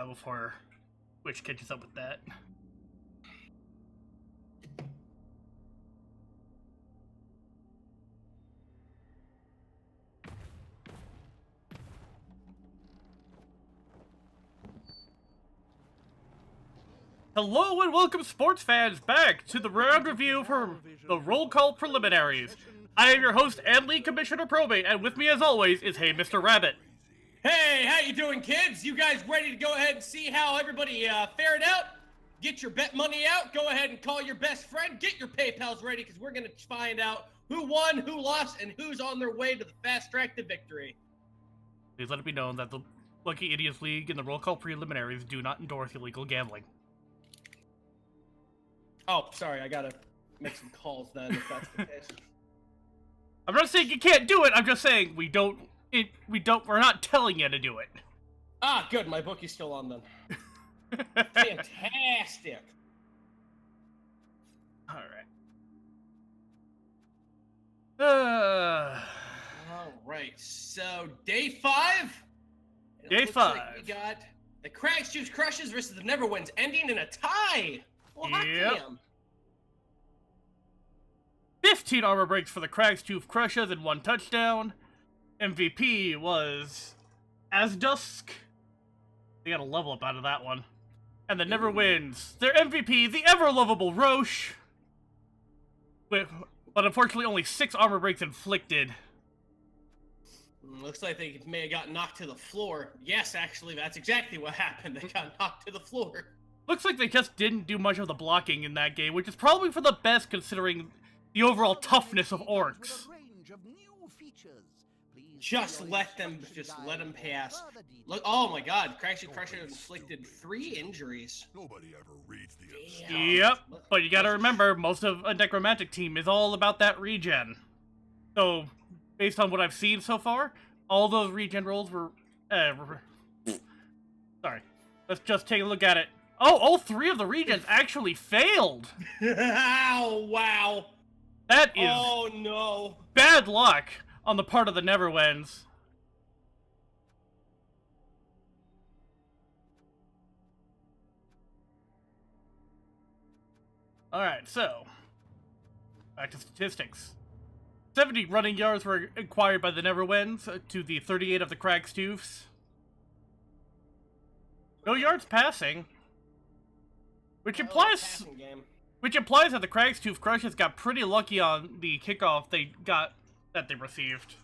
before Twitch catches up with that. Hello and welcome, sports fans, back to the round review for the Roll Call Preliminaries. I am your host and lead commissioner Probate, and with me as always is heymrrabbit. Hey, how you doing, kids? You guys ready to go ahead and see how everybody fared out? Get your bet money out, go ahead and call your best friend, get your PayPals ready, because we're going to find out who won, who lost, and who's on their way to the fast track to victory. Please let it be known that the Lucky Idiots League and the Roll Call Preliminaries do not endorse illegal gambling. Oh, sorry, I gotta make some calls then, if that's the case. I'm not saying you can't do it, I'm just saying we're not telling you to do it. Ah, good, my bookie's still on then. Fantastic. Alright, so day 5. Day 5. Like we got the Cracks Juice Crushes versus the Neverwinds, ending in a tie. Well, yep. 15 armor breaks for the Crag's Tooth Crushes and 1 touchdown. MVP was Asdusk. They got a level up out of that one. And the Neverwinds, their MVP, the ever-lovable Roche. But unfortunately only 6 armor breaks inflicted. Looks like they may have got knocked to the floor. Yes, actually, that's exactly what happened. They got knocked to the floor. Looks like they just didn't do much of the blocking in that game, which is probably for the best considering the overall toughness of orcs. Just let them pass. Look, oh my God, Crashy Crusher inflicted 3 injuries. Nobody ever reads the Yep, but you gotta remember, most of a necromantic team is all about that regen. So, based on what I've seen so far, all those regen rolls were, sorry, let's just take a look at it. Oh, all 3 of the regions actually failed! Ow, wow! That is oh no! Bad luck on the part of the Neverwinds. Alright, so, back to statistics. 70 running yards were acquired by the Neverwinds to the 38 of the Crag's Tooths. No yards passing. Which implies that the Crag's Tooth Crushes got pretty lucky on the kickoff they received.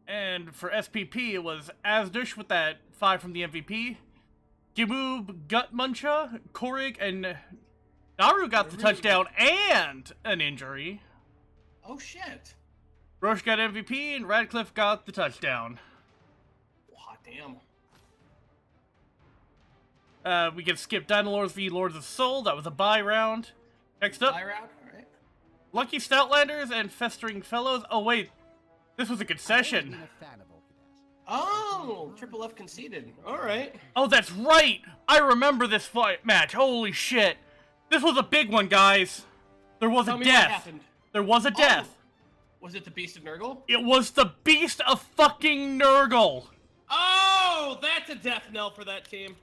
And for SPP, it was Asdush with that 5 from the MVP. Gimoob, Gutmuncha, Korig, and Naru got the touchdown and an injury. Oh shit. Roche got MVP, and Radcliffe got the touchdown. Wow, damn. We can skip Dynalords v Lords of Soul. That was a bye round. Next up, Bye round? Alright. Lucky Stoutlanders and Festering Fellows. Oh wait, this was a concession. Oh, Triple F conceded. Alright. Oh, that's right! I remember this fight match. Holy shit. This was a big one, guys. There was a death. There was a death. Was it the Beast of Nurgle? It was the Beast of fucking Nurgle. Oh, that's a death knell for that team.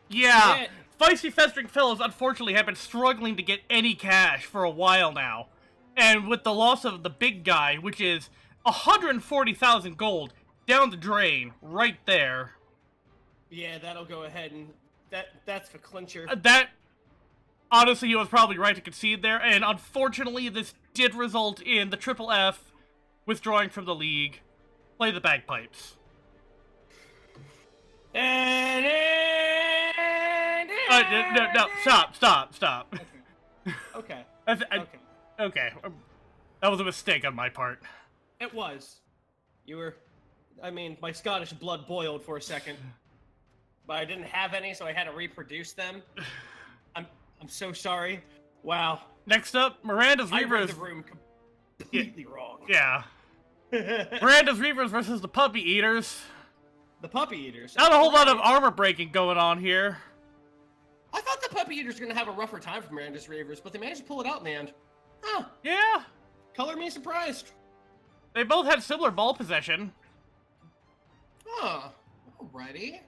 Yeah. Shit. Feisty Festering Fellows, unfortunately, have been struggling to get any cash for a while now. And with the loss of the big guy, which is 140,000 gold, down the drain, right there. Yeah, that'll go ahead and... That's for clincher. That... Honestly, he was probably right to concede there, and unfortunately, this did result in the Triple F withdrawing from the league. Play the bagpipes. No, stop. Okay. Okay. That was a mistake on my part. It was. You were... I mean, my Scottish blood boiled for a second. But I didn't have any, so I had to reproduce them. I'm so sorry. Wow. Next up, Miranda's Reavers. I read the room completely wrong. Yeah. Miranda's Reavers versus the Puppy Eaters. The Puppy Eaters. Not a whole lot of armor breaking going on here. I thought the Puppy Eaters were going to have a rougher time for Miranda's Reavers, but they managed to pull it out in the end. Huh. Yeah. Color me surprised. They both had similar ball possession. Huh. Alrighty.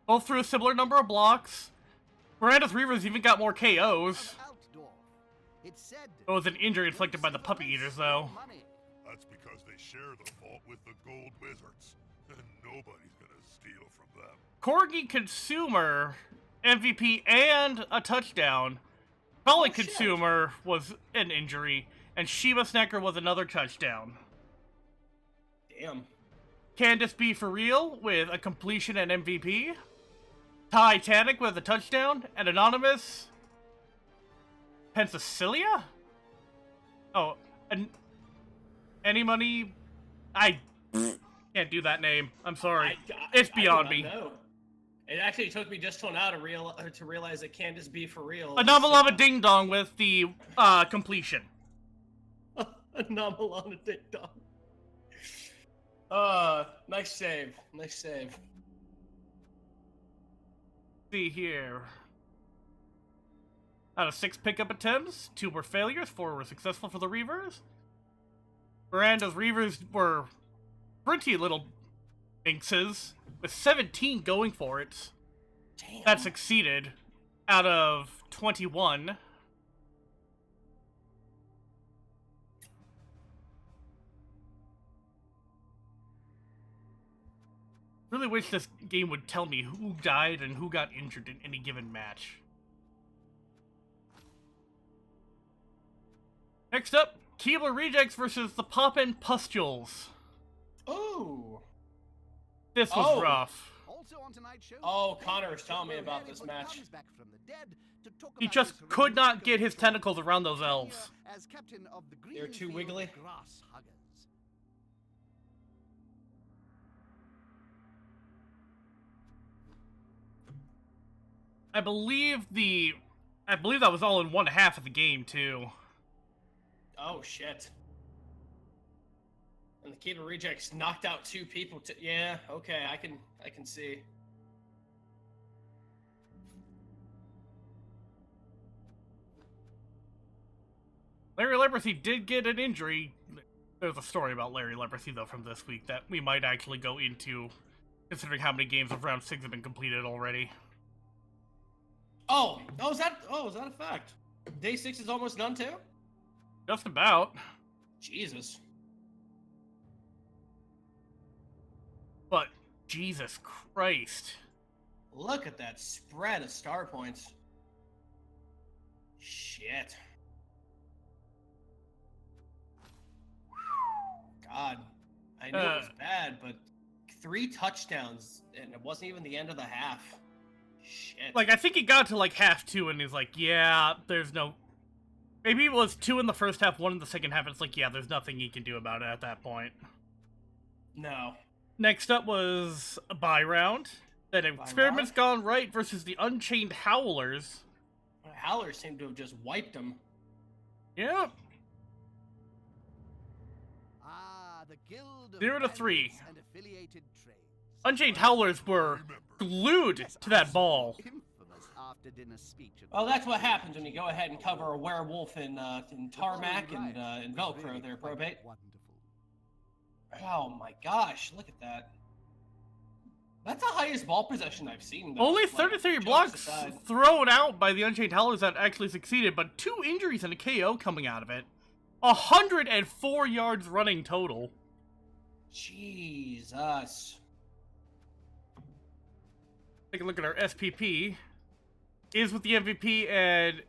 Both threw a similar number of blocks. Miranda's Reavers even got more KOs. It was an injury inflicted by the Puppy Eaters, though. That's because they share the fault with the Gold Wizards, and nobody's gonna steal from them. Corgi Consumer, MVP and a touchdown. Probably Consumer was an injury, and Shiba Snacker was another touchdown. Damn. Candace B for real with a completion and MVP. Titanic with a touchdown, and Anonymous. Pensacilia? Oh, Any Money? I can't do that name. I'm sorry. It's beyond me. Know. It actually took me just till now to realize that Candace B for real. Anomalama Ding Dong with the completion. Anomalama Ding Dong. Nice save. Nice save. See here. Out of 6 pickup attempts, 2 were failures, 4 were successful for the Reavers. Miranda's Reavers were pretty little minxes, with 17 going for it. Damn. That succeeded out of 21. Really wish this game would tell me who died and who got injured in any given match. Next up, Keebler Rejects versus the Poppin' Pustules. Ooh. This was rough. Oh, Connor was telling me about this match. He just could not get his tentacles around those elves. They're too wiggly. I believe that was all in one half of the game too. Oh shit. And the Keebler Rejects knocked out 2 people. Yeah, okay, I can see. Larry Leprosy did get an injury. There's a story about Larry Leprosy though from this week that we might actually go into, considering how many games of round 6 have been completed already. Is that a fact? Day 6 is almost done too? Just about. Jesus. But, Jesus Christ. Look at that spread of star points. Shit. God. I knew it was bad, but 3 touchdowns, and it wasn't even the end of the half. Shit. Like, I think he got to, like, half 2, and he's like, yeah, there's no... Maybe it was 2 in the first half, 1 in the second half, and it's like, yeah, there's nothing he can do about it at that point. No. Next up was a bye round. Then Experiments Gone Right versus the Unchained Howlers. Howlers seem to have just wiped them. Yep. 0-3. Unchained Howlers were glued to that ball. Well, that's what happens when you go ahead and cover a werewolf in Tarmac and in Velcro there, Probate. Oh my gosh, look at that. That's the highest ball possession I've seen. Though. Only 33 blocks thrown out by the Unchained Howlers that actually succeeded, but 2 injuries and a KO coming out of it. 104 yards running total. Jesus. Take a look at our SPP. Is with the MVP, and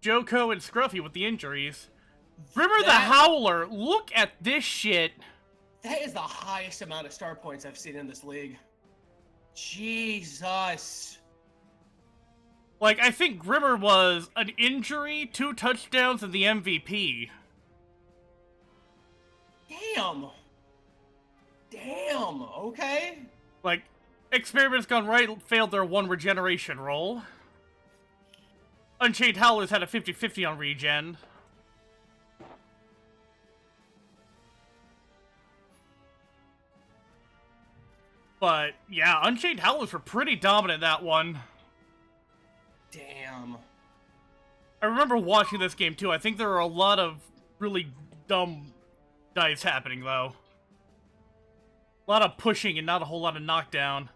Joko and Scruffy with the injuries. Grimmer the Howler, look at this shit. That is the highest amount of star points I've seen in this league. Jesus. Like, I think Grimmer was an injury, 2 touchdowns, and the MVP. Damn. Damn, okay. Like, Experiments Gone Right failed their 1 regeneration roll. Unchained Howlers had a 50-50 on regen. But, yeah, Unchained Howlers were pretty dominant that one. Damn. I remember watching this game, too. I think there were a lot of really dumb dice happening, though. A lot of pushing and not a whole lot of knockdown.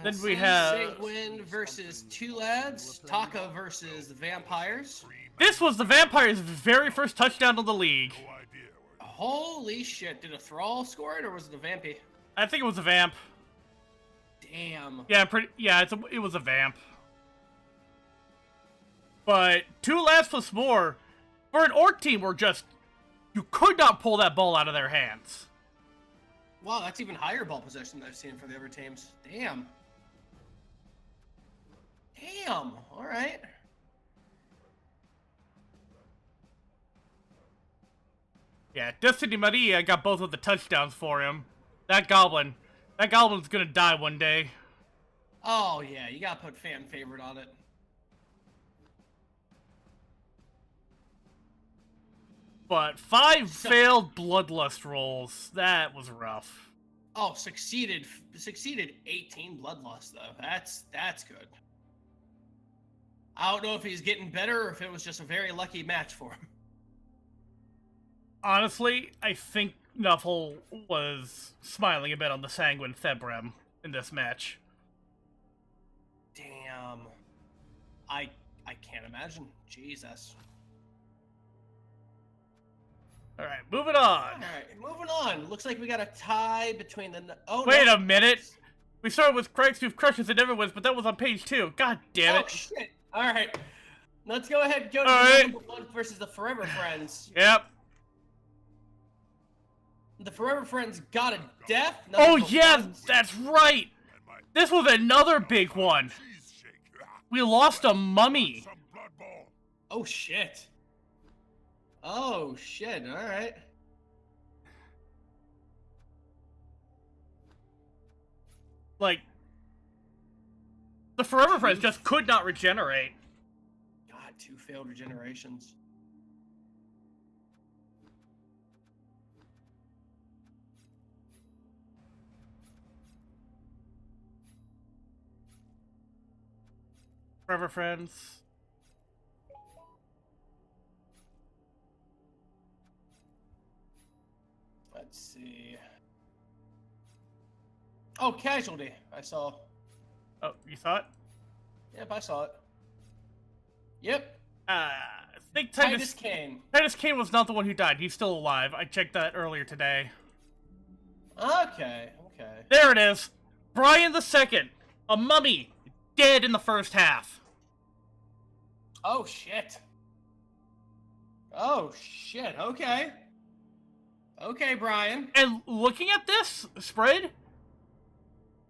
Then we have... Sanguine versus Two Lads. Taka versus the Vampires. This was the Vampires' very first touchdown of the league. No idea where Holy shit. Did a Thrall score it, or was it a Vampy? I think it was a Vamp. Damn. Yeah, it was a Vamp. But 2 lads plus more, for an Orc team, were just... You could not pull that ball out of their hands. Wow, that's even higher ball possession than I've seen for the other teams. Damn. Damn. All right. Yeah, Destiny Maria got both of the touchdowns for him. That Goblin's gonna die one day. Oh, yeah, you gotta put fan favorite on it. But 5 failed Bloodlust rolls. That was rough. Oh, succeeded 18 Bloodlust, though. That's good. I don't know if he's getting better or if it was just a very lucky match for him. Honestly, I think Nuffle was smiling a bit on the Sanguine Thebrem in this match. Damn. I can't imagine. Jesus. Alright, moving on. Alright, moving on. Looks like we got a tie between the... Oh, Wait no. a minute! We started with Craig's Tooth Crushes and Everwins, but that was on page 2. God damn it. Oh, shit. Alright. Let's go ahead and go to Alright. number 1 versus the Forever Friends. Yep. The Forever Friends got a death. Oh number yeah, one. that's right! This was another big one. cheese shake. We lost a mummy. Some blood ball. Oh, shit. Oh, shit. Alright. Like, the Forever Friends just could not regenerate. God, 2 failed regenerations. Forever Friends. Let's see. Oh, Casualty. I saw. Oh, you saw it? Yep, I saw it. Yep. I think Titus Kane. Titus Kane was not the one who died. He's still alive. I checked that earlier today. Okay, okay. There it is. Brian II, a mummy, dead in the first half. Oh, shit. Oh, shit. Okay. Okay, Brian. And looking at this spread,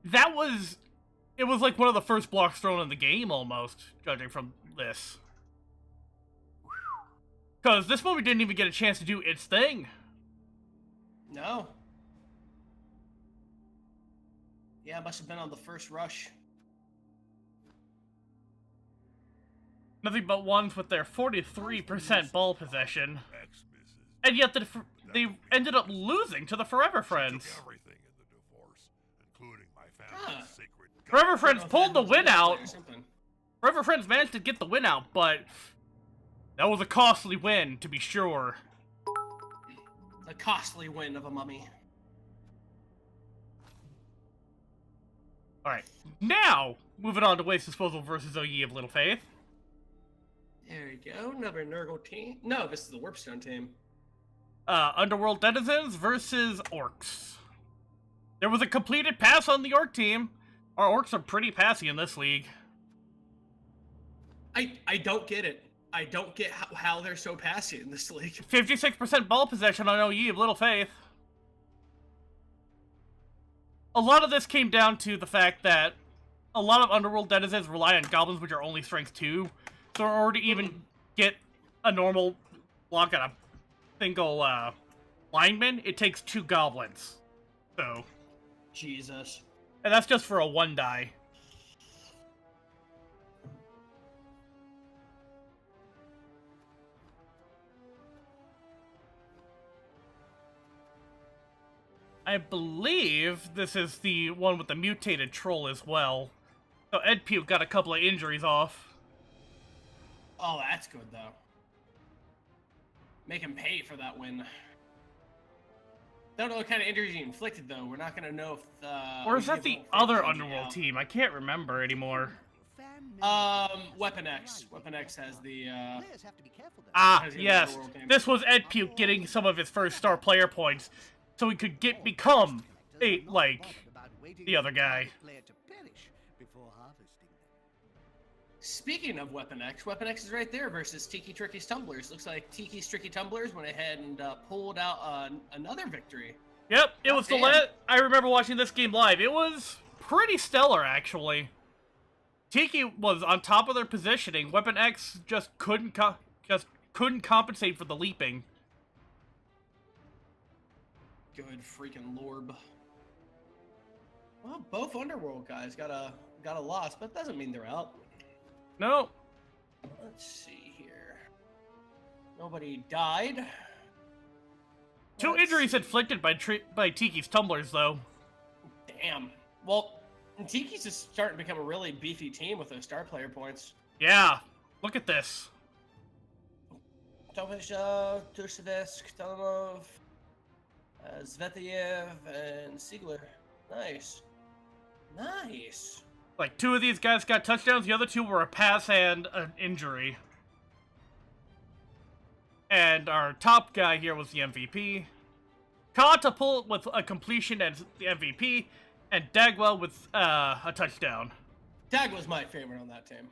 it was like one of the first blocks thrown in the game almost, judging from this. Because this movie didn't even get a chance to do its thing. No. Yeah, it must have been on the first rush. Nothing but ones with their 43% ball possession. X misses. And yet they ended up losing to the Forever Friends. Took everything in the divorce, including my Huh. family's sacred Forever Friends pulled the win out. Or something. Forever Friends managed to get the win out, but that was a costly win, to be sure. A costly win of a mummy. Alright, now, moving on to Waste Disposal versus OE of Little Faith. There we go. Another Nurgle team. No, this is the Warpstone team. Underworld Denizens versus Orcs. There was a completed pass on the Orc team. Our Orcs are pretty passy in this league. I don't get it. I don't get how they're so passy in this league. 56% ball possession on OE of Little Faith. A lot of this came down to the fact that a lot of Underworld Denizens rely on Goblins, which are only strength 2. So in order to even get a normal block on a single lineman, it takes 2 Goblins. So, Jesus. and that's just for a 1 die. I believe this is the one with the mutated troll as well. So Ed Puke got a couple of injuries off. Oh, that's good, though. Make him pay for that win. Don't know what kind of injuries he inflicted, though. We're not going to know if... Or is that the other Underworld team? I can't remember anymore. Weapon X. Weapon X has the, yes. This was Ed Puke getting some of his first star player points, so he could become, the other guy. Speaking of Weapon X is right there versus Tiki Tricky's Tumblers. Looks like Tiki's Tricky Tumblers went ahead and pulled out another victory. Yep, it was I remember watching this game live. It was pretty stellar, actually. Tiki was on top of their positioning. Weapon X just couldn't compensate for the leaping. Good freaking lorb. Well, both Underworld guys got a loss, but that doesn't mean they're out. No. Let's see here. Nobody died. Two injuries inflicted by Tiki's Tumblers, though. Damn. Well, Tiki's is starting to become a really beefy team with those star player points. Yeah. Look at this. Tomish, Tushevsk, Telemov, Zvetiev, and Siegler. Nice. Nice. Like, two of these guys got touchdowns, the other two were a pass and an injury. And our top guy here was the MVP. Catapult with a completion and the MVP, and Dagwell with a touchdown. Dagwell's my favorite on that team.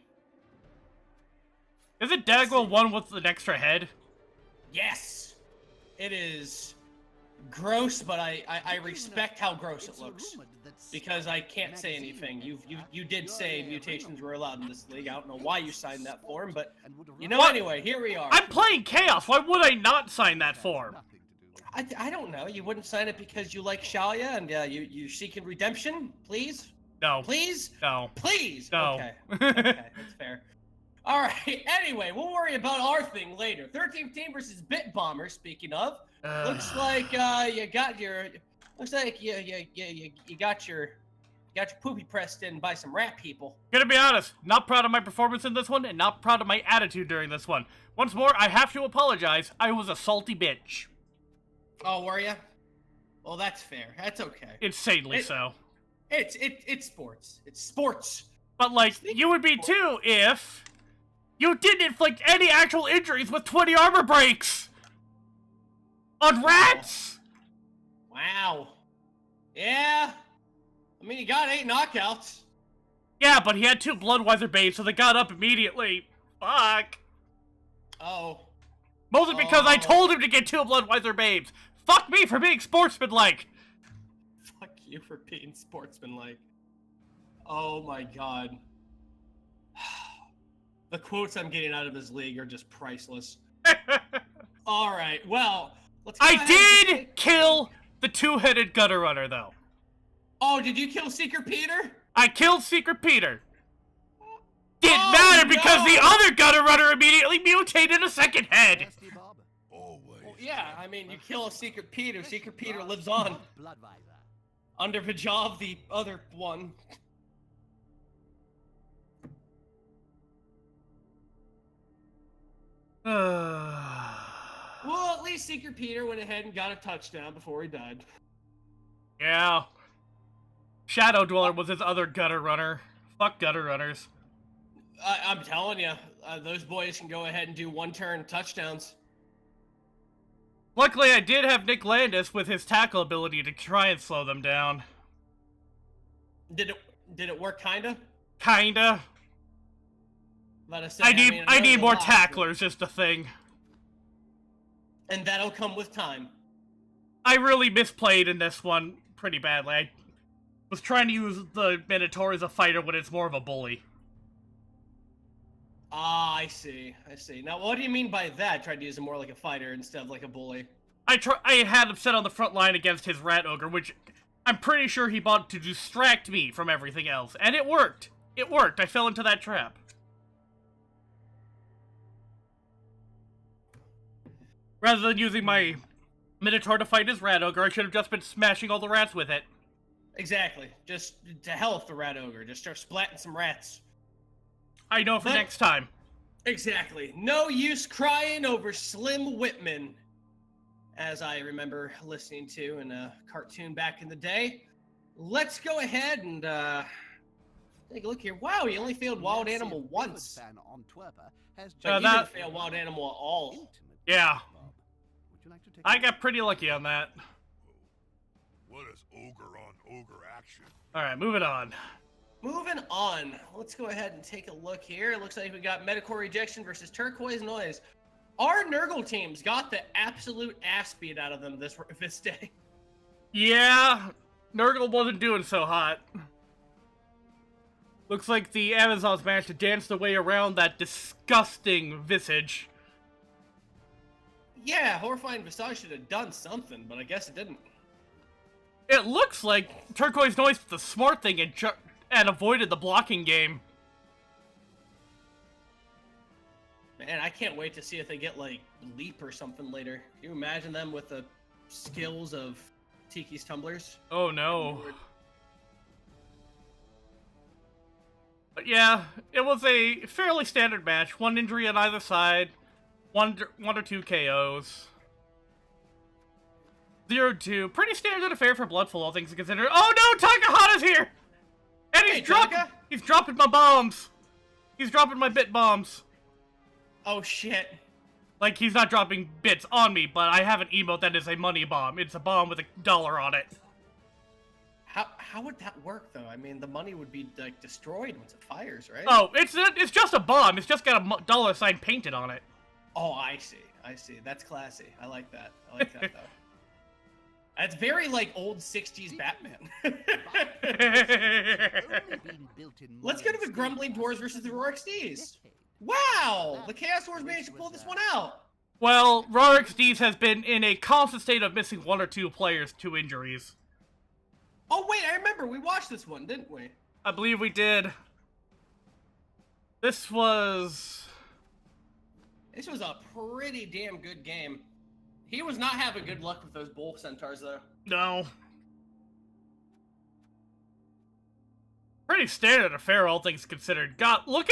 Isn't Dagwell one with an extra head? Yes! It is gross, but I respect how gross it looks. Because I can't say anything. You did say mutations were allowed in this league. I don't know why you signed that form, but you know, anyway, here we are. I'm playing Chaos. Why would I not sign that form? I don't know. You wouldn't sign it because you like Shalia and you seeking redemption? Please? No. Please? No. Please? No. Okay. Okay, that's fair. All right. Anyway, we'll worry about our thing later. 13th team versus Bit Bomber. Speaking of, looks like you got your. Looks like you got your poopy pressed in by some rat people. Gonna be honest, not proud of my performance in this one, and not proud of my attitude during this one. Once more, I have to apologize. I was a salty bitch. Oh, were ya? Well, that's fair. That's okay. Insanely so. It's sports. It's sports. But like, you would be too if you didn't inflict any actual injuries with 20 armor breaks on rats. Wow. Yeah. I mean, he got 8 knockouts. Yeah, but he had 2 Bloodweiser babes, so they got up immediately. Fuck. Oh. Mostly because I told him to get 2 Bloodweiser babes. Fuck me for being sportsmanlike. Fuck you for being sportsmanlike. Oh my god. The quotes I'm getting out of this league are just priceless. Alright, well, let's go I did kill the 2-headed gutter runner, though. Oh, did you kill Secret Peter? I killed Secret Peter. Didn't matter because the other gutter runner immediately mutated a second head. Always. Well, yeah, I mean, you kill a Secret Peter. Secret Peter lives on. Under Vajav, the other one. Well, at least Secret Peter went ahead and got a touchdown before he died. Yeah. Shadow Dweller was his other gutter runner. Fuck gutter runners. I'm telling you, those boys can go ahead and do one-turn touchdowns. Luckily, I did have Nick Landis with his tackle ability to try and slow them down. Did it work, kinda? Kinda. I need more tacklers, just a thing. And that'll come with time. I really misplayed in this one pretty badly. I was trying to use the Minotaur as a fighter when it's more of a bully. Ah, I see. Now, what do you mean by that? Tried to use him more like a fighter instead of like a bully. I had him set on the front line against his Rat Ogre, which I'm pretty sure he bought to distract me from everything else. And it worked. It worked. I fell into that trap. Rather than using my Minotaur to fight his Rat Ogre, I should have just been smashing all the rats with it. Exactly. Just to hell with the Rat Ogre. Just start splatting some rats. I know for next time. Exactly. No use crying over Slim Whitman, as I remember listening to in a cartoon back in the day. Let's go ahead and take a look here. Wow, he only failed Wild Animal once. But he didn't fail Wild Animal at all. Yeah. I got pretty lucky on that. What is ogre on ogre action? Alright, moving on. Moving on. Let's go ahead and take a look here. It looks like we got Medical Rejection versus Turquoise Noise. Our Nurgle teams got the absolute ass beat out of them this day. Yeah, Nurgle wasn't doing so hot. Looks like the Amazons managed to dance their way around that disgusting visage. Yeah, Horrifying Visage should have done something, but I guess it didn't. It looks like Turquoise Noise did the smart thing and avoided the blocking game. Man, I can't wait to see if they get, like, Leap or something later. Can you imagine them with the skills of Tiki's Tumblers? Oh no. But yeah, it was a fairly standard match. One injury on either side. One or two KOs. 0-2. Pretty standard affair for Bloodful, all things considered. Oh no, Takahata's here! And he's dropping my bombs! He's dropping my bit bombs. Oh shit. Like, he's not dropping bits on me, but I have an emote that is a money bomb. It's a bomb with $1 on it. How would that work, though? I mean, the money would be, like, destroyed once it fires, right? Oh, it's just a bomb. It's just got a dollar sign painted on it. Oh, I see. I see. That's classy. I like that. I like that, though. That's very, like, old 60s Batman. Let's go to the Grumbling Dwarves versus the Roar XDs. Wow! The Chaos Wars managed to pull this one out. Well, Roar XDs has been in a constant state of missing one or two players to injuries. Oh, wait, I remember. We watched this one, didn't we? I believe we did. This was a pretty damn good game. He was not having good luck with those bull centaurs, though. No. Pretty standard affair, all things considered. God, look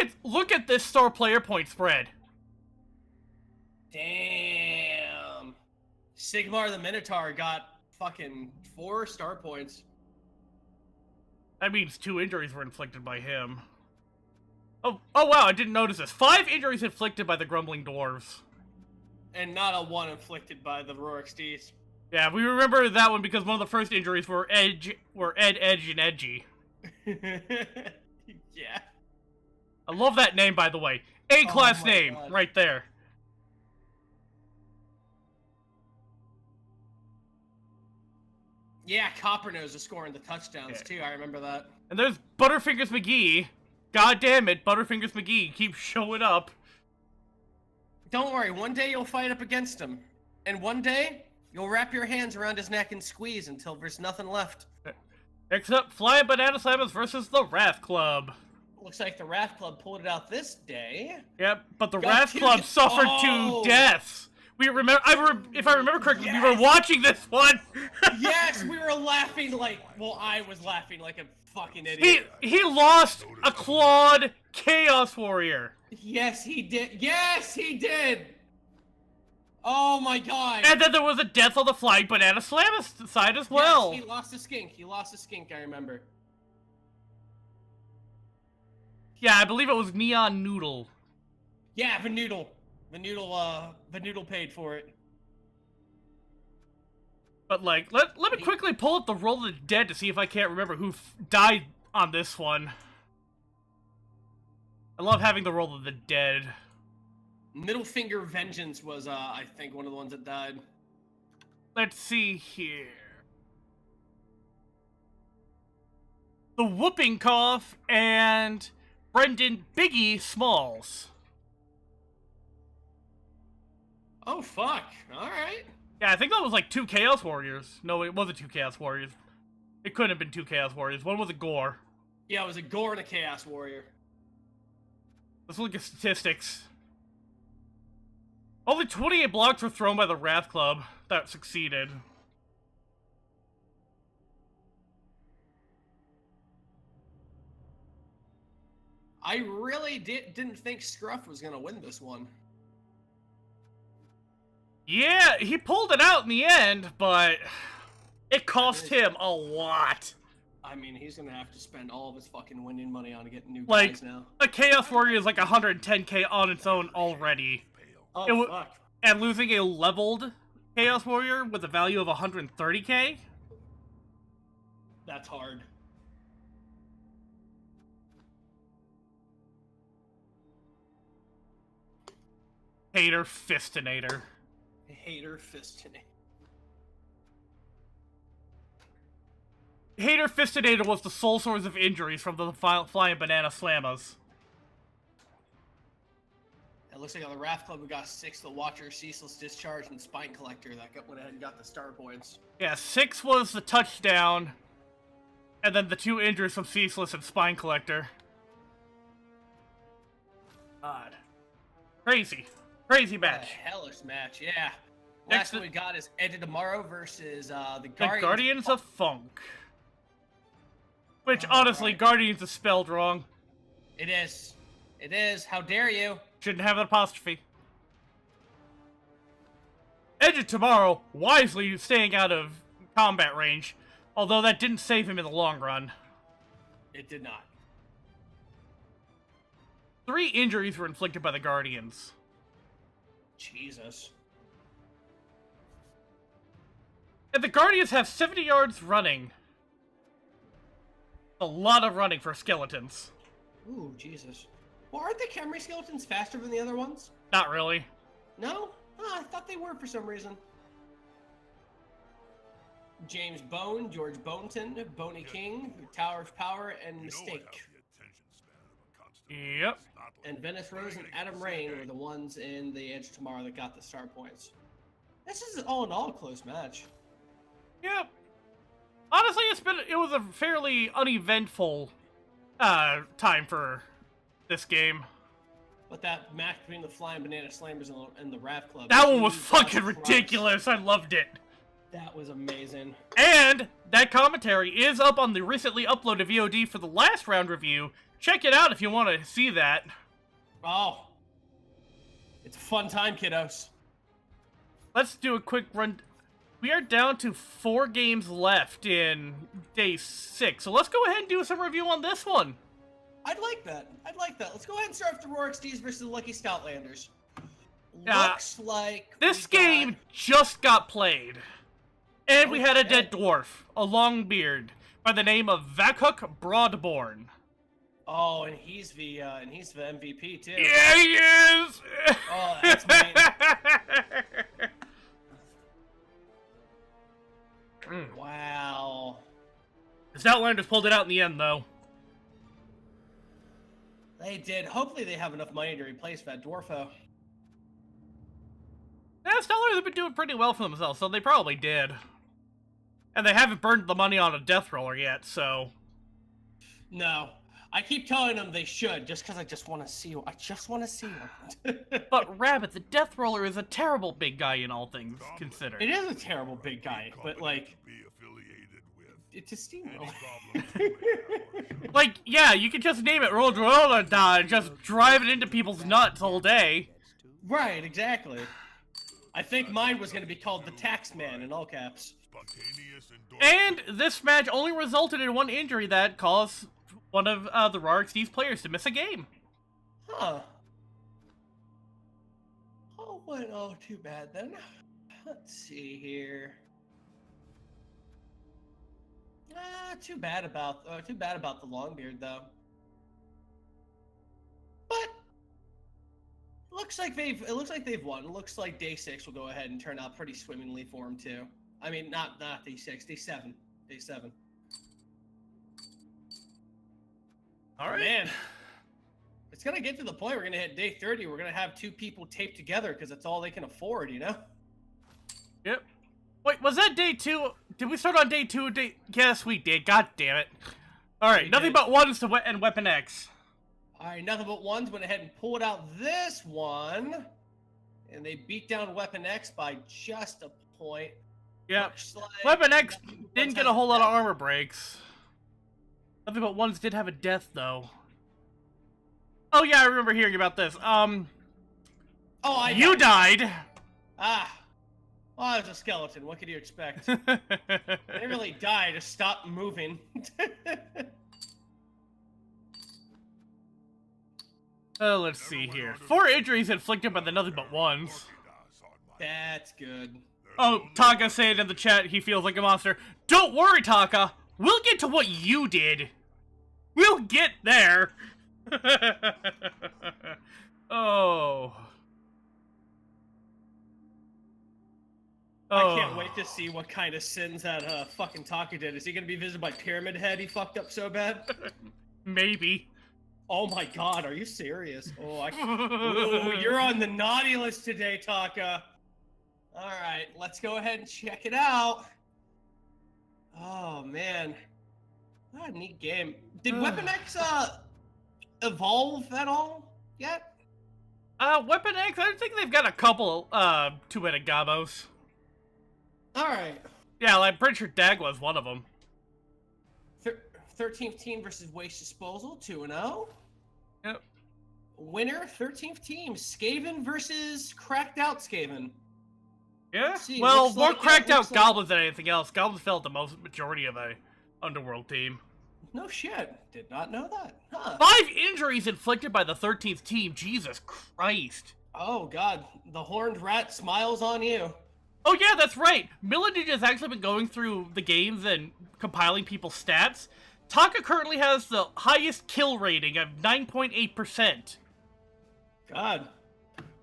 at this star player point spread. Damn. Sigmar the Minotaur got fucking 4 star points. That means 2 injuries were inflicted by him. Oh wow, I didn't notice this. 5 injuries inflicted by the Grumbling Dwarves. And not a 1 inflicted by the Roar XDs. Yeah, we remember that one because one of the first injuries were Ed, Edge, and Edgy. Yeah. I love that name, by the way. A-class name, God. right there. Yeah, Coppernose is scoring the touchdowns, too. I remember that. And there's Butterfingers McGee. God damn it, Butterfingers McGee keeps showing up. Don't worry, one day you'll fight up against him. And one day, you'll wrap your hands around his neck and squeeze until there's nothing left. Next up, Flying Banana Slammers versus the Wrath Club. Looks like the Wrath Club pulled it out this day. Yep, but the Wrath Club suffered 2 deaths. We remember, if I remember correctly, we were watching this one. Yes, we were laughing like, well, I was laughing like a fucking idiot. He lost a clawed Chaos Warrior. Yes, he did. Yes, he did. Oh my god. And then there was a death on the Flying Banana Slammer side as well. Yes, he lost a skink. He lost a skink, I remember. Yeah, I believe it was Neon Noodle. Yeah, Vanoodle. Vanoodle paid for it. But, like, let me quickly pull up the Roll of the Dead to see if I can't remember who died on this one. I love having the Roll of the Dead. Middle Finger Vengeance was, I think, one of the ones that died. Let's see here. The Whooping Cough and Brendan Biggie Smalls. Oh, fuck. Alright. Yeah, I think that was like 2 Chaos Warriors. No, it wasn't 2 Chaos Warriors. It couldn't have been 2 Chaos Warriors. One was a Gore. Yeah, it was a Gore and a Chaos Warrior. Let's look at statistics. Only 28 blocks were thrown by the Wrath Club that succeeded. I really didn't think Scruff was gonna win this one. Yeah, he pulled it out in the end, but it cost him a lot. I mean, he's gonna have to spend all of his fucking winning money on getting new Like, guys now. a Chaos Warrior is like 110k on its own already. Oh, fuck. And losing a leveled Chaos Warrior with a value of 130k? That's hard. Hater Fistinator. Hater Fistinator. Hater Fistinator was the sole source of injuries from the Flying Banana Slammers. It looks like on the Wrath Club we got 6, the Watcher, Ceaseless Discharge, and Spine Collector that went ahead and got the star points. Yeah, 6 was the touchdown, and then the 2 injuries from Ceaseless and Spine Collector. God. Crazy. Crazy match. What a hellish match, yeah. Next Last one we got is Eddie Tomorrow versus the The Guardians of Funk. Which, Oh, honestly, right. Guardians is spelled wrong. It is. It is. How dare you? Shouldn't have an apostrophe. Edge of Tomorrow, wisely staying out of combat range, although that didn't save him in the long run. It did not. 3 injuries were inflicted by the Guardians. Jesus. And the Guardians have 70 yards running. A lot of running for skeletons. Ooh, Jesus. Well, aren't the Camry skeletons faster than the other ones? Not really. No? Oh, I thought they were for some reason. James Bone, George Boneton, Boney King, Tower of Power, and Mistake. Yep. And Venice Rose and Adam Rain were the ones in the Edge Tomorrow that got the star points. This is all in all a close match. Yep. Honestly, it was a fairly uneventful time for this game. But that match between the Flying Banana Slammers and the Wrath Club. That one was Jesus fucking Christ. ridiculous. I loved it. That was amazing. And that commentary is up on the recently uploaded VOD for the last round review. Check it out if you want to see that. Oh. It's a fun time, kiddos. Let's do a quick run. We are down to 4 games left in day 6, so let's go ahead and do some review on this one. I'd like that. I'd like that. Let's go ahead and start with the Rorik Steves versus the Lucky Stoutlanders. Yeah, Looks like This we got- game just got played. And we had a dead dwarf, a long beard, by the name of Vakuk Broadborn. Oh, and he's the MVP too. Yeah, he is! Oh, that's mean. Wow. The Stoutlanders pulled it out in the end, though. They did. Hopefully they have enough money to replace that Dwarfo. Yeah, Stoutlanders have been doing pretty well for themselves, so they probably did. And they haven't burned the money on a death roller yet, so... No. I keep telling them they should, just because I just want to see one. I just want to see one. But Rabbit, the death roller is a terrible big guy in all things considered. It is a terrible big guy, but like, Be affiliated with it's a steamroller. any problems. Like, yeah, you could just name it Roll Roller Die and just drive it into people's nuts all day. Right, exactly. I think mine was going to be called the Taxman in all caps. Spontaneous endorsement. And this match only resulted in 1 injury that caused one of the Rorik Steves players to miss a game. Huh. Oh, well, oh, too bad then. Let's see here. Too bad about the Longbeard though. But looks like they've won. It looks like day 6 will go ahead and turn out pretty swimmingly for them too. I mean, not day 6, day 7, day 7. All right. Man, it's gonna get to the point we're gonna hit day 30. We're gonna have 2 people taped together because that's all they can afford, you know. Yep. Wait, was that day 2? Did we start on day 2? Yes, we did. God damn it. All right, We nothing did. but ones to and Weapon X. All right, nothing but ones went ahead and pulled out this one, and they beat down Weapon X by just a point. Yep. Looks like Weapon X Nothing But didn't Ones get has a whole lot of death. armor breaks. Nothing but ones did have a death, though. Oh yeah, I remember hearing about this. Oh, You died. Ah. Well, I was a skeleton. What could you expect? I didn't really die. I just stopped moving. Let's see here. 4 injuries inflicted by the nothing but ones. That's good. Oh, Taka saying in the chat he feels like a monster. Don't worry, Taka. We'll get to what you did. We'll get there. Oh. I can't wait to see what kind of sins that fucking Taka did. Is he gonna be visited by Pyramid Head? He fucked up so bad. Maybe. Oh my god, are you serious? Oh, Ooh, you're on the naughty list today, Taka. Alright, let's go ahead and check it out. Oh, man. What a neat game. Did Weapon X, evolve at all yet? Weapon X, I think they've got a couple, two-headed gobos. Alright. Yeah, I'm pretty sure Dag was one of them. 13th team versus Waste Disposal, 2-0. Yep. Winner, 13th team, Skaven versus Cracked Out Skaven. Yeah? See, Well, looks more like- cracked out looks like- goblins than anything else. Goblins felt the majority of the Underworld team. No shit. Did not know that. Huh. 5 injuries inflicted by the 13th team. Jesus Christ. Oh god, the horned rat smiles on you. Oh yeah, that's right. Millennium has actually been going through the games and compiling people's stats. Taka currently has the highest kill rating of 9.8%. God.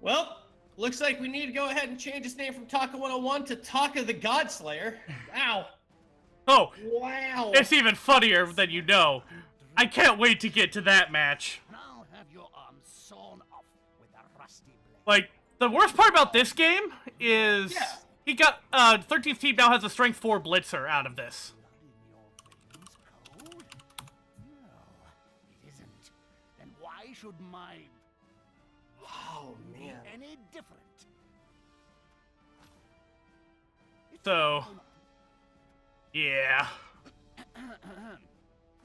Well, looks like we need to go ahead and change his name from Taka 101 to Taka the Godslayer. Wow. Oh, Wow. it's even funnier than you know. I can't wait to get to that match. Now have your arms sawn off with a rusty blade. Like, the worst part about this game is Yeah. he got 13th team now has a strength 4 blitzer out of this. Blood in your veins cold? No, it isn't. Then why should my Oh be man. any different? So, yeah.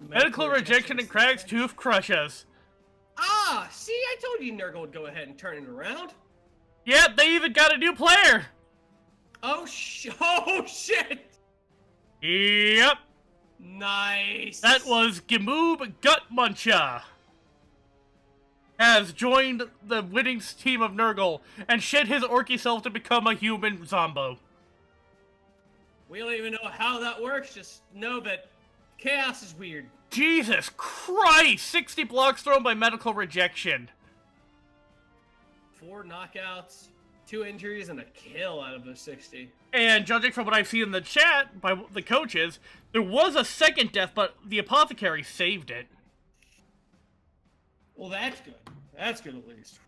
Medical rejection and Crag's tooth crushes. Ah, see, I told you Nurgle would go ahead and turn it around. Yeah, they even got a new player. Oh shit. Yep, Nice. that was Gimoob Gutmuncha. Has joined the winning team of Nurgle and shed his orky self to become a human zombo. We don't even know how that works, just know that chaos is weird. Jesus Christ! 60 blocks thrown by medical rejection. 4 knockouts, 2 injuries, and a kill out of those 60. And judging from what I've seen in the chat by the coaches, there was a second death, but the apothecary saved it. Well, that's good. That's good at least.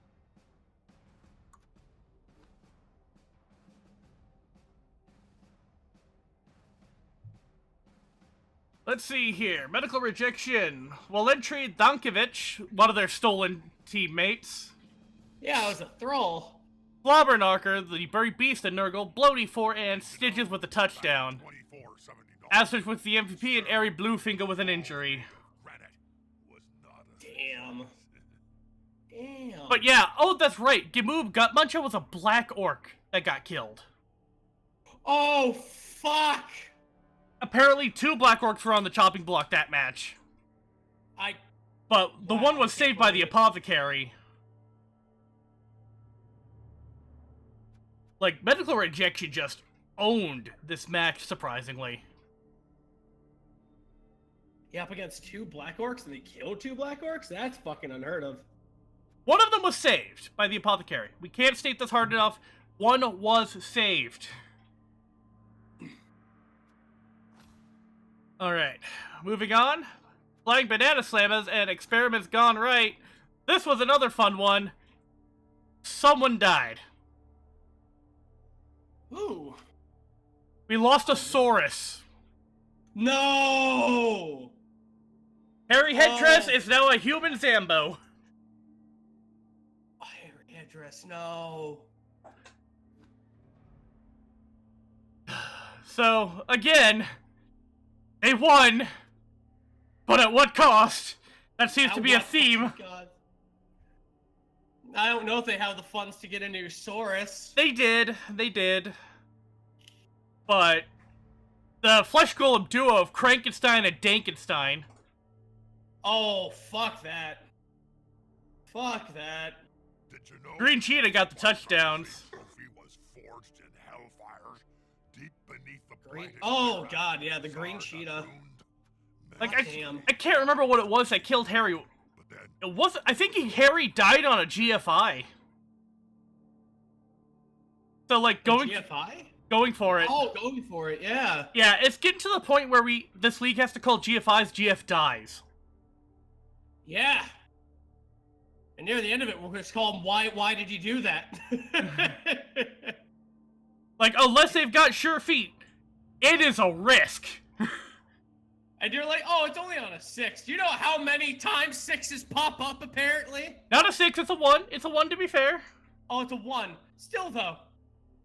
Let's see here. Medical rejection. Walentry Dankovic, one of their stolen teammates. Yeah, it was a thrall. Flobberknocker, the buried beast in Nurgle, Bloaty 4, and Stitches with a touchdown. Asterisk with the MVP and Airy Bluefinger with an injury. Damn. Damn. But yeah, oh that's right, Gimoob Gutmuncha was a black orc that got killed. Oh, fuck! Apparently 2 black orcs were on the chopping block that match. But the Wow, one was I can't saved by the believe it. apothecary. Like, medical rejection just owned this match, surprisingly. Yeah, up against 2 black orcs and they killed 2 black orcs? That's fucking unheard of. One of them was saved by the apothecary. We can't state this hard enough. One was saved. Alright, moving on. Flying Banana Slammers and Experiments Gone Right. This was another fun one. Someone died. Ooh. We lost a Saurus. No! Harry Headdress Oh. is now a human Zambo. Hairy address, no. So, again, they won, but at what cost? That seems to be a theme. God. I don't know if they have the funds to get a new Saurus. They did. But the Flesh Golem duo of Krankenstein and Dankenstein. Oh, fuck that. Fuck that. Did you know Green Cheetah got the touchdowns. Trophy was forged in hellfire, deep beneath the Green. blighted Oh ground. god, yeah, the green Stars cheetah. unwound. Like, Damn. I can't remember what it was that killed Harry. But then, It wasn't. I think Harry died on a GFI. So, like, going for it. Oh, going for it, yeah. Yeah, it's getting to the point where this league has to call GFIs GF dies. Yeah. And near the end of it, we're going to call them, why did you do that? Like, unless they've got sure feet, it is a risk. And you're like, oh, it's only on a 6. Do you know how many times 6s pop up, apparently? Not a 6, it's a 1. It's a 1 to be fair. Oh, it's a 1. Still, though.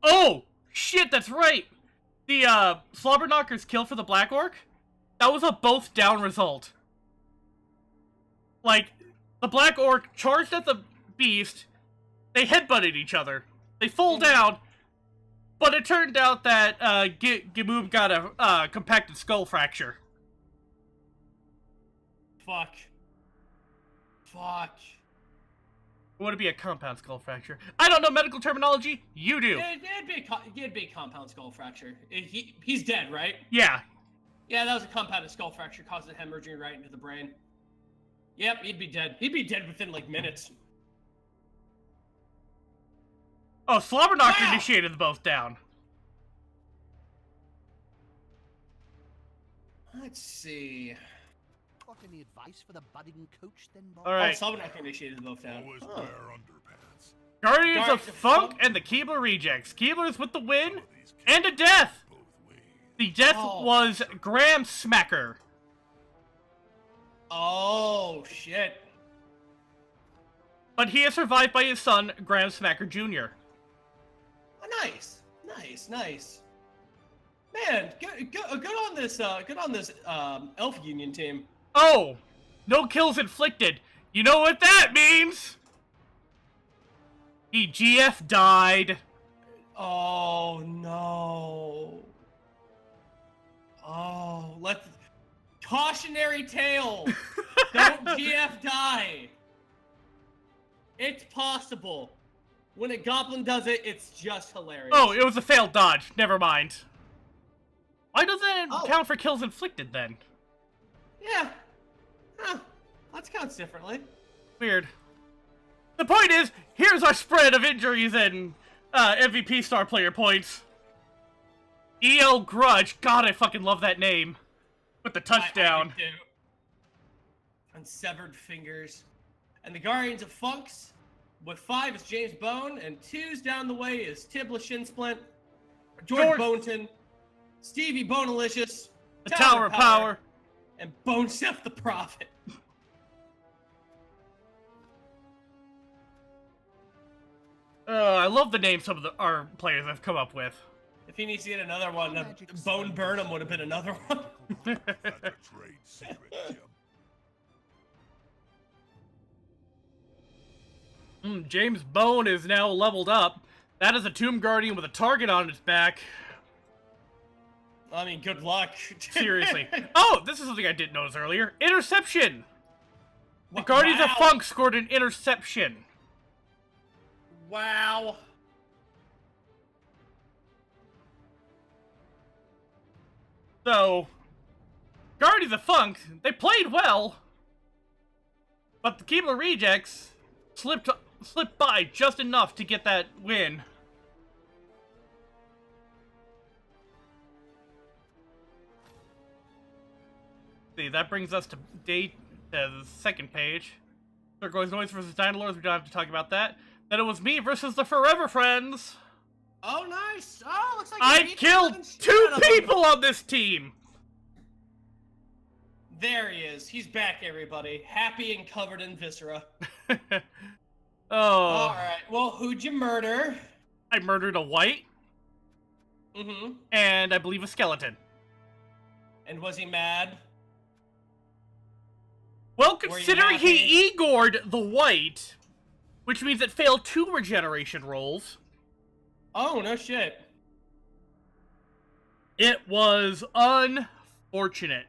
Oh! Shit, that's right! The, Slobberknocker's kill for the Black Orc? That was a both down result. Like, the Black Orc charged at the beast, they headbutted each other. They fall down, but it turned out that, Gimoob got a, compacted skull fracture. Fuck. Would it be a compound skull fracture? I don't know medical terminology. You do. It'd be a compound skull fracture. He's dead, right? Yeah. Yeah, that was a compounded skull fracture causing hemorrhaging right into the brain. Yep, he'd be dead. He'd be dead within, like, minutes. Oh, Slobberknocker Wow. initiated the both down. Let's see. Got any advice for the budding coach then, Bob? All right. Oh, Salvador initiated the both down. always Oh. wear underpants. Guardians of Guardians of Funk Funk. and the Keebler Rejects. Keeblers with the win All these and a kids death. both ways. The death Oh. was Graham Smacker. Oh, shit. But he is survived by his son, Graham Smacker Jr. Oh, nice. Man, good on this, Elf Union team. Oh, no kills inflicted. You know what that means? He GF died. Oh, no. Oh, cautionary tale. Don't GF die. It's possible. When a goblin does it, it's just hilarious. Oh, it was a failed dodge. Never mind. Why doesn't it Oh. count for kills inflicted then? Yeah. Huh. That counts differently. Weird. The point is, here's our spread of injuries and MVP star player points. EL Grudge. God, I fucking love that name. With the touchdown. I do too. Unsevered fingers. And the Guardians of Funks, with 5 is James Bone, and 2's down the way is Tibla Shinsplint, George Boneton, Stevie Bonalicious, The Tower of Power. and Bone Chef the Prophet. I love the names some of our players have come up with. If he needs to get another one, Bone Burnham would have been another one. That's a trade secret, Jim. James Bone is now leveled up. That is a Tomb Guardian with a target on its back. I mean, good luck. Seriously. Oh, this is something I didn't notice earlier. Interception! The Guardians of Wow. Funk scored an interception. Wow. So, Guardians of Funk, they played well, but the Keebler Rejects slipped by just enough to get that win. See, that brings us to the second page. Turquoise Noise versus Dynalords, we don't have to talk about that. Then it was me versus the Forever Friends. Oh, nice. Oh, looks like I you beat killed the shit 2 out of him. people on this team! There he is. He's back, everybody. Happy and covered in viscera. Oh. Alright, well, who'd you murder? I murdered a white, Mm-hmm. and I believe a skeleton. And was he mad? Well, Were you considering he happy? Igor'd the white, which means it failed 2 regeneration rolls. Oh, no shit. It was unfortunate.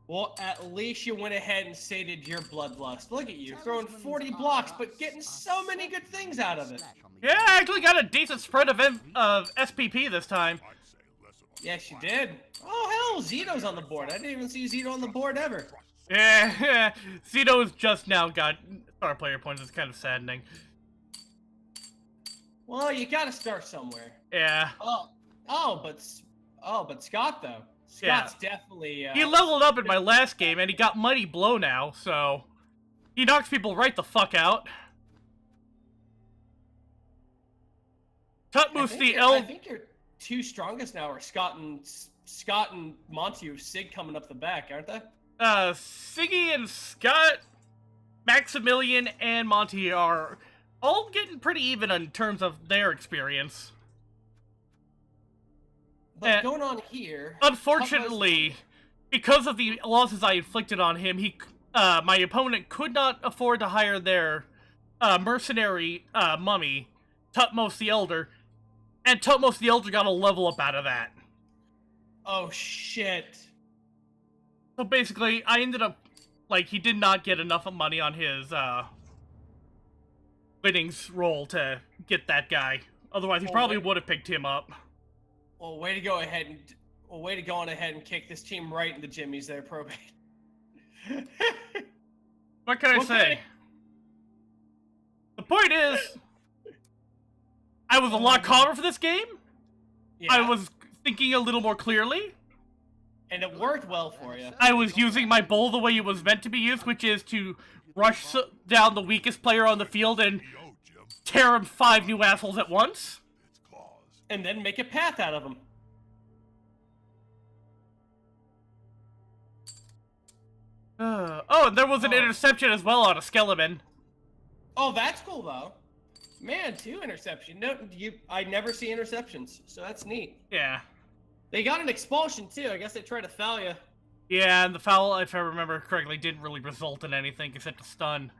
Well, at least you went ahead and sated your bloodlust. Look at you, throwing 40 blocks, but getting so many good things out of it. Yeah, I actually got a decent spread of SPP this time. I'd say less of a Yes, you did. Oh, hell, Zito's on the board. I didn't even see Zito on the board ever. Yeah, Zito's just now got star player points. It's kind of saddening. Well, you gotta start somewhere. Yeah. But Scott, though. Yeah. Scott's definitely... He leveled up in my last game, and he got Mighty Blow now, so... He knocks people right the fuck out. Tutmoose the I think your 2 strongest now are Scott and Monty with Sig coming up the back, aren't they? Siggy and Scott, Maximilian, and Monty are all getting pretty even in terms of their experience. But going on here... Unfortunately, because of the losses I inflicted on him, my opponent could not afford to hire their mercenary mummy, Tutmos the Elder, and Tutmos the Elder got a level up out of that. Oh, shit. So basically, I ended up, he did not get enough money on his winnings roll to get that guy. Otherwise, he probably would have picked him up. Well, way to go on ahead and kick this team right in the jimmies there, Probate. What can I say? The point is, I was a lot calmer for this game. Yeah. I was thinking a little more clearly. And it worked well for you. I was using my bowl the way it was meant to be used, which is to rush down the weakest player on the field and PO, Jim. tear him 5 new assholes at once. It's claws. And then make a path out of them. Oh, and there was an interception as well on a skeleton. Oh, that's cool, though. Man, 2 interceptions. No, I never see interceptions, so that's neat. Yeah. They got an expulsion, too. I guess they tried to foul you. Yeah, and the foul, if I remember correctly, didn't really result in anything except a stun.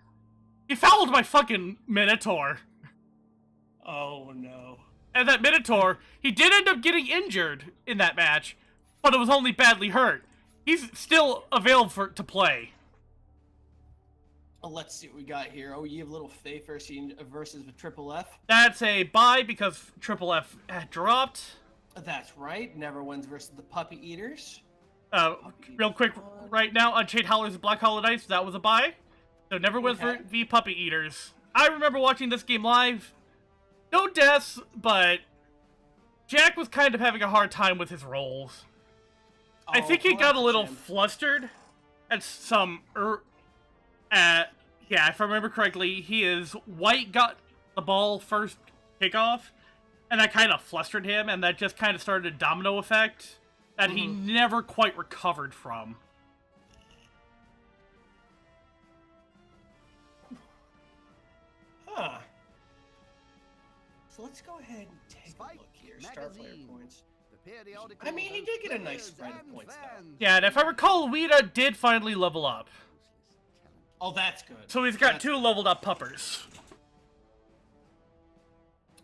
He fouled my fucking Minotaur. Oh, no. And that Minotaur, he did end up getting injured in that match, but it was only badly hurt. He's still available to play. Oh, let's see what we got here. Oh, you have Little Faye versus Triple F. That's a bye because Triple F had dropped. That's right. Never wins versus the Puppy Eaters. Real quick, right now, Unchained Howlers and Black Hollow Knights, that was a bye. So never wins for the Puppy Eaters. I remember watching this game live. No deaths, but Jack was kind of having a hard time with his rolls. I think he got a little flustered at some... yeah, if I remember correctly, White got the ball first kickoff, and that kind of flustered him, and that just kind of started a domino effect that he never quite recovered from. Huh. So let's go ahead and take a look here. Star player points. I mean, he did get a nice spread of points, though. Yeah, and if I recall, Weeda did finally level up. Oh, that's good. So he's got 2 leveled up puppers.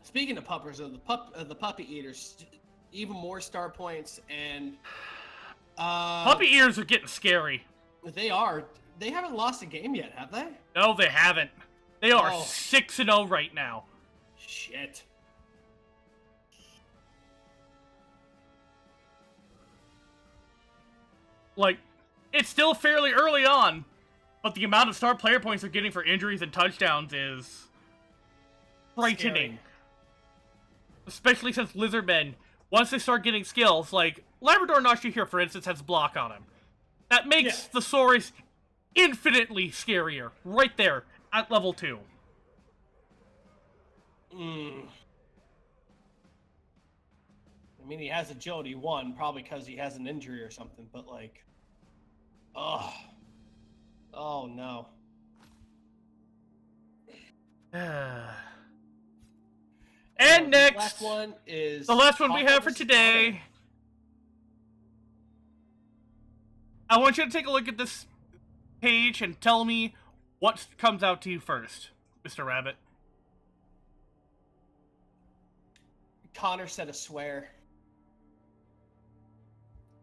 Speaking of puppers, the Puppy Eaters, even more star points, and... Puppy Eaters are getting scary. They are. They haven't lost a game yet, have they? No, they haven't. They are 6-0 right now. Shit. It's still fairly early on, but the amount of star player points they're getting for injuries and touchdowns is frightening. Scary. Especially since Lizardmen, once they start getting skills, like Labrador Nashi here, for instance, has block on him. That makes the Saurus infinitely scarier, right there, at level 2. I mean, he has agility 1, probably because he has an injury or something, but oh no. And next, the last one is the last one we have for today. I want you to take a look at this page and tell me what comes out to you first, Mr. Rabbit. Connor said a swear.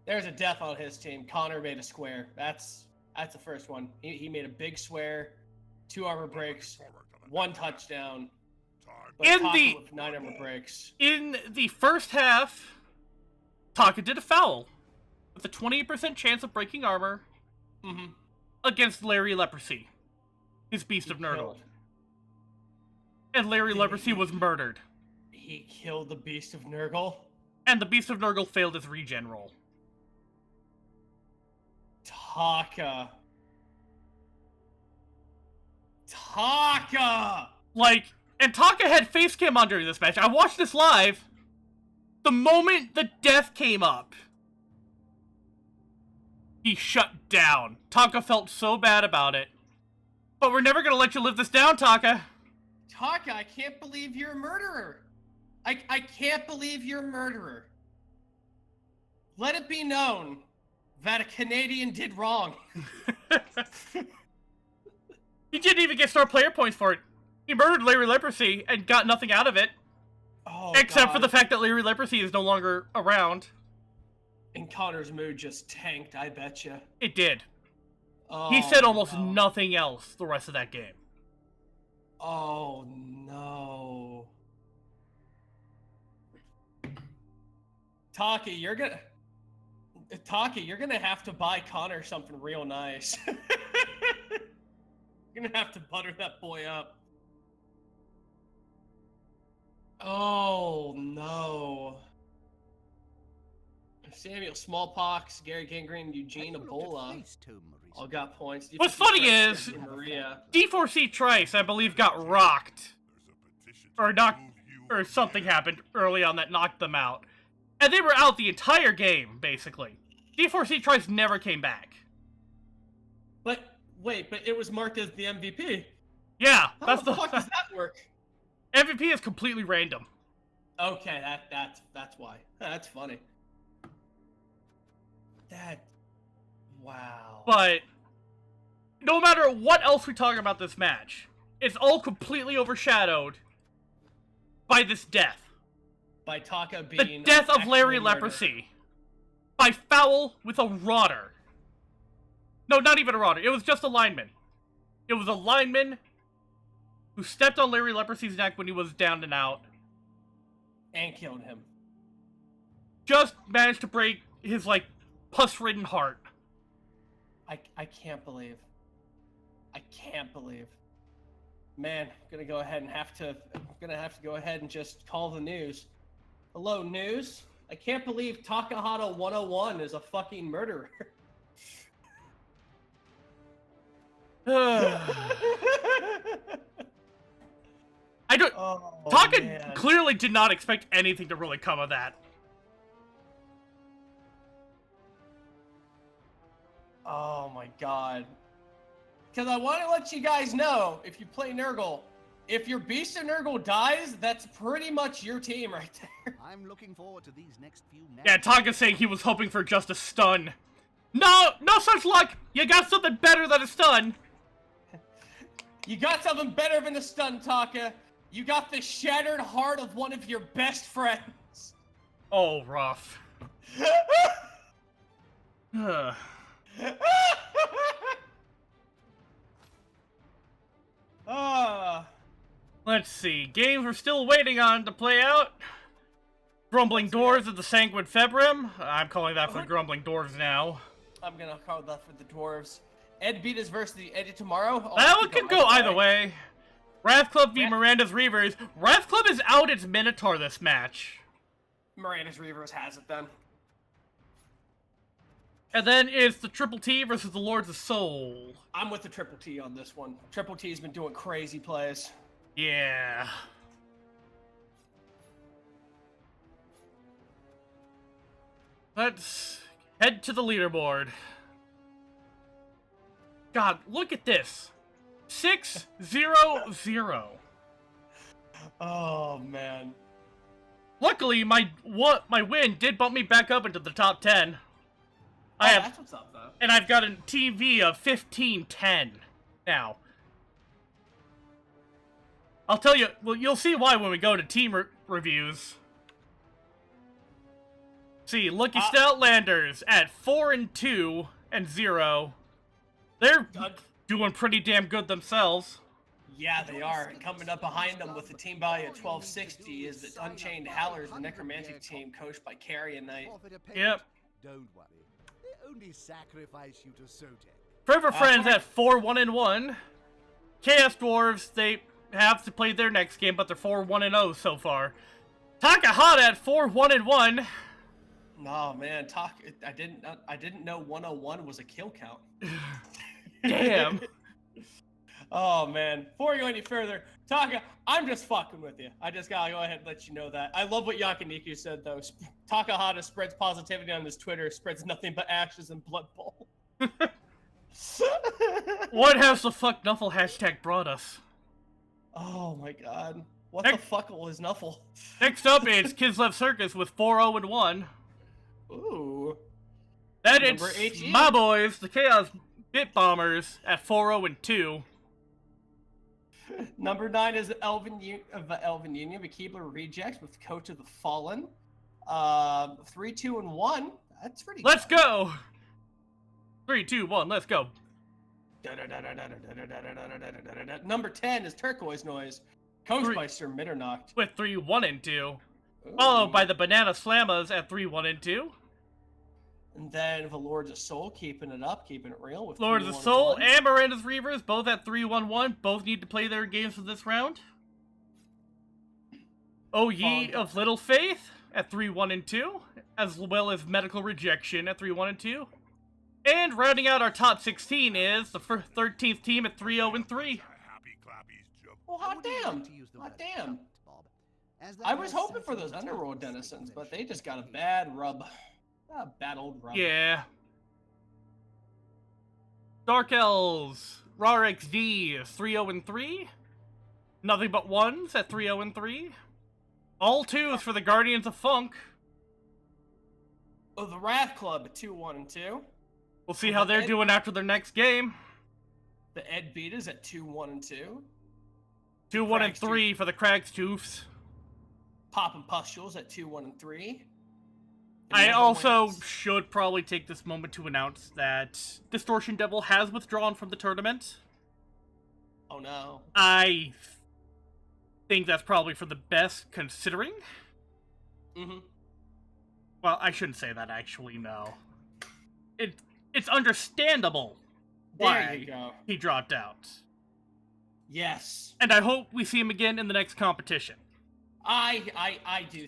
There's a death on his team. Connor made a square. That's the first one. He made a big swear, 2 armor breaks, 1 touchdown. But In Taka the- with 9 armor breaks. In the first half, Taka did a foul with a 28% chance of breaking armor against Larry Leprosy, his Beast of Nurgle. Killed. And Larry Leprosy was murdered. He killed the Beast of Nurgle. And the Beast of Nurgle failed his regen roll. Taka. Like, and Taka had face cam on during this match. I watched this live. The moment the death came up, he shut down. Taka felt so bad about it. But we're never gonna let you live this down, Taka. Taka, I can't believe you're a murderer. I can't believe you're a murderer. Let it be known that a Canadian did wrong. He didn't even get star player points for it. He murdered Larry Leprosy and got nothing out of it. Oh, Except for God. the fact that Larry Leprosy is no longer around. And Connor's mood just tanked, I betcha. It did. Oh, He said almost no. nothing else the rest of that game. Oh, no. Taka, you're gonna have to buy Connor something real nice. You're gonna have to butter that boy up. Oh, no. Samuel, smallpox, Gary Gangrene, Eugene, Ebola. All got points. What's funny is, Maria. D4C Trice, I believe, got rocked. Or something happened early on that knocked them out. And they were out the entire game, basically. D4C Trice never came back. But wait, but it was marked as the MVP. Yeah, How that's the fuck does that work? MVP is completely random. Okay, that's why. That's funny. Wow. But no matter what else we talk about this match, it's all completely overshadowed by this death. By Taka The being death of actual Larry murder. Leprosy. By foul with a rodder. No, not even a rodder. It was just a lineman. It was a lineman who stepped on Larry Leprosy's neck when he was down and out. And killed him. Just managed to break his, like, pus-ridden heart. I can't believe. I can't believe. Man, I'm gonna go ahead and have to go ahead and just call the news. Hello, news. I can't believe Takahata 101 is a fucking murderer. I don't. Oh, Taka man. clearly did not expect anything to really come of that. Oh my god. Because I want to let you guys know, if you play Nurgle, if your Beast of Nurgle dies, that's pretty much your team right there. I'm looking forward to these next few matches. Yeah, Taka's saying he was hoping for just a stun. No such luck! You got something better than a stun! You got something better than a stun, Taka. You got the shattered heart of one of your best friends. Oh, rough. Ugh. Let's see. Games we're still waiting on to play out. Grumbling Doors of the Sanguine Februm. I'm calling that for the Grumbling Dwarves now. I'm gonna call that for the dwarves. Ed beat us versus the Eddie tomorrow. Oh, That one could go either way. Wrath Club v Miranda's Reavers. Wrath Club is out its Minotaur this match. Miranda's Reavers has it then. And then it's the Triple T versus the Lords of Soul. I'm with the Triple T on this one. Triple T's been doing crazy plays. Yeah. Let's head to the leaderboard. God, look at this. 6-0-0. Oh man. Luckily, my win did bump me back up into the top 10. That's what's up, though. And I've got a TV of 1510 now. I'll tell you, well, you'll see why when we go to team reviews. See, Lucky Stoutlanders at 4-2 and 0. They're doing pretty damn good themselves. Yeah, they are. And coming up behind them with the team value at 1260 is the Unchained Howlers, the Necromantic team, coached by Carrie and Knight. Yep. Don't worry. They only sacrifice you to Sotek. Forever Friends at 4-1-1. Chaos Dwarves, they have to play their next game, but they're 4-1-0 so far. Takahata at 4-1-1. Oh man, I didn't know 101 was a kill count. Damn. Oh man, before you go any further, Taka, I'm just fucking with you. I just gotta go ahead and let you know that. I love what Yakiniku said though. Takahata spreads positivity on his Twitter, spreads nothing but ashes and blood bowl. What has the fuck Nuffle hashtag brought us? Oh my god. What the fuck is Nuffle? Next up is Kids Love Circus with 4-0-1. Ooh. Then it's my boys, the Chaos Bit Bombers at 4-0-2. Number 9 is Elven Union, the Keebler Rejects with Coach of the Fallen. 3-2-1. That's pretty good. Let's go! 3, 2, 1, let's go. Number 10 is Turquoise Noise, coached by Sir Mitternacht. With 3-1-2. Followed by the Banana Slammas at 3-1-2. And then the Lords of Soul keeping it up, keeping it real with Lords of Soul and Miranda's Reavers both at 3-1-1. Both need to play their games for this round. Oh Ye of Little Faith at 3-1-2, as well as Medical Rejection at 3-1-2. And rounding out our top 16 is the 13th team at 3-0-3. Happy clappies jump. Well, hot damn. Hot damn. I was hoping for those Underworld Denizens, but they just got a bad rub. A bad old rub. Yeah. Dark Elves, RAR XD is 3-0-3. Nothing but ones at 3-0-3. All twos for the Guardians of Funk. Oh, the Wrath Club at 2-1-2. We'll see how they're doing after their next game. The Ed Beaters at 2-1-2. 2-1-3 for the Cragstoofs. Pop and Pustules at 2-1-3. I also should probably take this moment to announce that Distortion Devil has withdrawn from the tournament. Oh no. I think that's probably for the best, considering. Mm-hmm. Well, I shouldn't say that, actually, no. It's understandable why he dropped out. Yes. And I hope we see him again in the next competition. I do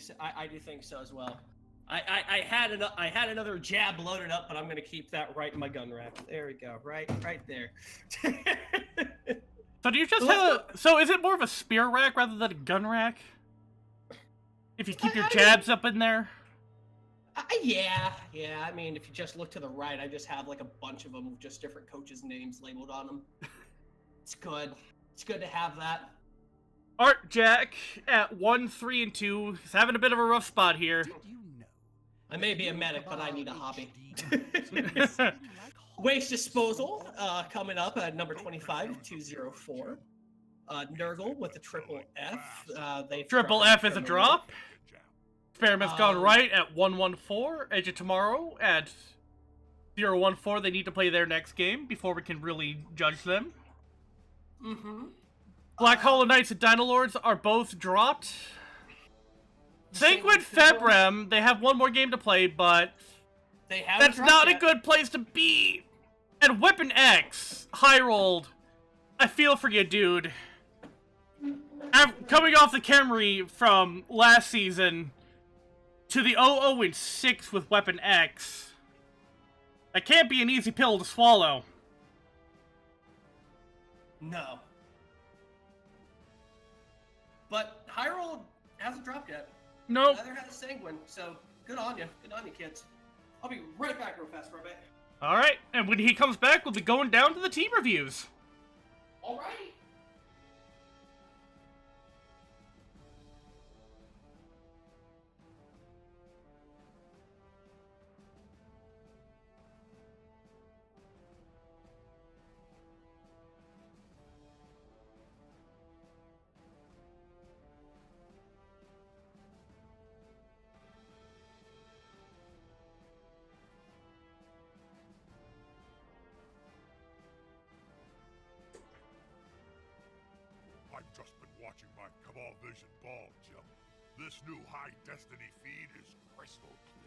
think so as well. I had another jab loaded up, but I'm gonna keep that right in my gun rack. There we go, right there. So do you just have so is it more of a spear rack rather than a gun rack? If you keep your jabs up in there? Yeah. I mean, if you just look to the right, I just have like a bunch of them with just different coaches' names labeled on them. It's good. It's good to have that. Art Jack at 1-3-2. He's having a bit of a rough spot here. Did you know? I may be a medic, but I need a hobby. Waste Disposal coming up at number 25, 204. Nurgle with the triple F. Triple F is a drop. Experiment's gone right at 1-1-4. Edge of Tomorrow at 0-1-4. They need to play their next game before we can really judge them. Mm-hmm. Black Hollow Knights and Dino Lords are both dropped. Sanguine Febrem, they have one more game to play, but that's not a good place to be. And Weapon X, high rolled. I feel for you, dude. Coming off the Camry from last season to the 0-0-6 with Weapon X. That can't be an easy pill to swallow. No. But Hyrule hasn't dropped yet. Nope. Neither has Sanguine, so good on you. Good on you, kids. I'll be right back real fast, Rabbit. Alright, and when he comes back, we'll be going down to the team reviews. Alrighty. watching my Cabal Vision ball, Jim. This new High Destiny feed is crystal clear.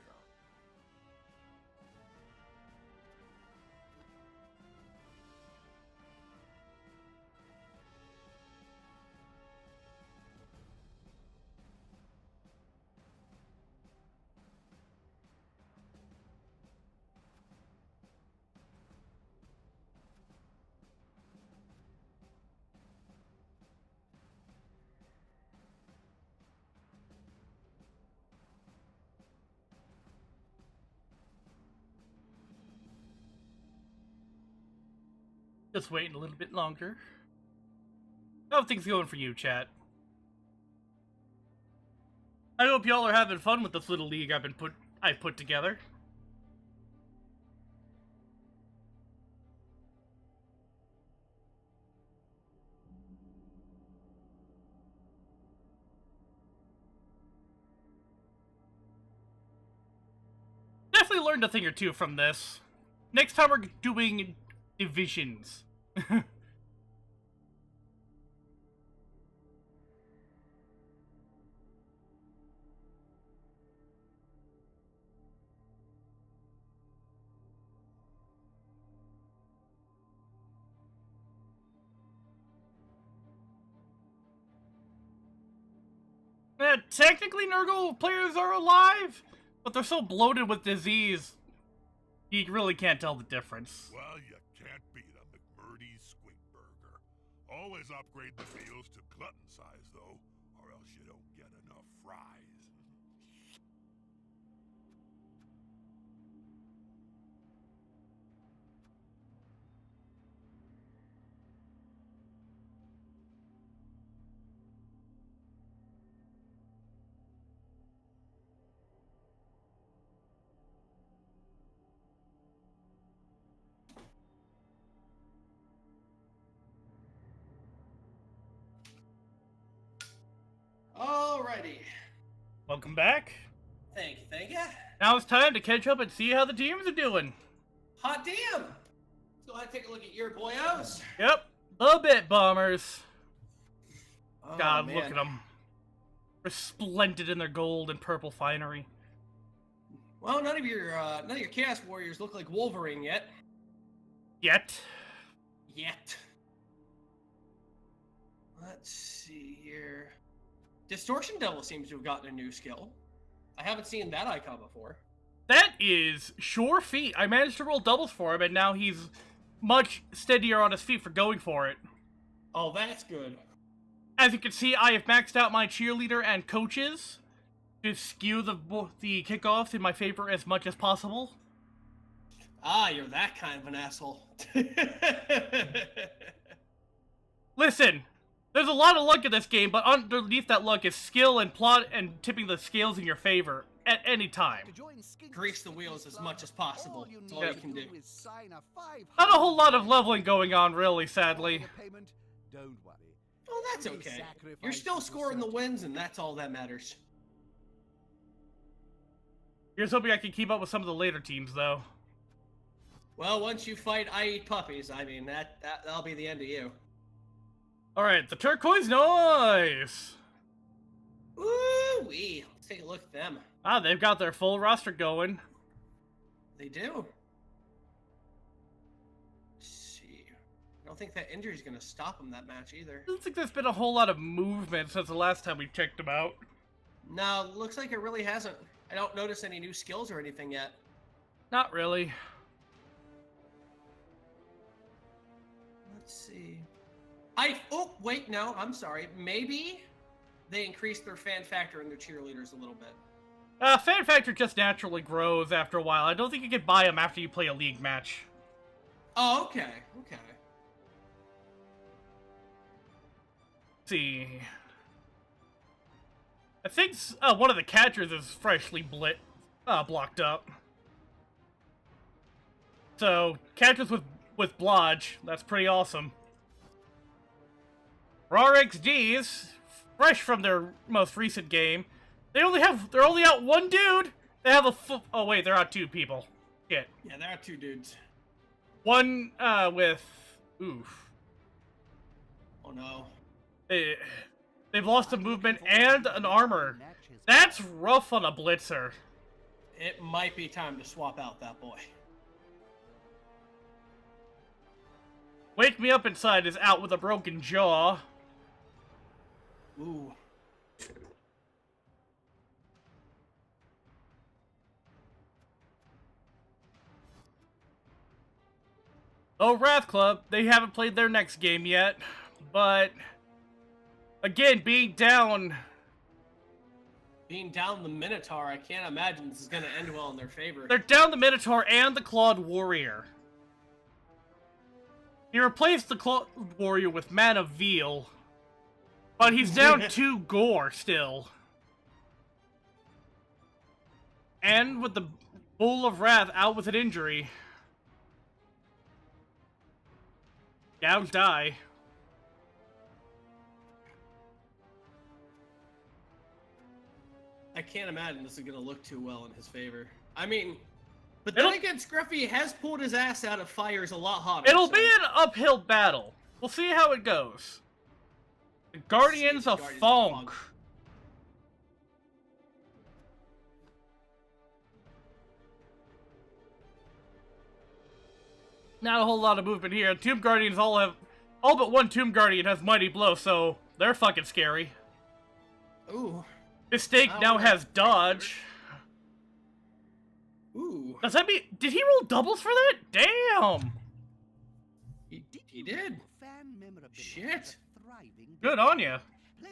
Just waiting a little bit longer. How are things going for you, chat? I hope y'all are having fun with this little league I've put together. Definitely learned a thing or two from this. Next time we're doing divisions. Technically, Nurgle players are alive, but they're so bloated with disease, you really can't tell the difference. Well, you can't beat a McMurdy's Squink Burger. Always upgrade the meals to glutton size, though, or else you don't get enough fries. Alrighty. Welcome back. Thank you. Now it's time to catch up and see how the teams are doing. Hot damn! Let's go ahead and take a look at your boyos. Yep, the Bit Bombers. Oh, God, man. look at them. Resplendent in their gold and purple finery. Well, none of your Chaos Warriors look like Wolverine yet. Yet. Let's see here. Distortion Devil seems to have gotten a new skill. I haven't seen that icon before. That is sure feat. I managed to roll doubles for him, and now he's much steadier on his feet for going for it. Oh, that's good. As you can see, I have maxed out my cheerleader and coaches to skew the kickoffs in my favor as much as possible. Ah, you're that kind of an asshole. Listen, there's a lot of luck in this game, but underneath that luck is skill and plot and tipping the scales in your favor at any time. Grease the wheels as much as possible. That's all you can do. Not a whole lot of leveling going on, really, sadly. Don't worry. Well, that's okay. You're still scoring the wins, and that's all that matters. Here's hoping I can keep up with some of the later teams, though. Well, once you fight I Eat Puppies, I mean, that'll be the end of you. Alright, the turquoise noise! Ooh-wee. Let's take a look at them. Ah, they've got their full roster going. They do. Let's see. I don't think that injury's going to stop them that match either. I don't think there's been a whole lot of movement since the last time we checked them out. No, looks like it really hasn't. I don't notice any new skills or anything yet. Not really. Let's see. Oh, wait, no, I'm sorry. Maybe they increased their fan factor in their cheerleaders a little bit. Fan factor just naturally grows after a while. I don't think you can buy them after you play a league match. Oh, okay. Let's see. I think one of the catchers is freshly blocked up. So, catchers with Blodge, that's pretty awesome. RXDs, fresh from their most recent game, they're only out one dude. They have oh wait, they're out two people. Shit. Yeah, there are two dudes. One with oof. Oh no. They've lost a movement and an armor. That's rough on a blitzer. It might be time to swap out that boy. Wake Me Up Inside is out with a broken jaw. Ooh. Oh, Wrath Club, they haven't played their next game yet, but again, being down the Minotaur, I can't imagine this is going to end well in their favor. they're down the Minotaur and the Clawed Warrior. He replaced the Clawed Warrior with Man of Veal, but he's down 2 gore still. And with the Bull of Wrath out with an injury. Gouge die. I can't imagine this is going to look too well in his favor. I mean, but then again, Scruffy has pulled his ass out of fires a lot hotter. It'll be an uphill battle. We'll see how it goes. The Guardians of Funk. Not a whole lot of movement here. Tomb Guardians all but one Tomb Guardian has Mighty Blow, so they're fucking scary. Ooh. Mistake now has Dodge. Ooh. Does that mean... Did he roll doubles for that? Damn! He did. Shit. Good on ya.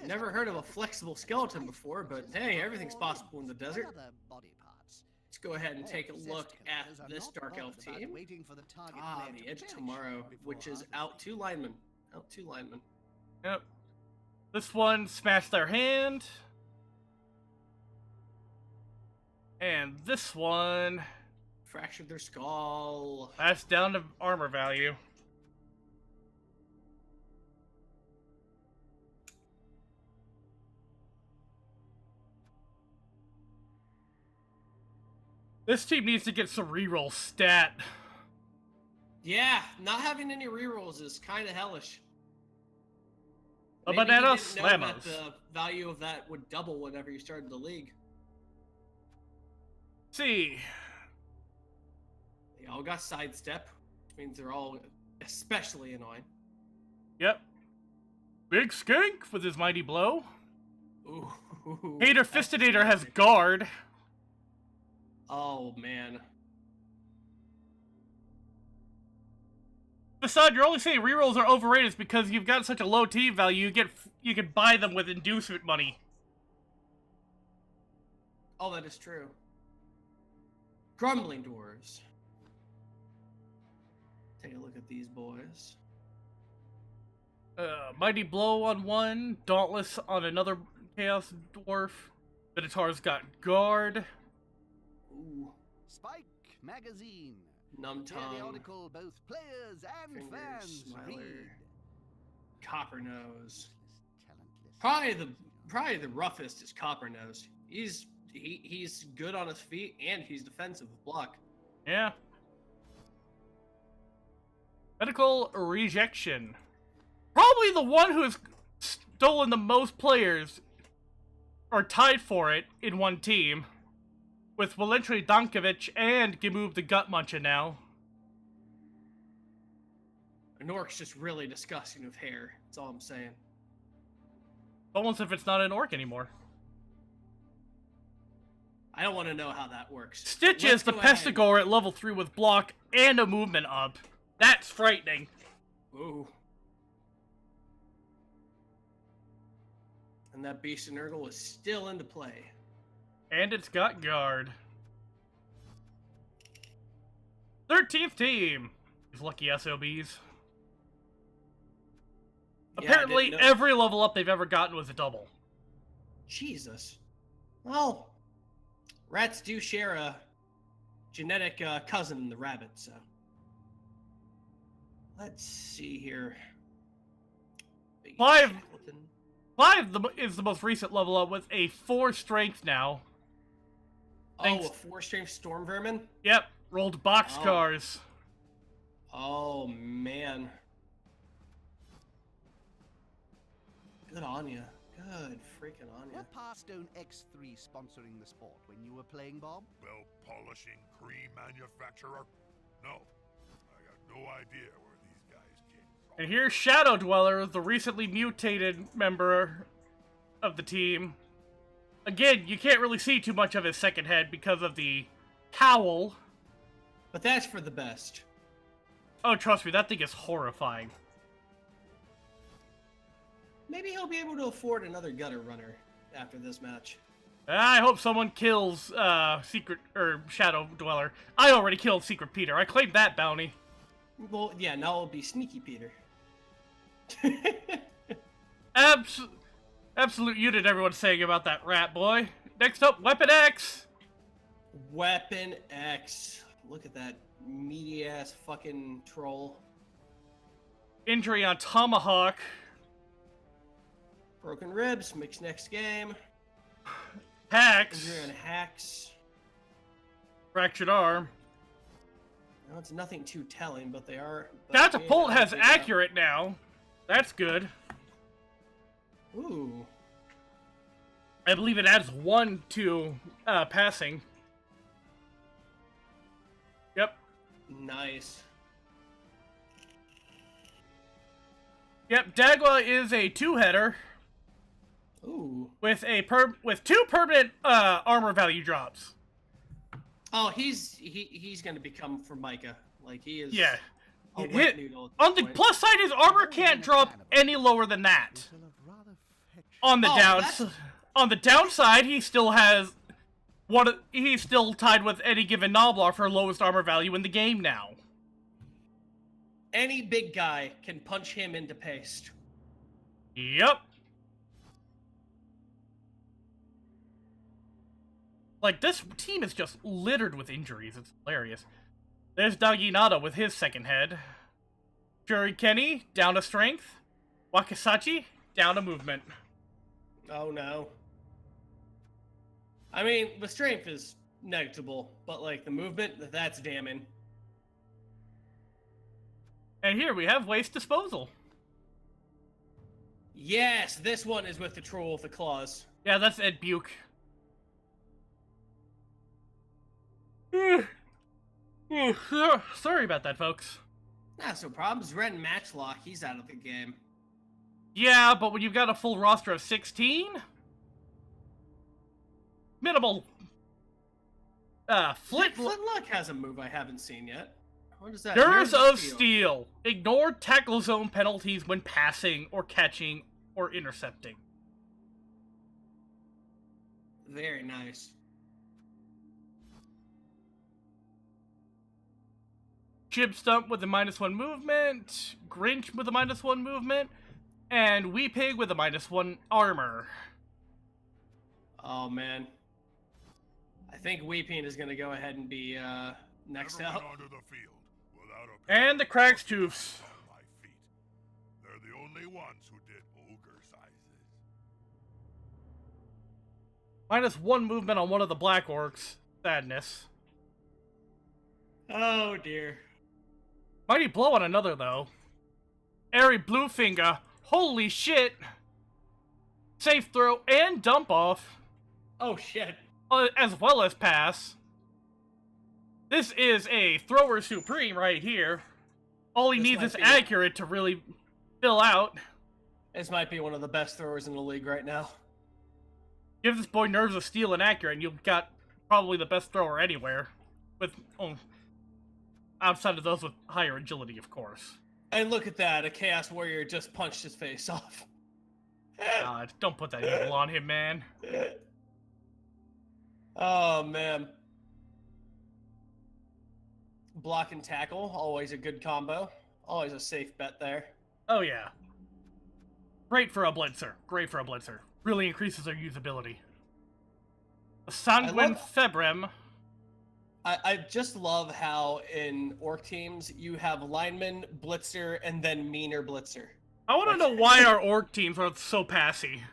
Never heard of a flexible skeleton before, but hey, everything's possible in the desert. Let's go ahead and take a look at this Dark Elf team. The Edge Tomorrow, which is out 2 linemen. Yep. This one smashed their hand. And this one... fractured their skull. That's down to armor value. This team needs to get some reroll stat. Yeah, not having any rerolls is kind of hellish. A Maybe banana you didn't know that slammers. the value of that would double whenever you started the league. See. They all got sidestep, which means they're all especially annoying. Yep. Big Skink with his Mighty Blow. Ooh. Hater Fistinator has Guard. Oh, man. Besides, you're only saying rerolls are overrated because you've got such a low team value, you can buy them with inducement money. Oh, that is true. Grumbling Dwarves. Take a look at these boys. Mighty Blow on one, Dauntless on another Chaos Dwarf. Minotaur's got Guard. Ooh. Spike Magazine. Numb-tongue. Periodical both players and Fingers, fans Smiler. read. Coppernose. Probably the roughest is Coppernose. He's good on his feet and he's defensive with block. Yeah. Medical Rejection. Probably the one who has stolen the most players, or tied for it, in one team. With Walentry Dankovic and Gimoob the Gut Muncher now. An orc's just really disgusting with hair. That's all I'm saying. Almost if it's not an orc anymore. I don't want to know how that works. Stitch is the Pestigore at level 3 with block and a movement up. That's frightening. Ooh. And that Beast and Nurgle is still into play. And it's got Guard. 13th team. These lucky SOBs. Yeah, Apparently, every level up they've ever gotten was a double. Jesus. Well, rats do share a genetic cousin in the rabbit, so. Let's see here. Clive is the most recent level up with a 4 strength now. Thanks. Oh, a 4-strength storm vermin? Yep, rolled boxcars. Oh, man. Good on ya. Good freaking on Were you. Partstone X3 sponsoring the sport when you were playing, Bob? Bell polishing cream manufacturer? No. I got no idea where these guys came from. And here's Shadow Dweller, the recently mutated member of the team. Again, you can't really see too much of his second head because of the cowl. But that's for the best. Oh, trust me, that thing is horrifying. Maybe he'll be able to afford another gutter runner after this match. I hope someone kills Shadow Dweller. I already killed Secret Peter. I claimed that bounty. Well, yeah, now it'll be Sneaky Peter. Absolute unit, everyone's saying about that rat boy. Next up, Weapon X. Weapon X. Look at that meaty ass fucking troll. Injury on Tomahawk. Broken ribs. Mixed next game. Hacks. Injury on Hacks. Fractured arm. No, it's nothing too telling, but they are. Catapult has accurate now. That's good. Ooh. I believe it adds 1 to passing. Yep. Nice. Yep, Dagwa is a 2-header Ooh. with with 2 permanent armor value drops. Oh, he's gonna become Formica. Like he is. Yeah. A Hit- wet noodle at On this the point. plus side, his armor can't drop any lower than that. On the on the downside, he still has he's still tied with any given Noblar for lowest armor value in the game now. Any big guy can punch him into paste. Yep. Like, this team is just littered with injuries. It's hilarious. There's Daginata with his second head. Shurikeni, down to strength. Wakisachi, down to movement. Oh no. I mean, the strength is negligible, but like the movement, that's damning. And here we have waste disposal. Yes, this one is with the troll with the claws. Yeah, that's Ed Buke. Sorry about that, folks. Not no problems. Ren Matchlock, he's out of the game. Yeah, but when you've got a full roster of 16... Minimal... Flintlock has a move I haven't seen yet. What is that? Nerves of Steel. Ignore tackle zone penalties when passing or catching or intercepting. Very nice. Jib Stump with a -1 movement. Grinch with a -1 movement. And Weepig with a -1 armor. Oh man. I think Weeping is going to go ahead and be next Never out. went onto the field without a pair And the Crag's Toofs. on my feet. They're the only ones who did ogre sizes. -1 movement on one of the Black Orcs. Sadness. Oh dear. Mighty Blow on another, though. Airy Bluefinger. Holy shit! Safe throw and dump off. Oh shit. As well as pass. This is a thrower supreme right here. All he This needs might is be- accurate to really fill out. This might be one of the best throwers in the league right now. Give this boy Nerves of Steel and accurate, and you've got probably the best thrower anywhere. With outside of those with higher agility, of course. And look at that, a Chaos Warrior just punched his face off. God, don't put that evil on him, man. Oh man. Block and tackle, always a good combo. Always a safe bet there. Oh yeah. Great for a Blitzer. Great for a Blitzer. Really increases their usability. A Sanguine Febrem. I just love how in Orc teams you have lineman, blitzer, and then meaner blitzer. I want to know why our Orc teams are so passy.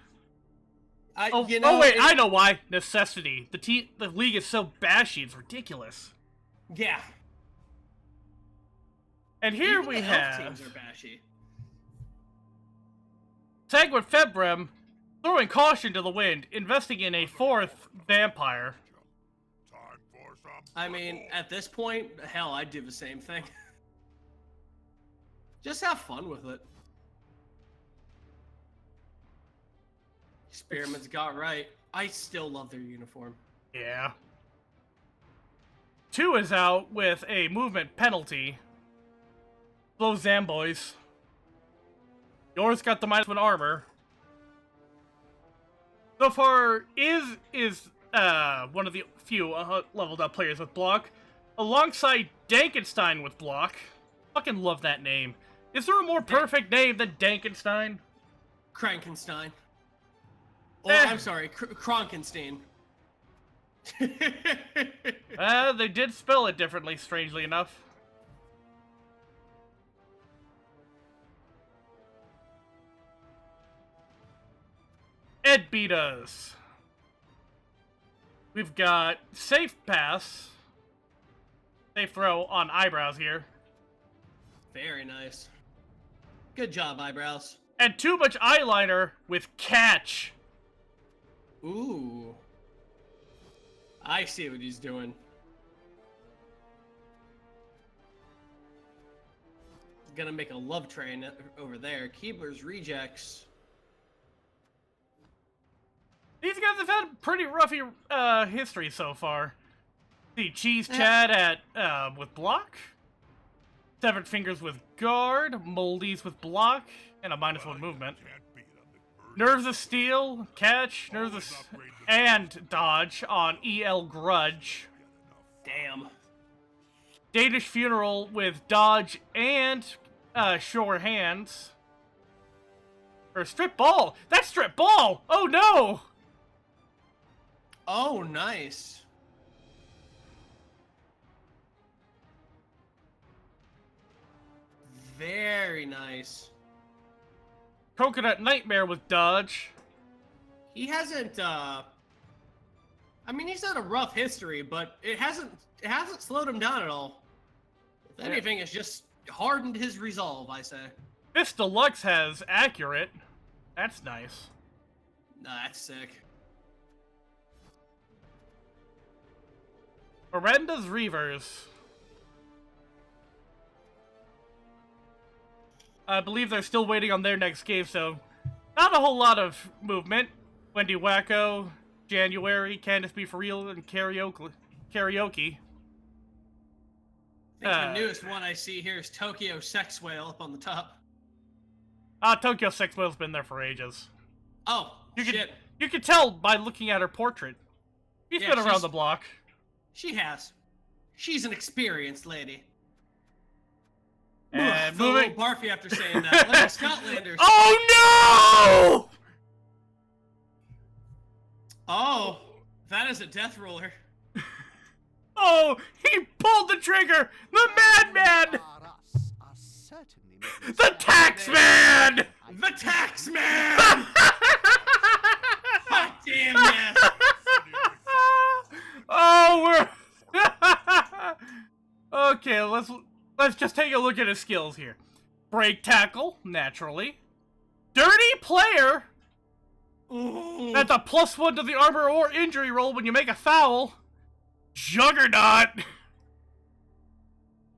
Oh wait, I know why. Necessity. The league is so bashy, it's ridiculous. Yeah. And here Even we the elf have teams are bashy. Sanguine Febrem throwing caution to the wind, investing in a 4th vampire. Time for some I mean, at this point, hell, I'd do the same thing. Just have fun with it. Experiments got right. I still love their uniform. Yeah. 2 is out with a movement penalty. Slow Zamboys. Yours got the -1 armor. So far, is one of the few leveled up players with block, alongside Dankenstein with block. Fucking love that name. Is there a more perfect name than Dankenstein? Krankenstein. Or, I'm sorry, Kronkenstein. They did spell it differently, strangely enough. Ed beat us. We've got safe pass. Safe throw on eyebrows here. Very nice. Good job, eyebrows. And too much eyeliner with catch. Ooh. I see what he's doing. Gonna make a love train over there. Keebler's rejects. These guys have had pretty roughy history so far. See, Cheese Chad at with block. Severed Fingers with guard. Moldy's with block. And a -1 movement. can't beat a McMurdy. Nerves of Steel, catch, Nerves of and dodge on EL Grudge. Damn. Danish Funeral with dodge and sure hands. Or strip ball. That's strip ball. Oh no. Oh, nice. Very nice. Coconut Nightmare with dodge. He hasn't, I mean, he's had a rough history, but it hasn't slowed him down at all. If anything, it's just hardened his resolve, I say. This Deluxe has accurate. That's nice. Nah, that's sick. Miranda's Reavers. I believe they're still waiting on their next game, so not a whole lot of movement. Wendy Wacko, January, Candace Be For Real, and karaoke. I think the newest one I see here is Tokyo Sex Whale up on the top. Tokyo Sex Whale's been there for ages. Oh, shit. You can tell by looking at her portrait. She's been around the block. She has. She's an experienced lady. And feel a little moving. barfy after saying that. Like Scotlanders. Oh no! Oh, that is a death roller. Oh, he pulled the trigger! The madman! The tax man! The tax man! God damn yes! Oh, we're okay. Let's just take a look at his skills here. Break tackle, naturally. Dirty player. Ooh. That's a +1 to the armor or injury roll when you make a foul. Juggernaut.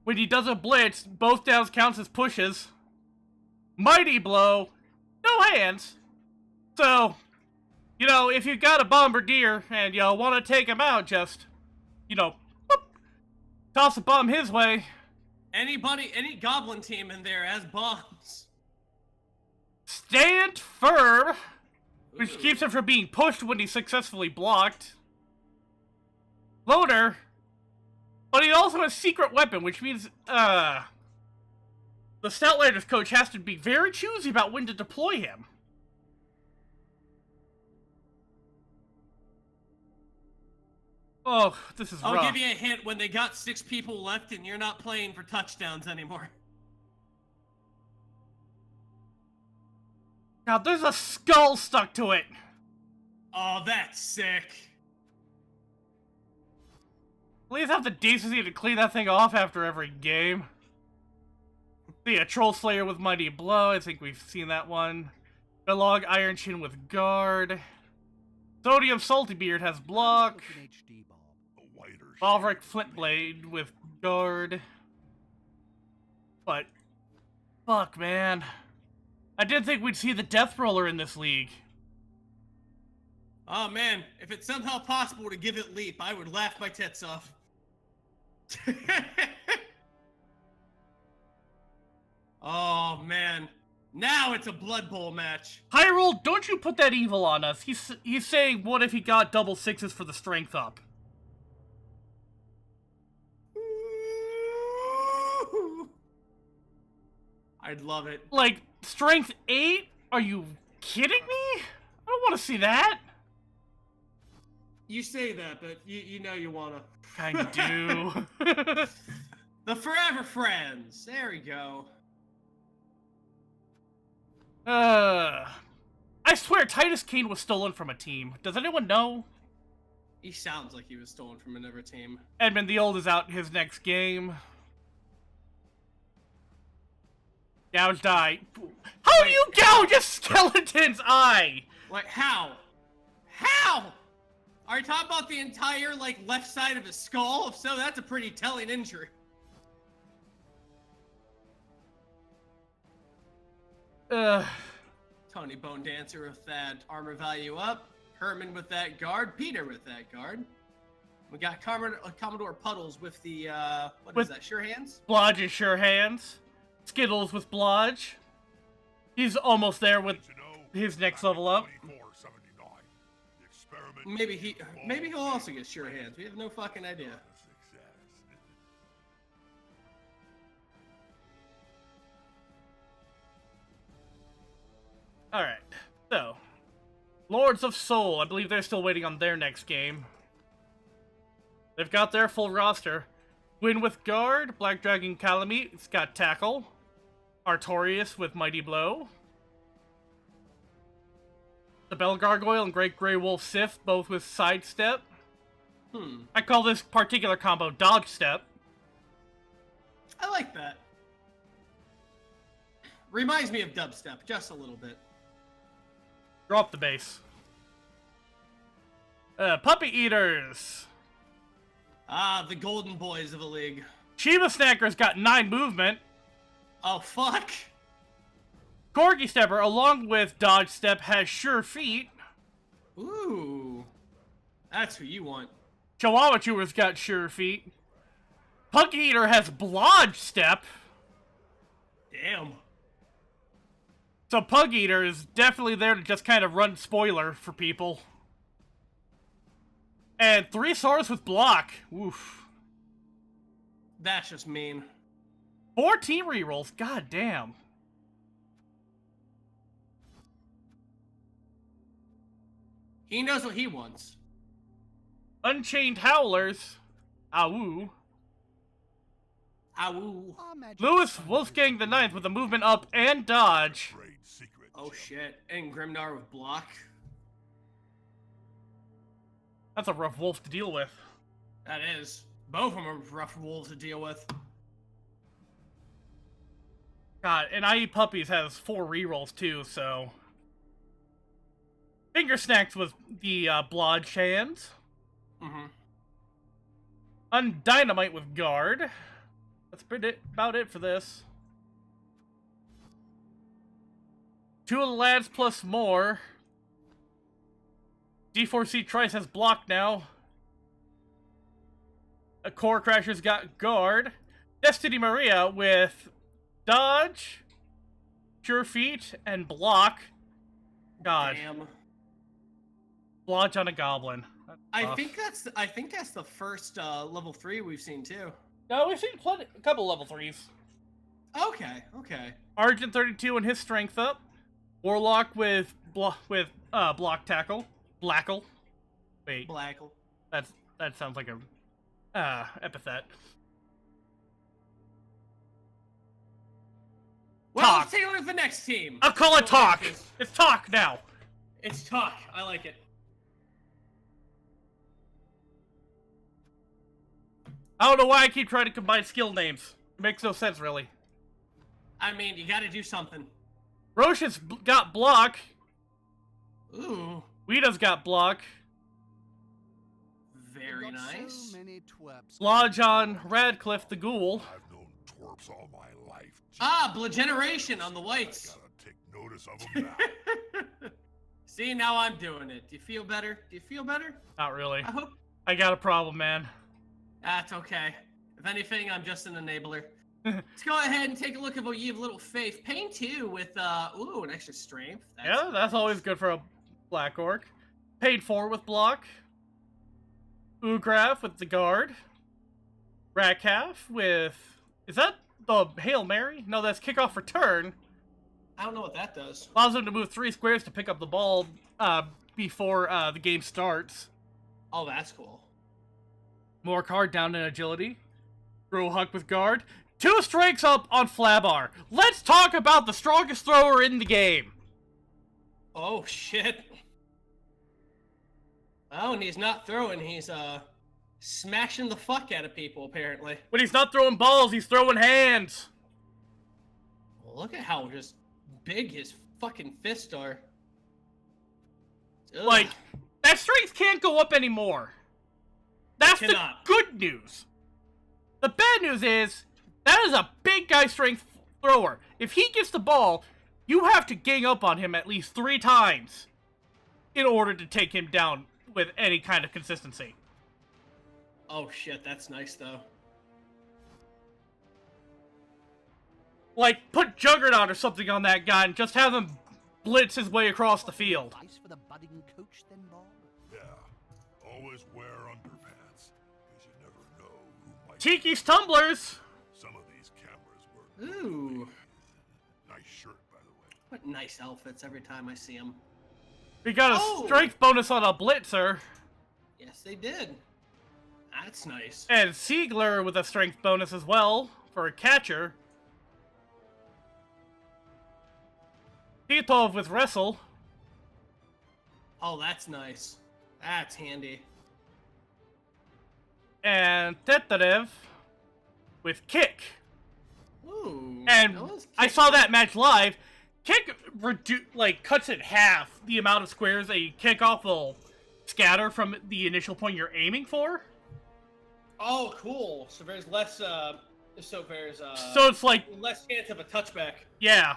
When he does a blitz, both downs counts as pushes. Mighty blow, no hands. So, you know, if you got a bombardier and you want to take him out, just, you know, whoop, toss a bomb his way. Any goblin team in there has bombs. Stand firm, which Ooh. keeps him from being pushed when he's successfully blocked. Loader, but he also has secret weapon, which means, the Stoutlanders coach has to be very choosy about when to deploy him. Oh, this is rough. I'll give you a hint when they got 6 people left and you're not playing for touchdowns anymore. God, there's a skull stuck to it. Oh, that's sick. Please have the decency to clean that thing off after every game. See, a Troll Slayer with Mighty Blow. I think we've seen that one. Belog Iron Chin with guard. Sodium Saltybeard has block. A whiter Balveric Flintblade with guard. But, fuck, man. I didn't think we'd see the Death Roller in this league. Oh man, if it's somehow possible to give it leap, I would laugh my tits off. Oh man, now it's a Blood Bowl match. Hyrule, don't you put that evil on us. He's saying, what if he got double sixes for the strength up? I'd love it. Like, strength 8? Are you kidding me? I don't want to see that. You say that, but you know you wanna. Kinda do. The Forever Friends. There we go. I swear Titus Kane was stolen from a team. Does anyone know? He sounds like he was stolen from another team. Edmund the Old is out his next game. Gouged eye. How do you gouge a skeleton's eye? Like, how? How? Are you talking about the entire, like, left side of his skull? If so, that's a pretty telling injury. Tony Bone Dancer with that armor value up. Herman with that guard. Peter with that guard. We got Commodore Puddles with the, what is that, Sure Hands? Blodge and Sure Hands. Skittles with Blodge. He's almost there with his next level up. 2479. The experiment Maybe he'll also get Sure Hands. We have no fucking idea. Alright, so. Lords of Soul, I believe they're still waiting on their next game. They've got their full roster. Gwyn with guard, Black Dragon Calamite, it's got tackle. Artorias with Mighty Blow. The Bell Gargoyle and Great Grey Wolf Sith, both with sidestep. I call this particular combo dodge step. I like that. Reminds me of dubstep, just a little bit. Drop the bass. Puppy Eaters. Ah, the golden boys of the league. Shiva Snacker's got 9 movement. Oh, fuck. Corgi Stepper, along with dodge step, has sure feet. Ooh. That's who you want. Chihuahua Chewer's got sure feet. Pug Eater has blodge step. Damn. So Pug Eater is definitely there to just kind of run spoiler for people. And 3 Saurs with block. Oof. That's just mean. 4 team rerolls. God damn. He knows what he wants. Unchained Howlers. Awoo. Ow. Lewis Wolfgang the Ninth with a movement up and dodge. Trade secret. Oh shit. And Grimnar with block. That's a rough wolf to deal with. That is. Both of them are rough wolves to deal with. God, and I Eat Puppies has 4 rerolls too, so... Finger Snacks with the blodge hands. Undynamite with guard. That's about it for this. 2 of the lads plus more. D4C Trice has block now. A Core Crasher's got guard. Destiny Maria with dodge, sure feet, and block. God. Damn. Blodge on a goblin. That's I tough. think that's the first level 3 we've seen too. No, we've seen a couple level 3s. Okay. Argent 32 and his strength up. Warlock with block tackle. Blackle. Wait, Blackle. that sounds like a epithet. Well, Talk. let's take a look at the next team. I'll call it talk. It's talk now. It's talk. I like it. I don't know why I keep trying to combine skill names. It makes no sense, really. I mean, you gotta do something. Roche has got block. Ooh, Weeda's got block. very nice. So many twerps. Lodge on Radcliffe the Ghoul. I've known twerps all my life. Ah, Blageneration on the I whites. gotta take notice of them now. See, now I'm doing it. Do you feel better? Do you feel better? Not really. I hope. I got a problem, man. That's okay. If anything, I'm just an enabler. Let's go ahead and take a look at what you have little faith. Pain 2 with, ooh, an extra strength. Yeah, that's always good for a Black Orc. Paid 4 with block. Ugraf with the guard. Ratcalf with... Is that the Hail Mary? No, that's kickoff return. I don't know what that does. Allows him to move 3 squares to pick up the ball before the game starts. Oh, that's cool. More card down in agility. Throw Huck with guard. 2 strikes up on Flabar. Let's talk about the strongest thrower in the game. Oh, shit. Oh, and he's not throwing. He's, smashing the fuck out of people, apparently. When he's not throwing balls, he's throwing hands. Well, look at how just big his fucking fists are. Ugh. Like, that strength can't go up anymore. That's the Cannot. good news. The bad news is, that is a big guy strength thrower. If he gets the ball, you have to gang up on him at least 3 times in order to take him down with any kind of consistency. Oh, shit, that's nice, though. Like, put Juggernaut or something on that guy and just have him blitz his way across the field. Advice for the budding coach, then, Bob? Yeah, always wear underpants, because you never know who might... Tiki's Tumblers! Some of these cameras were... Ooh. Nice shirt, by the way. What nice outfits every time I see them. We got a Oh! strength bonus on a blitzer. Yes, they did. That's nice. And Siegler with a strength bonus as well for a catcher. Titov with wrestle. Oh, that's nice. That's handy. And Tetarev with kick. Ooh. And that was I saw that match live. Kick cuts in half the amount of squares a kickoff will scatter from the initial point you're aiming for. Oh, cool. So there's less, so it's like, less chance of a touchback. yeah.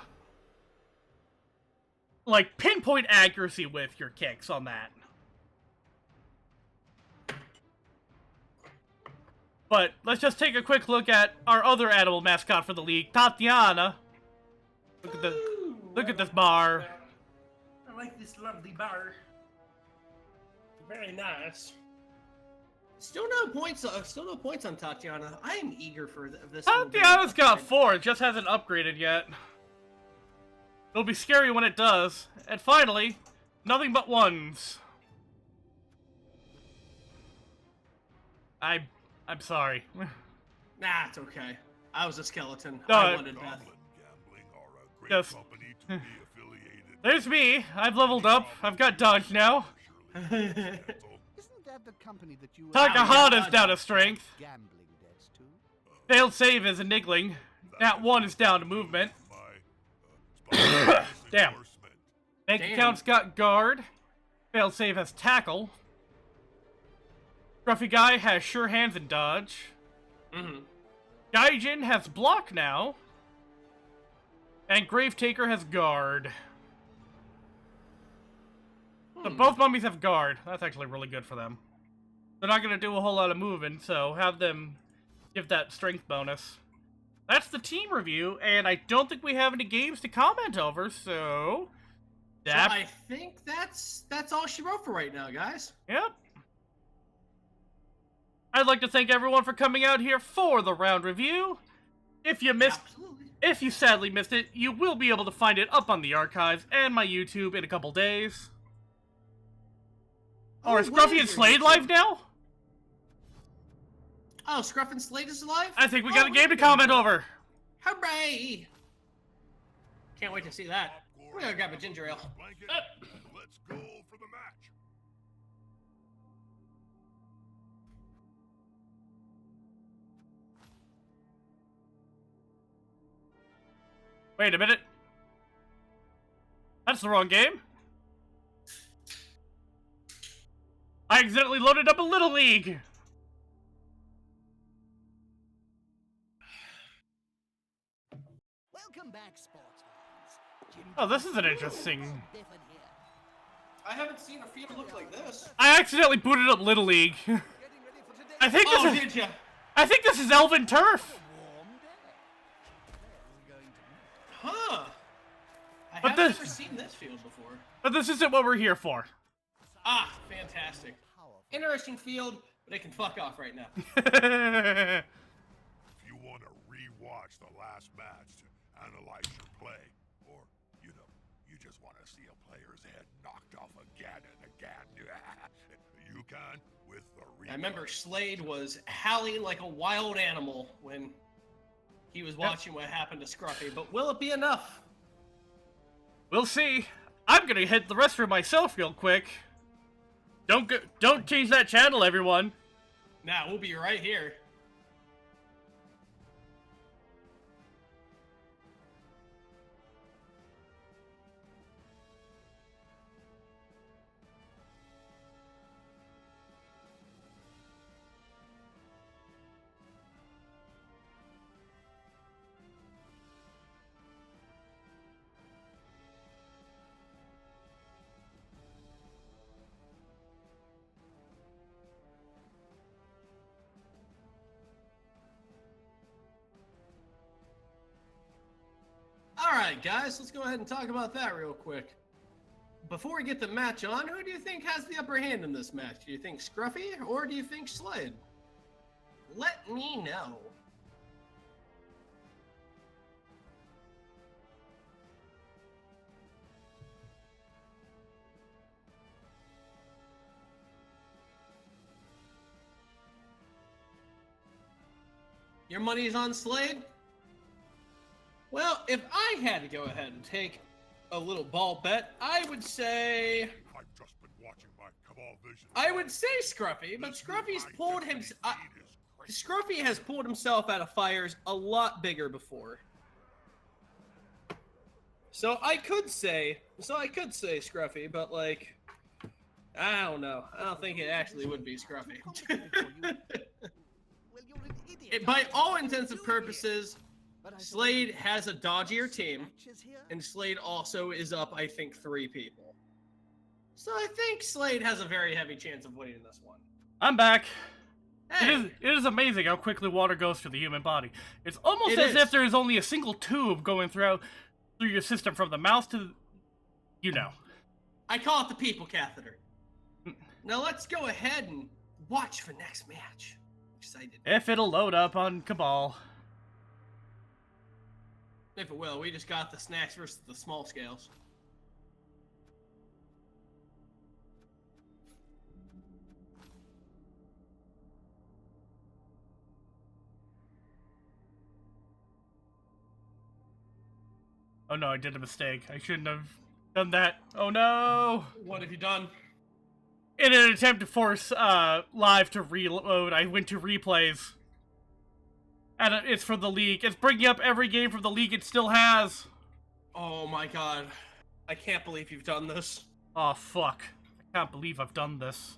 Like pinpoint accuracy with your kicks on that. But let's just take a quick look at our other animal mascot for the league, Tatiana. Look at this bar. I like this lovely bar. Very nice. Still no points on Tatiana. I am eager for this. Tatiana's got 4, it just hasn't upgraded yet. It'll be scary when it does. And finally, nothing but 1s. I'm sorry. Nah, it's okay. I was a skeleton. No, I wanted death. Goblin Gambling are a great Yes. company to be affiliated. There's me. I've leveled up. I've got dodge now. Surely Isn't that the company that you... Takahata's down to strength. Gambling debts to? Failed save is a niggling. That 1 is down to movement. my Damn. endorsement. Bank Damn. account's got guard. Failed save has tackle. Scruffy guy has sure hands and dodge. Mm-hmm. Gaijin has block now. And Gravetaker has guard. So both mummies have guard. That's actually really good for them. They're not going to do a whole lot of moving, so have them give that strength bonus. That's the team review, and I don't think we have any games to comment over, so... So I think that's all she wrote for right now, guys. Yep. I'd like to thank everyone for coming out here for the round review. If you missed... Absolutely. If you sadly missed it, you will be able to find it up on the archives and my YouTube in a couple days. Oh, are what Scruffy is and your Slade YouTube? live now? Oh, Scruff and Slade is alive? I think we got a game to comment over. Hooray! Can't wait to see that. We're gonna grab a ginger ale. Blanket, let's go for the match. Wait a minute. That's the wrong game. I accidentally loaded up a Little League. Welcome back, sports fans. Oh, this is an interesting... I haven't seen a field look like this. I accidentally booted up Little League. I think this Oh, is... did ya? I think this is Elven Turf. Huh. I But haven't this- ever seen this field before. But this isn't what we're here for. Ah, fantastic. Interesting field, but it can fuck off right now. If you want to re-watch the last match to analyze your play, or, you know, you just want to see a player's head knocked off again and again, you can with the replay. I remember Slade was howling like a wild animal when he was watching what happened to Scruffy, but will it be enough? We'll see. I'm gonna hit the restroom myself real quick. Don't change that channel, everyone. Nah, we'll be right here. Alright, guys, let's go ahead and talk about that real quick. Before we get the match on, who do you think has the upper hand in this match? Do you think Scruffy, or do you think Slade? Let me know. Your money's on Slade? Well, if I had to go ahead and take a little ball bet, I would say... I've just been watching my Cabal Vision. I would say Scruffy, but Scruffy's pulled him... Scruffy has pulled himself out of fires a lot bigger before. So I could say Scruffy, but like... I don't know. I don't think it actually would be Scruffy. By all intents and purposes... Slade has a dodgier team, and Slade also is up, I think, 3 people. So I think Slade has a very heavy chance of winning this one. I'm back. Hey, It is amazing how quickly water goes through the human body. It's almost It as is. if there is only a single tube going through your system from the mouth to, you know. I call it the people catheter. Now let's go ahead and watch for next match. Excited. If it'll load up on Cabal. If it will, we just got the snacks versus the small scales. Oh no, I did a mistake. I shouldn't have done that. Oh no! What have you done? In an attempt to force live to reload, I went to replays. And it's from the league. It's bringing up every game from the league it still has. Oh my god. I can't believe you've done this. Oh fuck. I can't believe I've done this.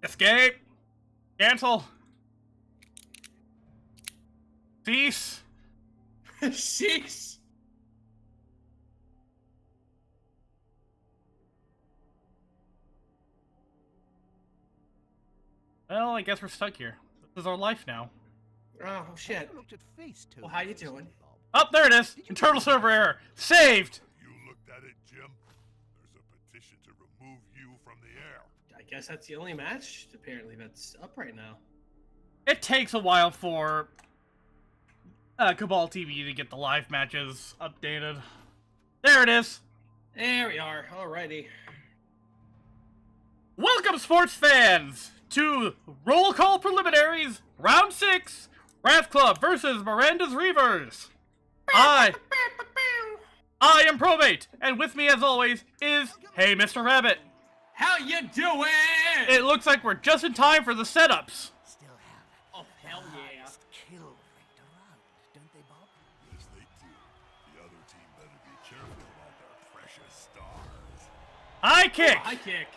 Escape! Cancel! Cease! Sheesh. Well, I guess we're stuck here. This is our life now. Oh shit. Well, how you doing? Oh, there it is! Internal server error! Saved! You looked at it, Jim? There's a petition to remove you from the air. I guess that's the only match, apparently, that's up right now. It takes a while for Cabal TV to get the live matches updated. There it is! There we are, alrighty. Welcome, sports fans, to Roll Call Preliminaries, Round 6, Wrath Club versus Miranda's Reavers. I am Probate, and with me, as always, is Hey Mr. Rabbit. How you doing? It looks like we're just in time for the setups. Still have Oh, hell yeah. highest kill rate around, don't they, Bob? Yes, they do. The other team better be careful about their precious stars. High kick! High kick.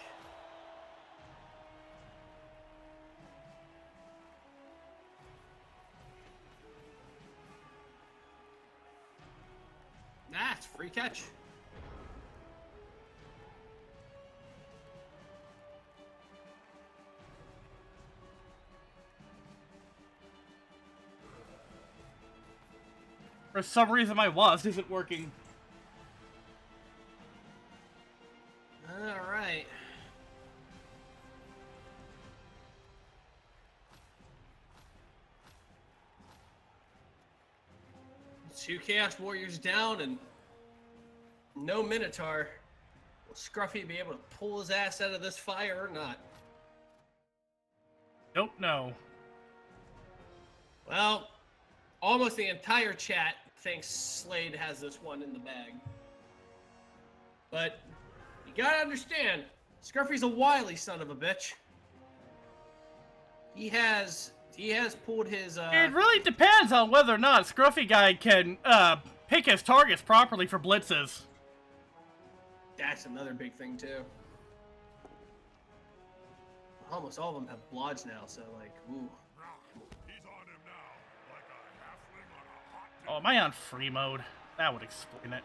That's free catch. For some reason, my WASD isn't working. All right. Two Chaos Warriors down and no Minotaur. Will Scruffy be able to pull his ass out of this fire or not? Don't know. Well, almost the entire chat thinks Slade has this one in the bag. But you gotta understand, Scruffy's a wily son of a bitch. He has pulled his It really depends on whether or not Scruffy Guy can pick his targets properly for blitzes. That's another big thing too. Almost all of them have blodge now, so like, ooh. He's on him now, like a halfling on a hot Oh, am I on free mode? That would explain it.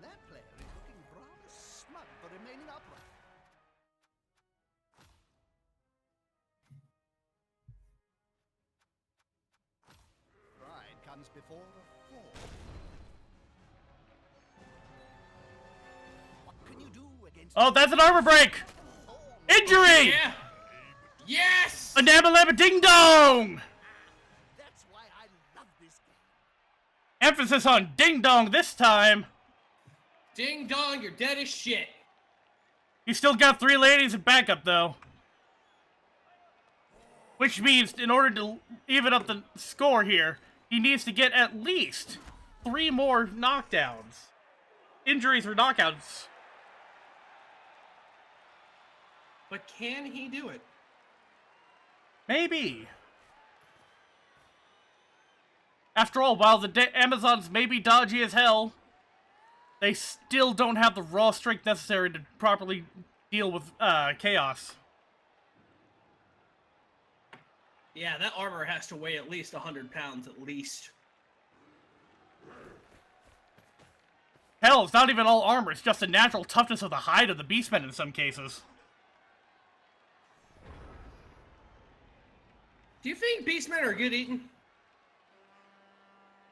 That player is looking rather smug for remaining upright. Pride comes before a fall. What can you do against... Oh, that's an armor break! Injury! Yeah. Yes. A dabba labba ding dong! That's why I love this game. Emphasis on ding dong this time. Ding dong, you're dead as shit. He's still got 3 ladies in backup though. Which means in order to even up the score here, he needs to get at least 3 more knockdowns. Injuries or knockouts. But can he do it? Maybe. After all, while the Amazons may be dodgy as hell, they still don't have the raw strength necessary to properly deal with chaos. Yeah, that armor has to weigh at least 100 pounds at least. Hell, it's not even all armor, it's just the natural toughness of the hide of the beastmen in some cases. Do you think beastmen are good eating?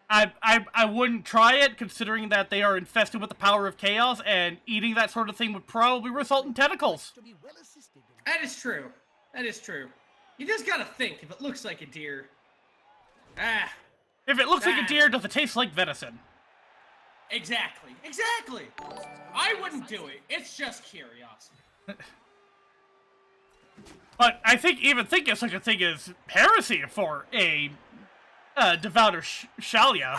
I wouldn't try it, considering that they are infested with the power of chaos, and eating that sort of thing would probably result in tentacles. To be well assisted in... That is true. That is true. You just gotta think, if it looks like a deer. Ah, If it looks like a deer, does it taste like venison? exactly. Exactly! I wouldn't do it. It's just curiosity. But I think even thinking such a thing is heresy for a devouter Shalia.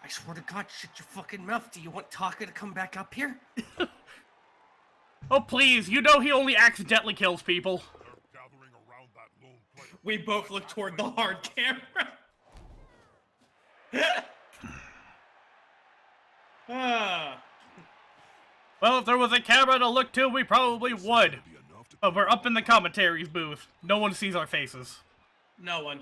I swear to God, shut your fucking mouth. Do you want Taka to come back up here? Oh please, you know he only accidentally kills people. They're gathering around that lone player. We both look toward the hard camera. Well, if there was a camera to look to, we probably would. Be enough to But we're up in the commentaries booth. No one sees our faces. No one.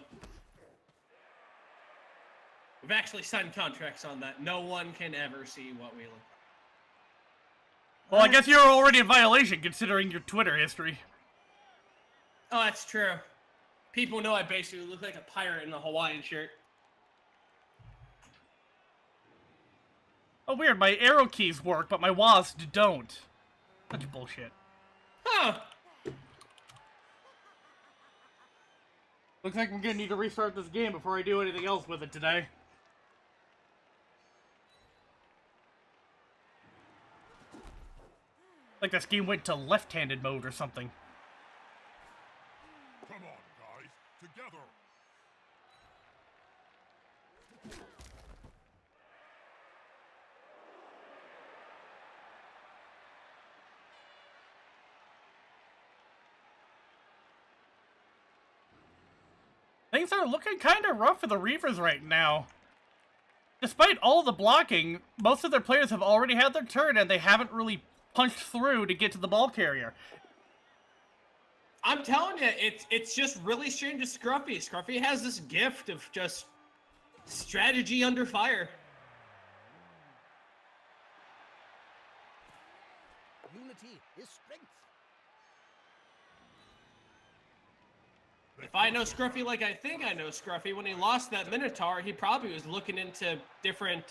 We've actually signed contracts on that. No one can ever see what we look like. Well, I guess you're already in violation considering your Twitter history. Oh, that's true. People know I basically look like a pirate in a Hawaiian shirt. Oh, weird. My arrow keys work, but my WASD don't. Such bullshit. Huh. Looks like I'm gonna need to restart this game before I do anything else with it today. Like this game went to left-handed mode or something. come on, guys, together. Things are looking kind of rough for the Reavers right now. despite all the blocking, most of their players have already had their turn, and they haven't really punched through to get to the ball carrier. I'm telling you, it's just really strange to Scruffy. Scruffy has this gift of just strategy under fire. Unity is strength. If I know Scruffy like I think I know Scruffy, when he lost that Minotaur, he probably was looking into different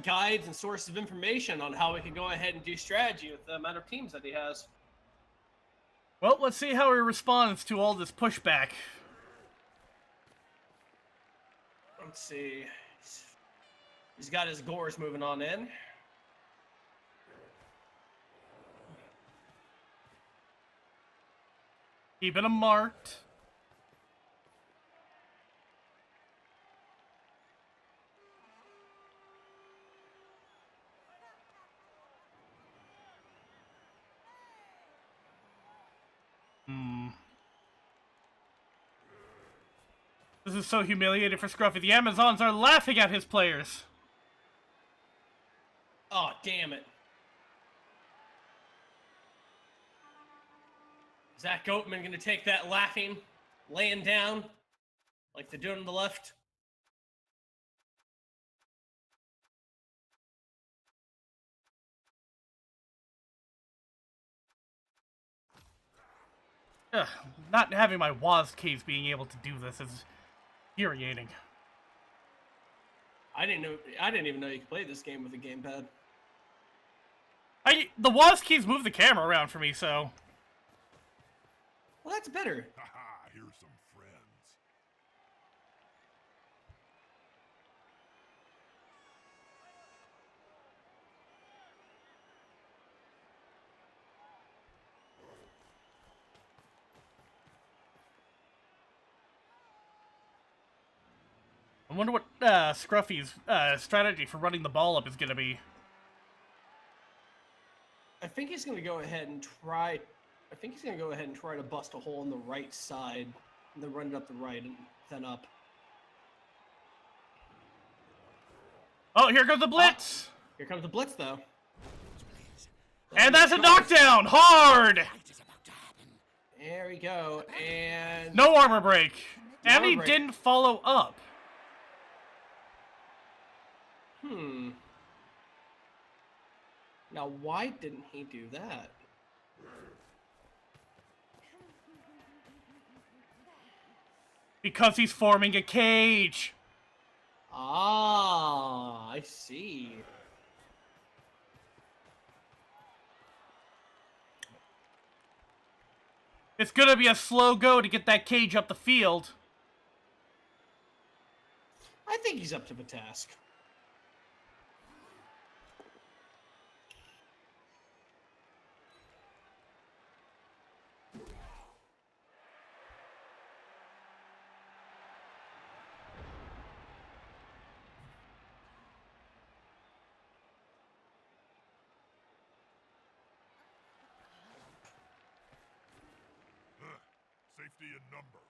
guides and sources of information on how we could go ahead and do strategy with the amount of teams that he has. Well, let's see how he responds to all this pushback. Let's see. He's got his gores moving on in. Keeping them marked. This is so humiliating for Scruffy. The Amazons are laughing at his players. Oh, damn it. Zach Goatman going to take that laughing, laying down, like they're doing on the left. Ugh, not having my Waz case being able to do this is infuriating. I didn't even know you could play this game with a gamepad. The Waz keys move the camera around for me, so... Well, that's better. Haha, here's some friends. I wonder what Scruffy's strategy for running the ball up is going to be. I think he's going to go ahead and try... I think he's going to go ahead and try to bust a hole in the right side, and then run it up the right, and then up. Oh, here goes the blitz! Here comes the blitz, though. And that's a knockdown! Hard! There we go, and... No armor break. And Armor he break. didn't follow up. Now, why didn't he do that? Because he's forming a cage. Ah, I see. It's gonna be a slow go to get that cage up the field. I think he's up to the task. Safety in numbers.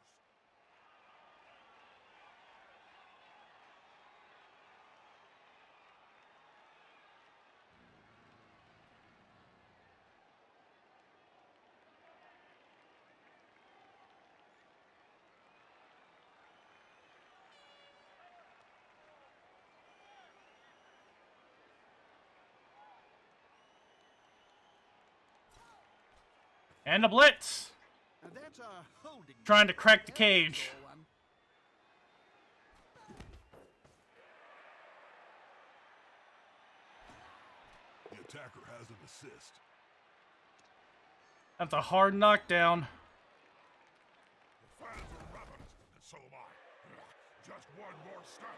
And a blitz. That's a holding. Trying to crack the cage. The attacker has an assist. That's a hard knockdown. The fans are ravenous, and so am I. Just one more step.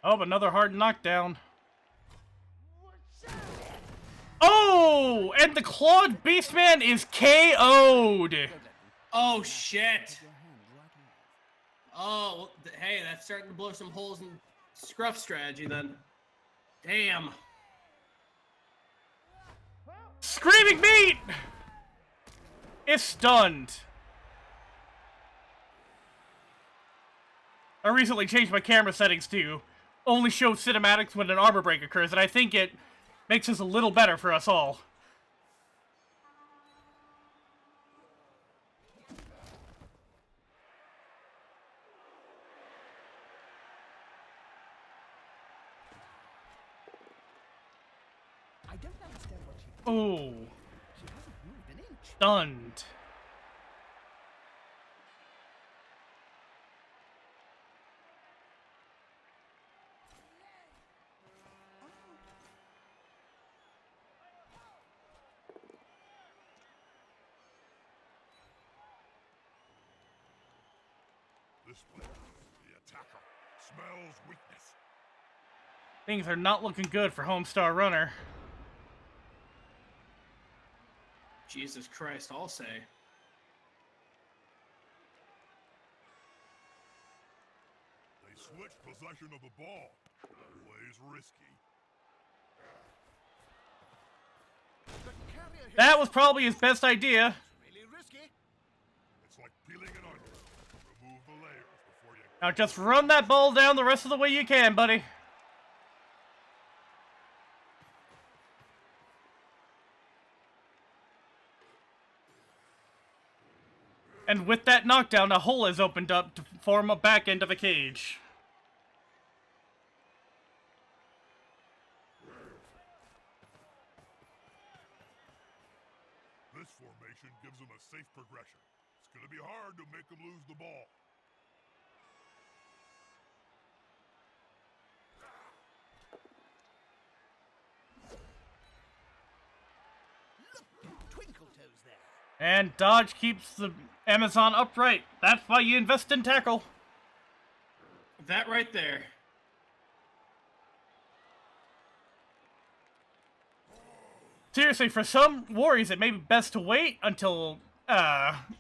Oh, another hard knockdown. Oh! Oh, and the clawed beastman is KO'd. Oh shit. Oh, well, hey, that's starting to blow some holes in Scruff's strategy then. Damn. Screaming meat is stunned. I recently changed my camera settings to only show cinematics when an armor break occurs, and I think it makes this a little better for us all. I don't understand what she Oh, hasn't moved an inch. stunned. This player, the attacker, smells weakness. Things are not looking good for Homestar Runner. Jesus Christ, I'll say. They switch possession of the ball. Always risky. The carrier here That was probably his best idea. is really risky. It's like peeling an onion. Remove the layers before you... Now just run that ball down the rest of the way you can, buddy. And with that knockdown, a hole has opened up to form a back end of a cage. This formation gives them a safe progression. It's gonna be hard to make them lose the ball. Look, Twinkle Toes there. And dodge keeps the Amazon upright. That's why you invest in tackle. That right there. Seriously, for some warriors, it may be best to wait until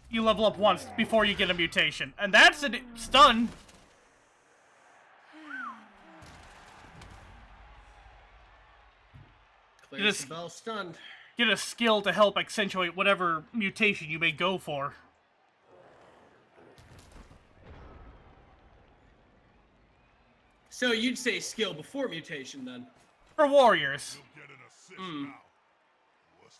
you level up once before you get a mutation. And that's a stun. Clears the bell stunned. Get a skill to help accentuate whatever mutation you may go for. So you'd say skill before mutation then? For warriors. You'll get an assist now. Wuss.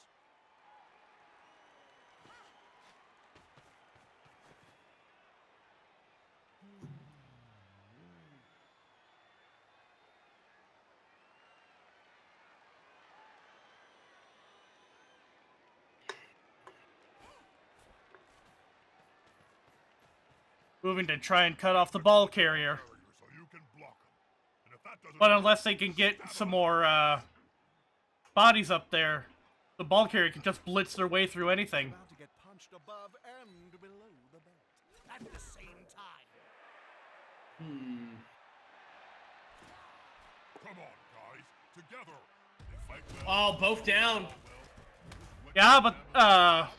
Moving to try and cut off the ball carrier. So you can block them. And if that doesn't But work, unless they can get some more bodies up there, the ball carrier can just blitz their way through anything. About to get punched above and below the belt at the same time. come on, guys, together. They fight well. Oh, both down. Yeah, but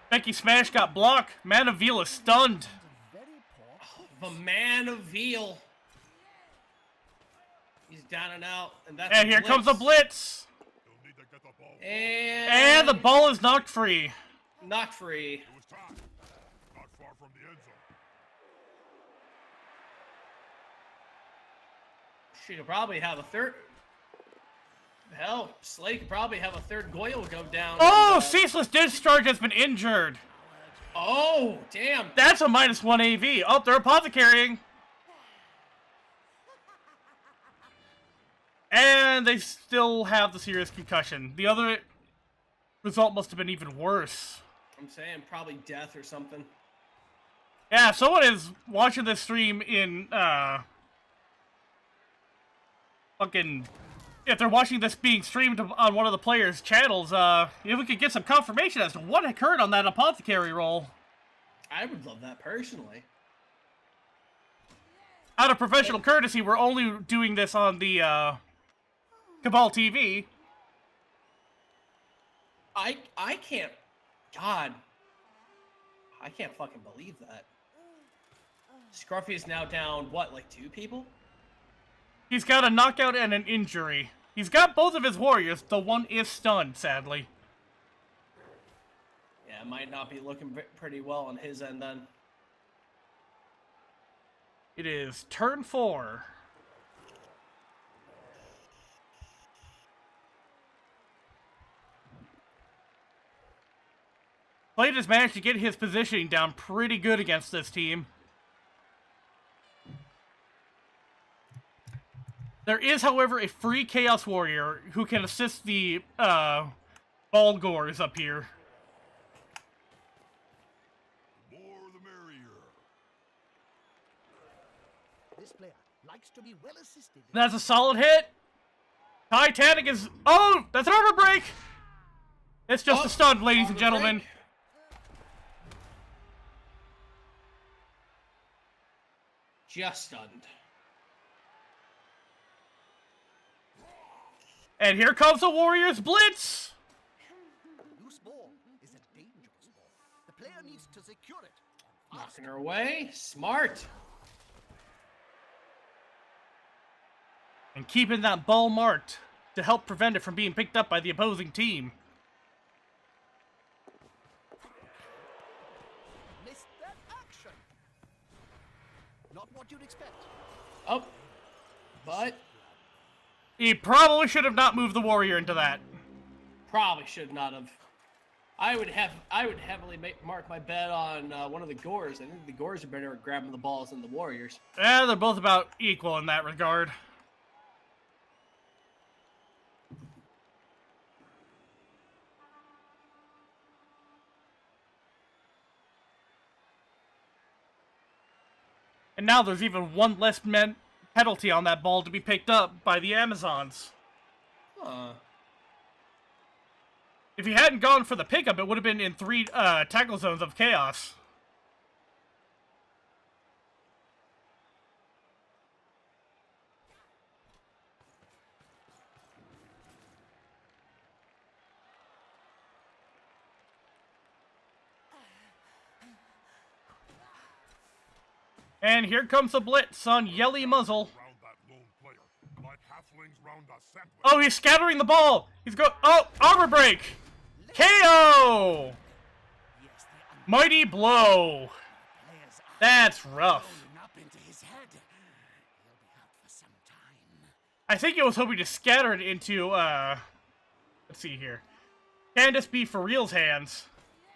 Becky Smash got blocked. Man of Veal is stunned. Very poor. The man of veal. He's down and out, and that's And here comes the blitz. You'll need to get the ball. And the ball is knocked free. knocked free. It was time. Not far from the end zone. She could probably have a third. Hell, Slay could probably have a third Goyle go down. Oh, and, Ceaseless Discharge has been injured. Oh, damn. That's a -1 AV. Oh, they're apothecarying. And they still have the serious concussion. The other result must have been even worse. I'm saying probably death or something. Yeah, someone is watching this stream in, fucking... If they're watching this being streamed on one of the players' channels, if we could get some confirmation as to what occurred on that apothecary roll. I would love that personally. Out of professional courtesy, we're only doing this on the, Cabal TV. I can't. God. I can't fucking believe that. Scruffy is now down, what, like 2 people? He's got a knockout and an injury. He's got both of his warriors. The one is stunned, sadly. Yeah, might not be looking pretty well on his end then. It is turn 4. Blade has managed to get his positioning down pretty good against this team. There is, however, a free Chaos Warrior who can assist the Balgors up here. The more the merrier. This player likes to be well assisted. That's a solid hit. Titanic is... Oh, that's an armor break. It's just a stun, ladies and gentlemen. Break. Just stunned. And here comes the Warriors Blitz. Loose ball is a dangerous ball. The player needs to secure it. Knocking her away. Smart. And keeping that ball marked to help prevent it from being picked up by the opposing team. Missed that action. Not what you'd expect. Oh. But He probably should have not moved the Warrior into that. probably should not have. I would heavily mark my bet on one of the Gores. I think the Gores are better at grabbing the balls than the Warriors. Yeah, they're both about equal in that regard. And now there's even one less penalty on that ball to be picked up by the Amazons. If he hadn't gone for the pickup, it would have been in 3 tackle zones of chaos. And here comes the blitz on Yelly Muzzle. Round that lone player, like halflings round a sandwich. Oh, he's scattering the ball. He's go. Oh, armor break. KO. Mighty blow. That's rough. Up into his head. He'll be out for some time. I think he was hoping to scatter it into, let's see here. Candace B. For Real's hands,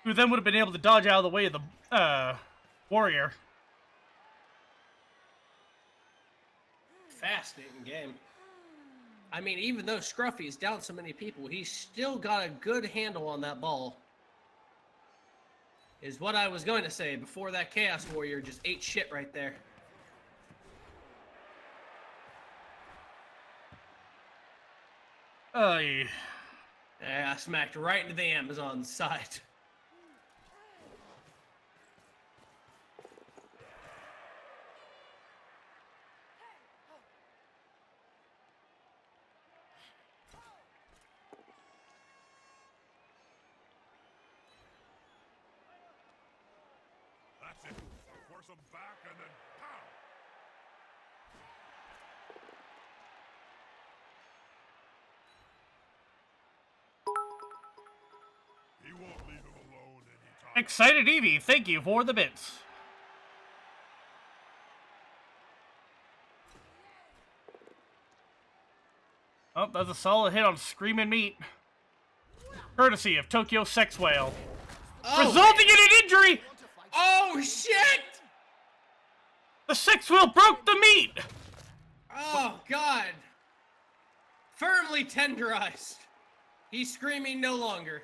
who then would have been able to dodge out of the way of the, Warrior. Fascinating game. I mean, even though Scruffy is down so many people, he's still got a good handle on that ball. Is what I was going to say before that Chaos Warrior just ate shit right there. Yeah. Yeah, I smacked right into the Amazon's side. That's it. Force him back and then pow! He won't leave him alone anytime. Excited Eevee, thank you for the bits. Oh, that's a solid hit on Screamin' Meat. Courtesy of Tokyo Sex Whale. Oh, Resulting in an injury! oh shit! The Sex Whale broke the meat! Oh god. Firmly tenderized. He's screaming no longer.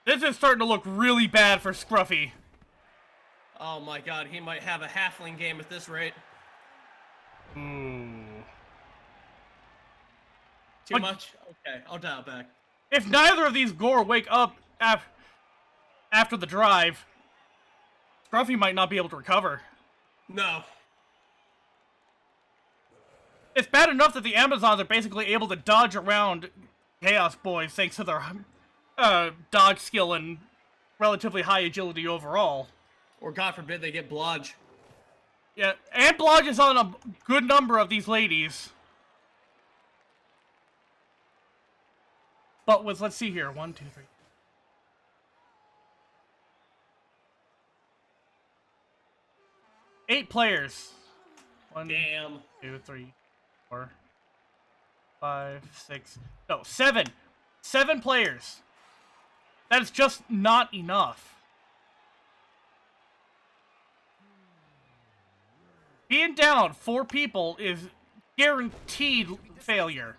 This is starting to look really bad for Scruffy. Oh my god, he might have a halfling game at this rate. Ooh. Too What? much? Okay, I'll dial back. If neither of these Gore wake up after the drive, Scruffy might not be able to recover. No. It's bad enough that the Amazons are basically able to dodge around Chaos Boys thanks to their dodge skill and relatively high agility overall. Or God forbid they get blodge. Yeah, and blodge is on a good number of these ladies. But with, let's see here, 1, 2, 3. Eight players. 1, Damn. 2, 3, 4, 5, 6. No, 7. 7 players. That is just not enough. Being down 4 people is guaranteed failure.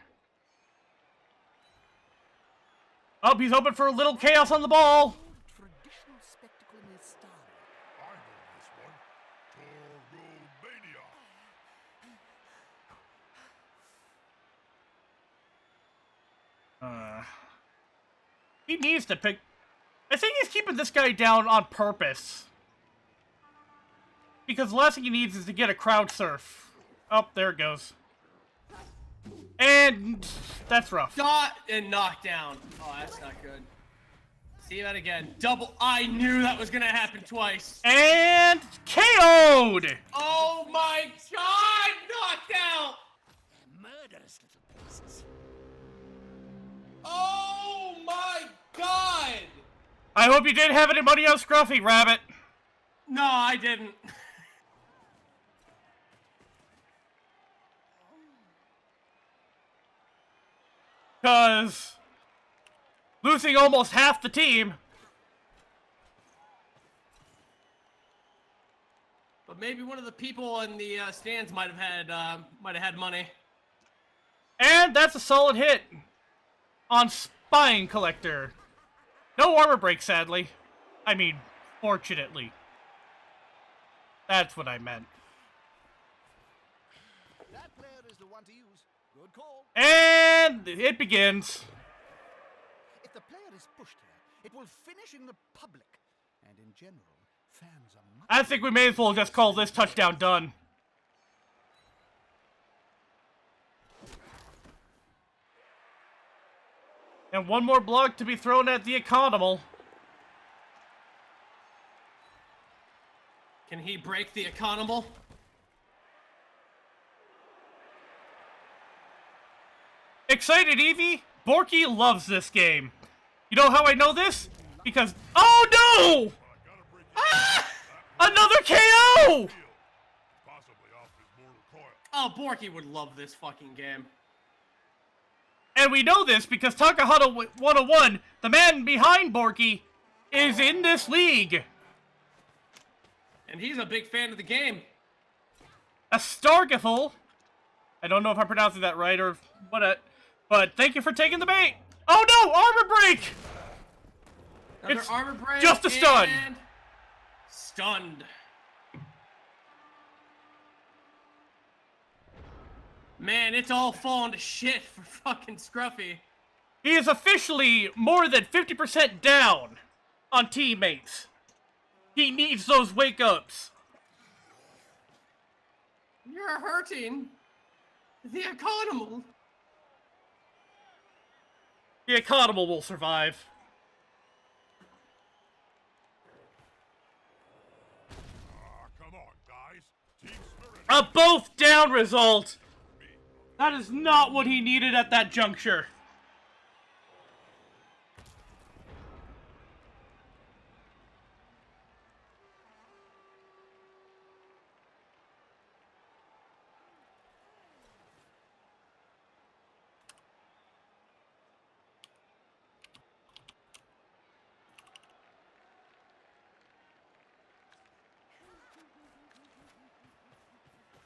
Oh, he's open for a little chaos on the ball. Traditional spectacle in his style. I know this one. Toromania. He needs to pick... I think he's keeping this guy down on purpose. Because the last thing he needs is to get a crowd surf. Oh, there it goes. And that's rough. Dot and knockdown. Oh, that's not good. See that again. Double. I knew that was gonna happen twice. And KO'd! Oh my God! Knockdown! Murderous little pieces. Oh my God! I hope you didn't have any money on Scruffy, Rabbit. No, I didn't. Because losing almost half the team. But maybe one of the people in the stands might have had money. And that's a solid hit on Spine Collector. No armor break, sadly. I mean, fortunately. That's what I meant. That player is the one to use. Good call. And it begins. If the player is pushed here, it will finish in the public. And in general, fans are much... I think we may as well just call this touchdown done. And one more block to be thrown at the economal. Can he break the economal? Excited, Evie? Borky loves this game. You know how I know this? Because... Oh, no! Ah! Another KO! Possibly off his mortal coil. Oh, Borky would love this fucking game. And we know this because Takahata 101, the man behind Borky, is in this league. And he's a big fan of the game. A Stargifle. I don't know if I'm pronouncing that right or what, but thank you for taking the bait. Oh no, armor break! Another It's armor break. just a stun. And stunned. Man, it's all falling to shit for fucking Scruffy. He is officially more than 50% down on teammates. He needs those wake-ups. You're hurting the economy. The economal will survive. Come on, guys. Team spirit. A both down result. That is not what he needed at that juncture.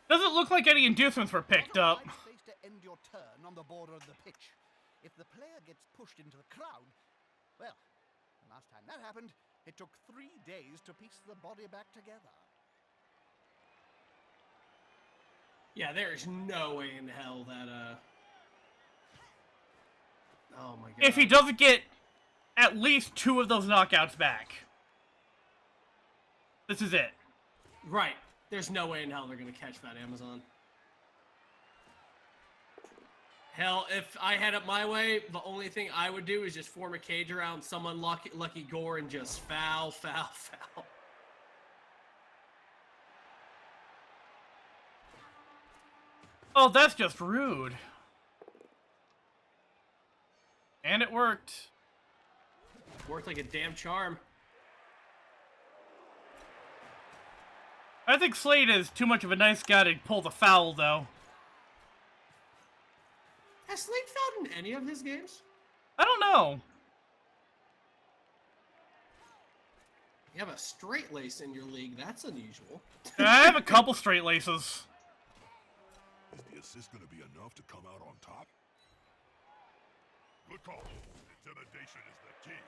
Doesn't look like any inducements were picked up. Find space to end your turn on the border of the pitch. If the player gets pushed into the crowd, well, the last time that happened, it took 3 days to piece the body back together. Yeah, there is no way in hell that, oh my god. If he doesn't get at least 2 of those knockouts back, this is it. Right. There's no way in hell they're gonna catch that Amazon. Hell, if I had it my way, the only thing I would do is just form a cage around some unlucky gore and just foul. Oh, that's just rude. And it worked. Worked like a damn charm. I think Slade is too much of a nice guy to pull the foul, though. Has Slade fouled in any of his games? I don't know. You have a straight lace in your league. That's unusual. I have a couple straight laces. Is the assist going to be enough to come out on top? Good call. Intimidation is the key. It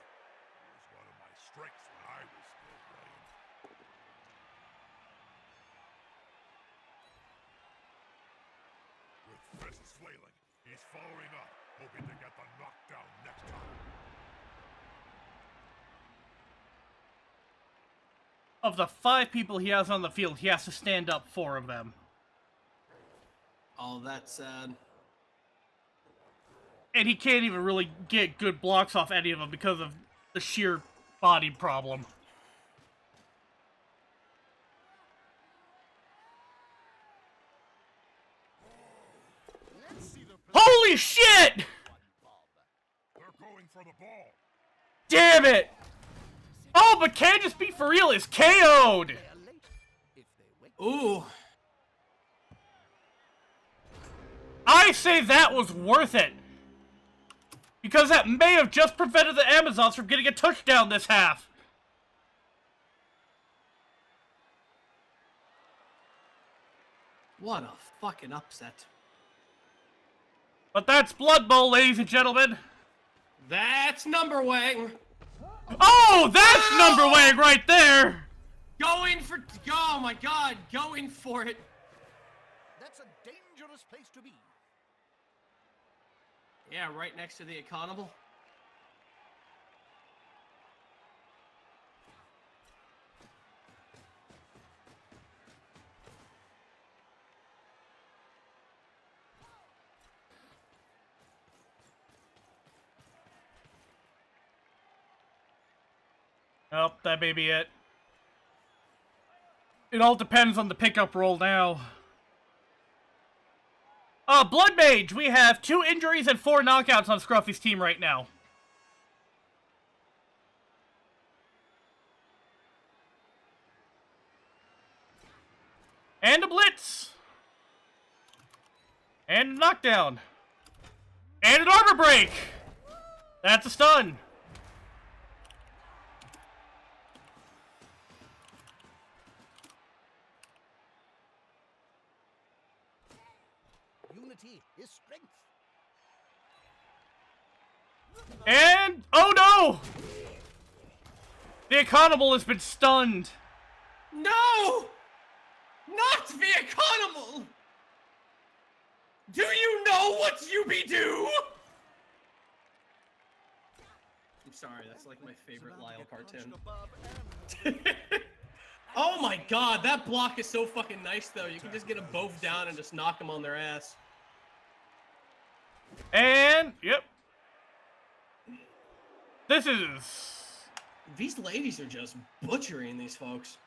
was one of my strengths when I was still playing. With fists flailing, he's following up, hoping to get the knockdown next time. Of the 5 people he has on the field, he has to stand up 4 of them. Oh, that's sad. And he can't even really get good blocks off any of them because of the sheer body problem. Let's see the Holy shit! They're going for the ball. Damn it! Oh, but Kansas Beat for Real is KO'd! player late. If they wait, Ooh. I say that was worth it. Because that may have just prevented the Amazons from getting a touchdown this half. What a fucking upset. But that's Blood Bowl, ladies and gentlemen. That's number wang. Oh, that's number wang right there! Going for, oh my god, going for it. that's a dangerous place to be. Yeah, right next to the economist. Nope, that may be it. It all depends on the pickup roll now. Blood Mage, we have 2 injuries and 4 knockouts on Scruffy's team right now. And a blitz. And a knockdown. And an armor break. That's a stun. Unity is strength. And, oh no! The economist has been stunned. No! Not the economist! Do you know what you be do? I'm sorry, that's like my favorite Lyle cartoon. Oh my god, that block is so fucking nice though. You can just get them both down and just knock them on their ass. And, yep. This is... These ladies are just butchering these folks.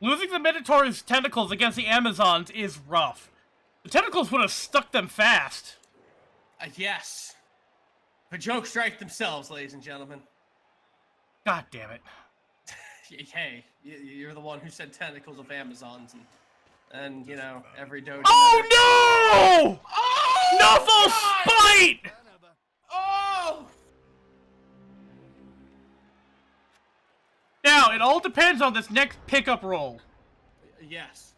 Losing the Minotaur's tentacles against the Amazons is rough. The tentacles would have stuck them fast. Yes. The joke strike themselves, ladies and gentlemen. God damn it. Hey, you're the one who said tentacles of Amazons, and you know, every dojo... Oh no! Oh! Snuffle God! Spite! Oh! Now, it all depends on this next pickup roll. Yes,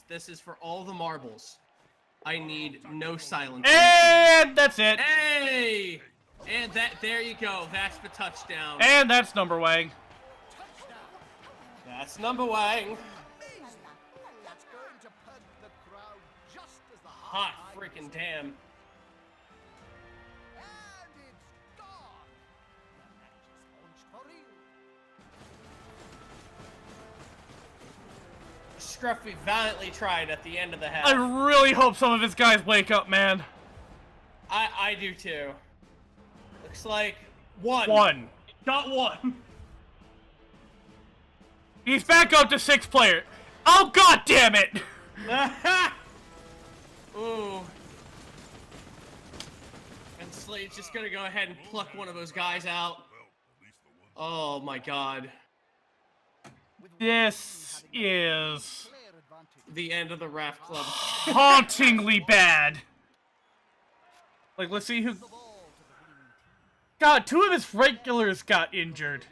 this is for all the marbles. I need no silence. And that's it. Hey! And there you go. That's the touchdown. And that's number wang. That's number wang. That's going to perk the crowd just as the Hot high freaking damn. and it's gone. The match is launched for real. Scruffy valiantly tried at the end of the half. I really hope some of his guys wake up, man. I do too. Looks like one. One. Got one. He's back up to 6 player. Oh, god damn it! Ooh. And Slade's just gonna go ahead and pluck one of those guys out. Oh my god. This is The end of the Raft Club. hauntingly bad. Like, let's see who... God, 2 of his regulars got injured.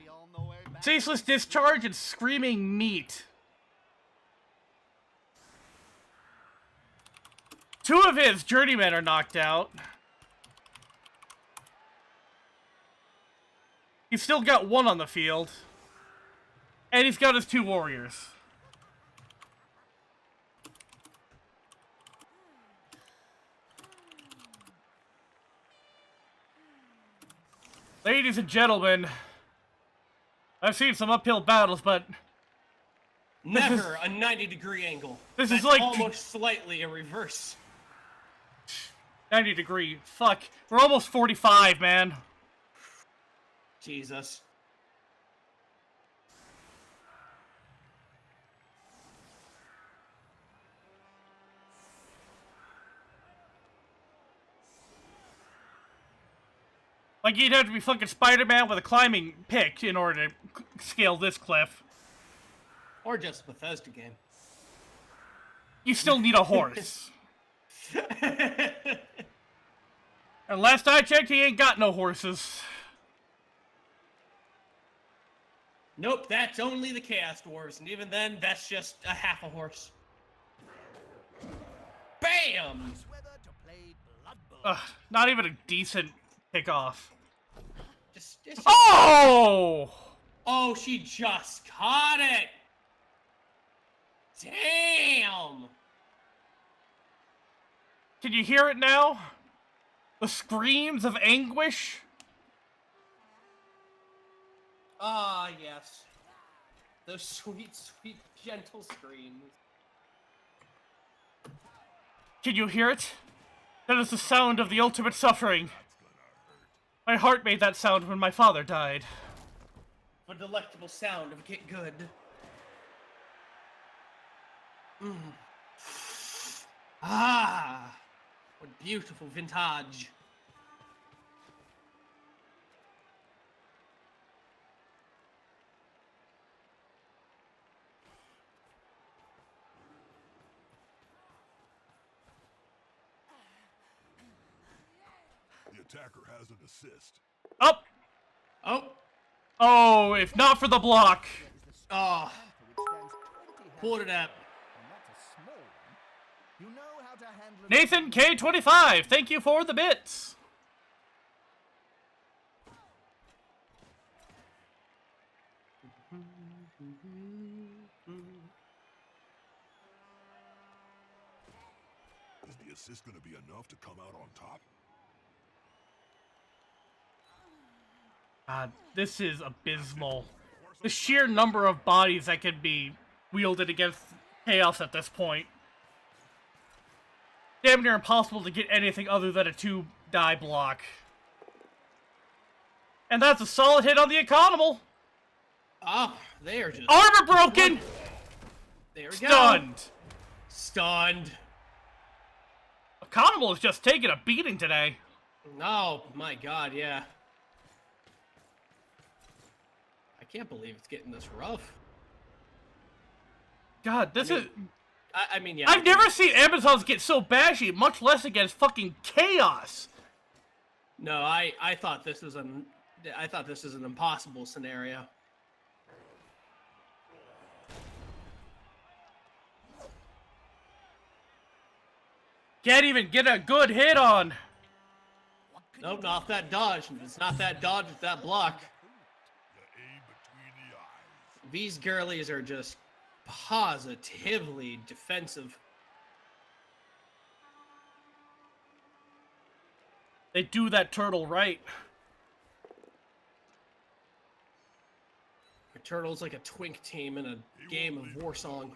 Ceaseless Discharge and Screaming Meat. 2 of his journeymen are knocked out. He's still got 1 on the field. And he's got his 2 warriors. Ladies and gentlemen, I've seen some uphill battles, but... Never a 90-degree angle. This That's is like... almost slightly a reverse. 90 degree. Fuck. We're almost 45, man. Jesus. Like, you'd have to be fucking Spider-Man with a climbing pick in order to scale this cliff. Or just a Bethesda game. You still need a horse. And last I checked, he ain't got no horses. Nope, that's only the Chaos Dwarves, and even then, that's just a half a horse. Bam! Not even a decent kickoff. Just Oh! Oh, she just caught it! Damn! Can you hear it now? The screams of anguish? Ah, yes. Those sweet, sweet, gentle screams. Can you hear it? That is the sound of the ultimate suffering. My heart made that sound when my father died. The delectable sound of get good. Ah! What beautiful vintage. The attacker has an assist. Up! Oh! Oh, if not for the block. Oh! Pulled it up. Nathan K25, thank you for the bits. Is the assist going to be enough to come out on top? God, this is abysmal. The sheer number of bodies that can be wielded against Chaos at this point. Damn near impossible to get anything other than a 2-die block. And that's a solid hit on the Economal. Ah, they are just... Armor broken! There we go. Stunned. Stunned. Economal is just taking a beating today. Oh, my God, yeah. I can't believe it's getting this rough. God, this is... I mean, yeah. I've never seen Amazons get so bashy, much less against fucking Chaos. No, I thought this was an impossible scenario. Can't even get a good hit on. Nope, not that dodge. It's not that dodge, it's that block. The aim between the eyes. These girlies are just positively defensive. They do that turtle right. The Turtle's like a twink team in a game of Warsong.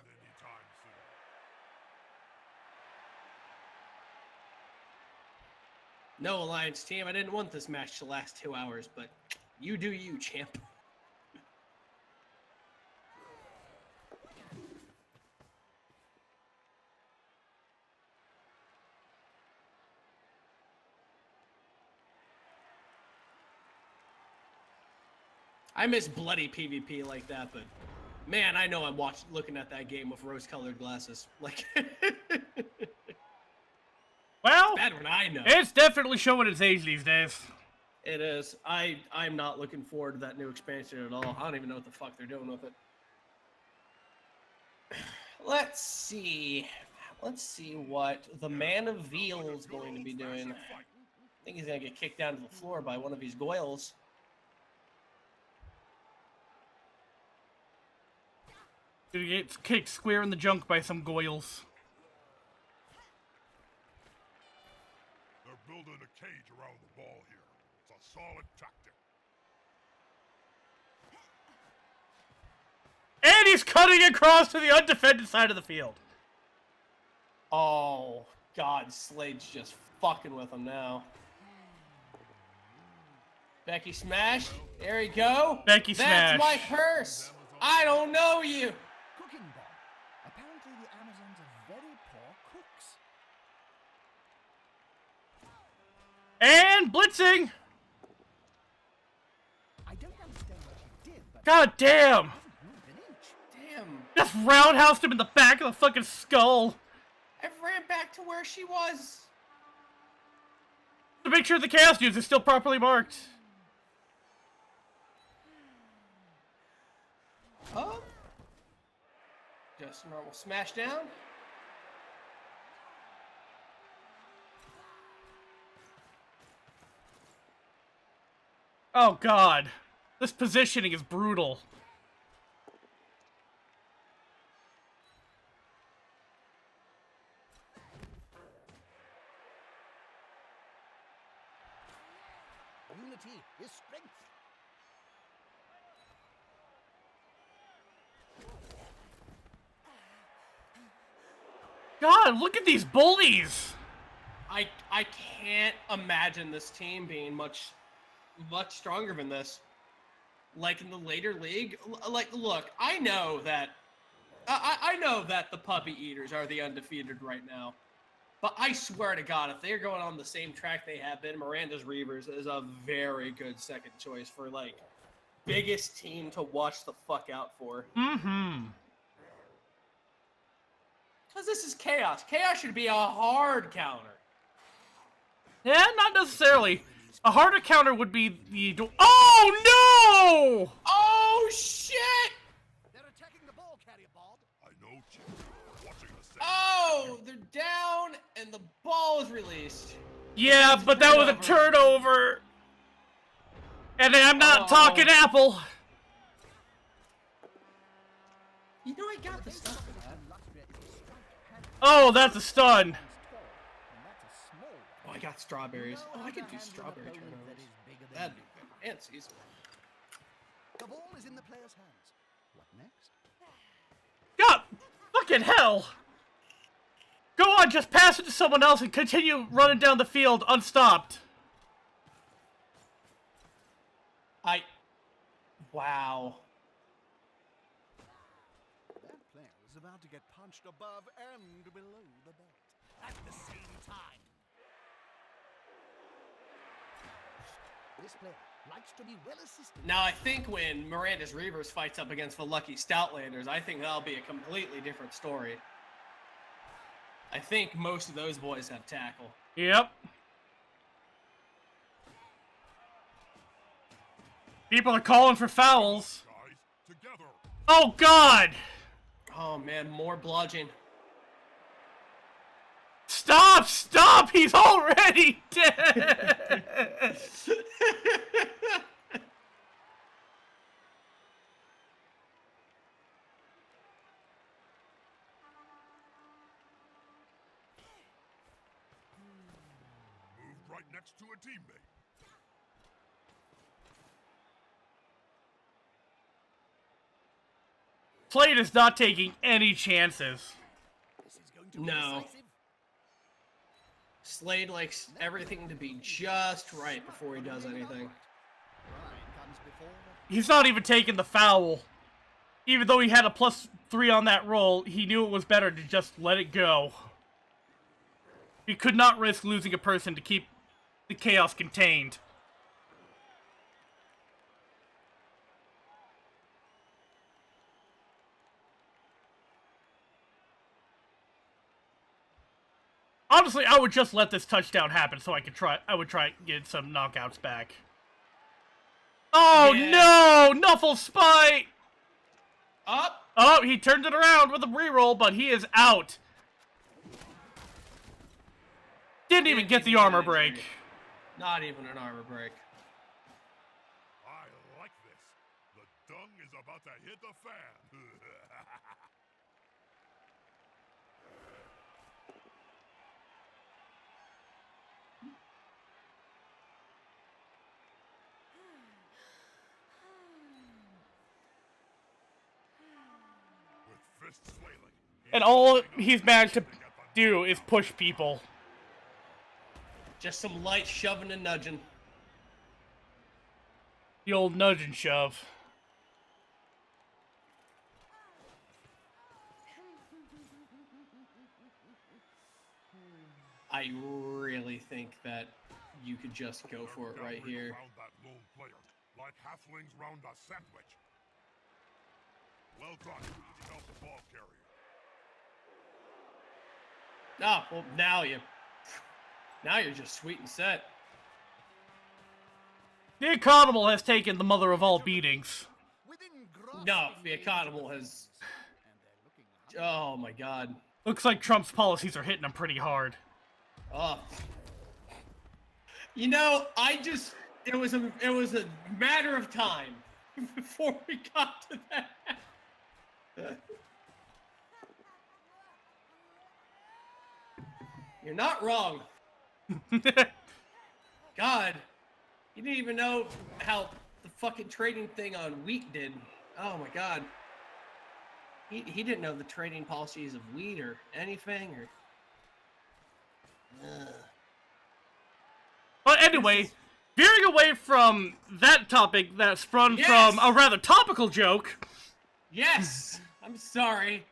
No, Alliance team, I didn't want this match to last 2 hours, but you do you, champ. I miss bloody PvP like that, but man, I know I'm looking at that game with rose-colored glasses. Like, Well, bad when I know. it's definitely showing its age these days. It is. I'm not looking forward to that new expansion at all. I don't even know what the fuck they're doing with it. Let's see. Let's see what the Man of Veal is going to be doing. I think he's going to get kicked down to the floor by one of these goyles. He gets kicked square in the junk by some goyles. They're building a cage around the ball here. It's a solid tactic. And he's cutting across to the undefended side of the field. Oh, God, Slade's just fucking with him now. Becky smash. There you go. Becky smash. That's my curse. I don't know you. Cooking bomb. Apparently the Amazons are very poor cooks. And blitzing. I don't understand what she did, but God damn. she moved an inch. Damn. Just roundhoused him in the back of the fucking skull. I ran back to where she was. To make sure the chaos news is still properly marked. Oh. Just a normal smash down. Oh god. This positioning is brutal. Unity is strength. God, look at these bullies. I can't imagine this team being much stronger than this. Like in the later league, like look, I know that the puppy eaters are the undefeated right now. But I swear to God, if they're going on the same track they have been, Miranda's Reavers is a very good second choice for like biggest team to watch the fuck out for. Mm-hmm. Because this is chaos. Chaos should be a hard counter. Yeah, not necessarily. A harder counter would be the... Oh, no! Oh, shit! They're attacking the ball carrier, Bob. I know, Chip. Watching the set. Oh, they're down, and the ball is released. Yeah, but that was a turnover. And I'm not talking Apple. You know I got the stuff for that. Oh, that's a stun. And that's a small one. Oh, I got strawberries. Oh, I could do strawberry turnovers. That'd be fancy. The ball is in the player's hands. What next? God, fucking hell. Go on, just pass it to someone else and continue running down the field unstopped. Wow. That player is about to get punched above and below the belt at the same time. This player likes to be well assisted. Now, I think when Miranda's Reavers fights up against the Lucky Stoutlanders, I think that'll be a completely different story. I think most of those boys have tackle. Yep. People are calling for fouls. Guys, together. Oh, God. Oh, man, more bludgeon. Stop! Stop! He's already dead! Moved right next to a teammate. Slade is not taking any chances. This is going to be No. decisive. Slade likes everything to be just right before he does anything. He's not even taking the foul. Even though he had a +3 on that roll, he knew it was better to just let it go. He could not risk losing a person to keep the chaos contained. Honestly, I would just let this touchdown happen so I would try and get some knockouts back. Oh Yeah. no! Nuffle spite! Up. Oh, he turned it around with a reroll, but he is out. Didn't even get the armor break. Not even an armor break. I like this. The dung is about to hit the fan. With fists flailing. And all he's managed to do is push people. Just some light shoving and nudging. The old nudge and shove. I really think that you could just go for it right here. Around that lone player, like halflings round a sandwich. Well done. Help the ball carrier. Ah, well, now you're just sweet and set. The Economal has taken the mother of all beatings. No, the Economal has. Oh my God. Looks like Trump's policies are hitting him pretty hard. Oh. You know, it was a matter of time before we got to that. You're not wrong. God, you didn't even know how the fucking trading thing on wheat did. Oh my God. He didn't know the trading policies of wheat or anything or. But anyway, veering away from that topic that sprung from a rather topical joke. Yes, I'm sorry.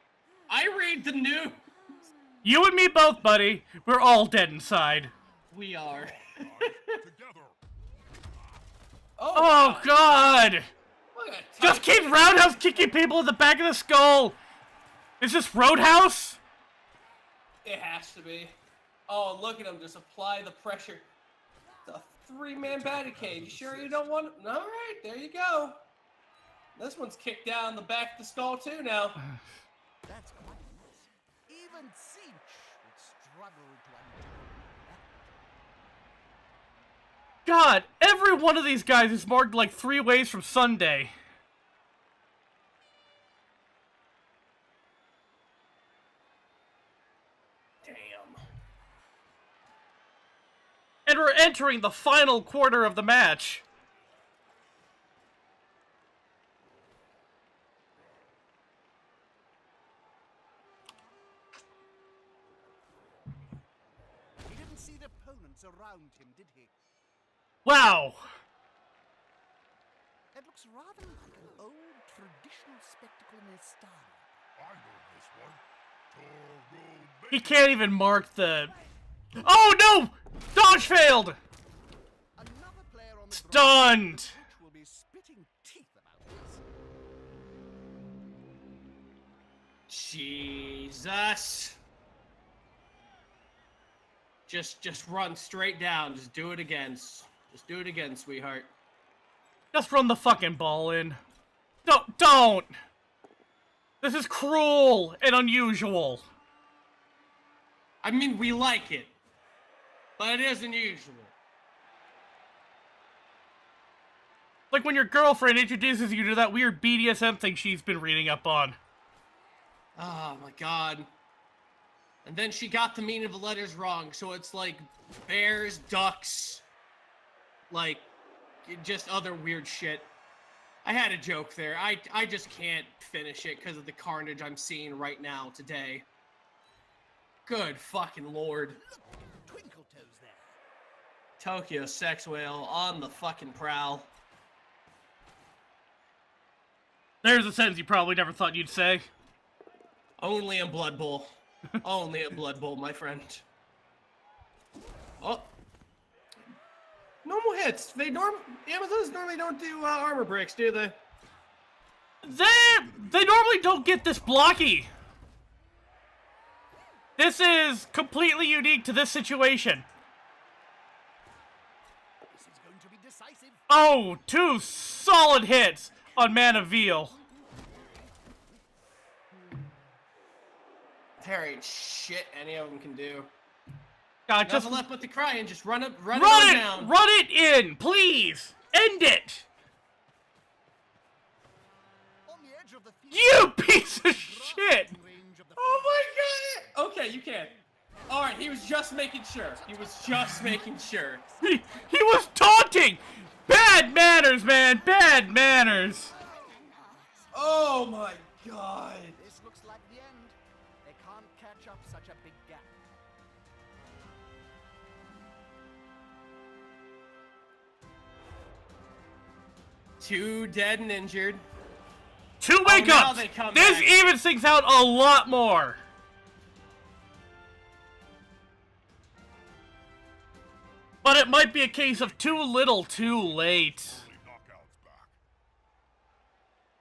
I read the news. You and me both, buddy. We're all dead inside. We are. Together. Oh God! Look at Just Tyson. keep roundhouse kicking people in the back of the skull. Is this Roadhouse? It has to be. Oh, look at him just apply the pressure. The 3-man batting cage. You sure you don't want it? All right, there you go. This one's kicked down the back of the skull too now. That's quite a mess. Even Cinch would struggle to undo. God, every one of these guys is marked like 3 ways from Sunday. Damn. And we're entering the final quarter of the match. He didn't see the opponents around him, did he? Wow. It looks rather like an old traditional spectacle in his style. I know this one. Toro He can't even mark the... Oh no! Dodge failed! Another player on the Stunned! which will be spitting teeth about this. Jesus. Just run straight down. Just do it again. Just do it again, sweetheart. Just run the fucking ball in. Don't! This is cruel and unusual. I mean, we like it, but it is unusual. Like when your girlfriend introduces you to that weird BDSM thing she's been reading up on. Oh my God. And then she got the meaning of the letters wrong, so it's like bears, ducks, like just other weird shit. I had a joke there. I just can't finish it because of the carnage I'm seeing right now today. Good fucking lord. Twinkle Tokyo Sex Whale on the fucking prowl. There's a sentence you probably never thought you'd say. Only in Blood Bowl. Only in Blood Bowl, my friend. Oh. Normal hits. Amazons normally don't do armor breaks, do they? They normally don't get this blocky. This is completely unique to this situation. This is going to be decisive. Oh, 2 solid hits on Man of Veal. There ain't shit any of them can do. God, just Nothing left but to cry and just run it on run down. it in, please. End it. On the edge of the field, You piece of shit. range of the Oh my god! Okay, you can. Alright, he was just making sure. He was just making sure. He was taunting. Bad manners, man. Bad manners. Oh my god. This looks like the end. They can't catch up such a big gap. Two dead and injured. 2 now wake-ups. they come This back. evens things out a lot more. But it might be a case of too little, too late. Only knockouts back.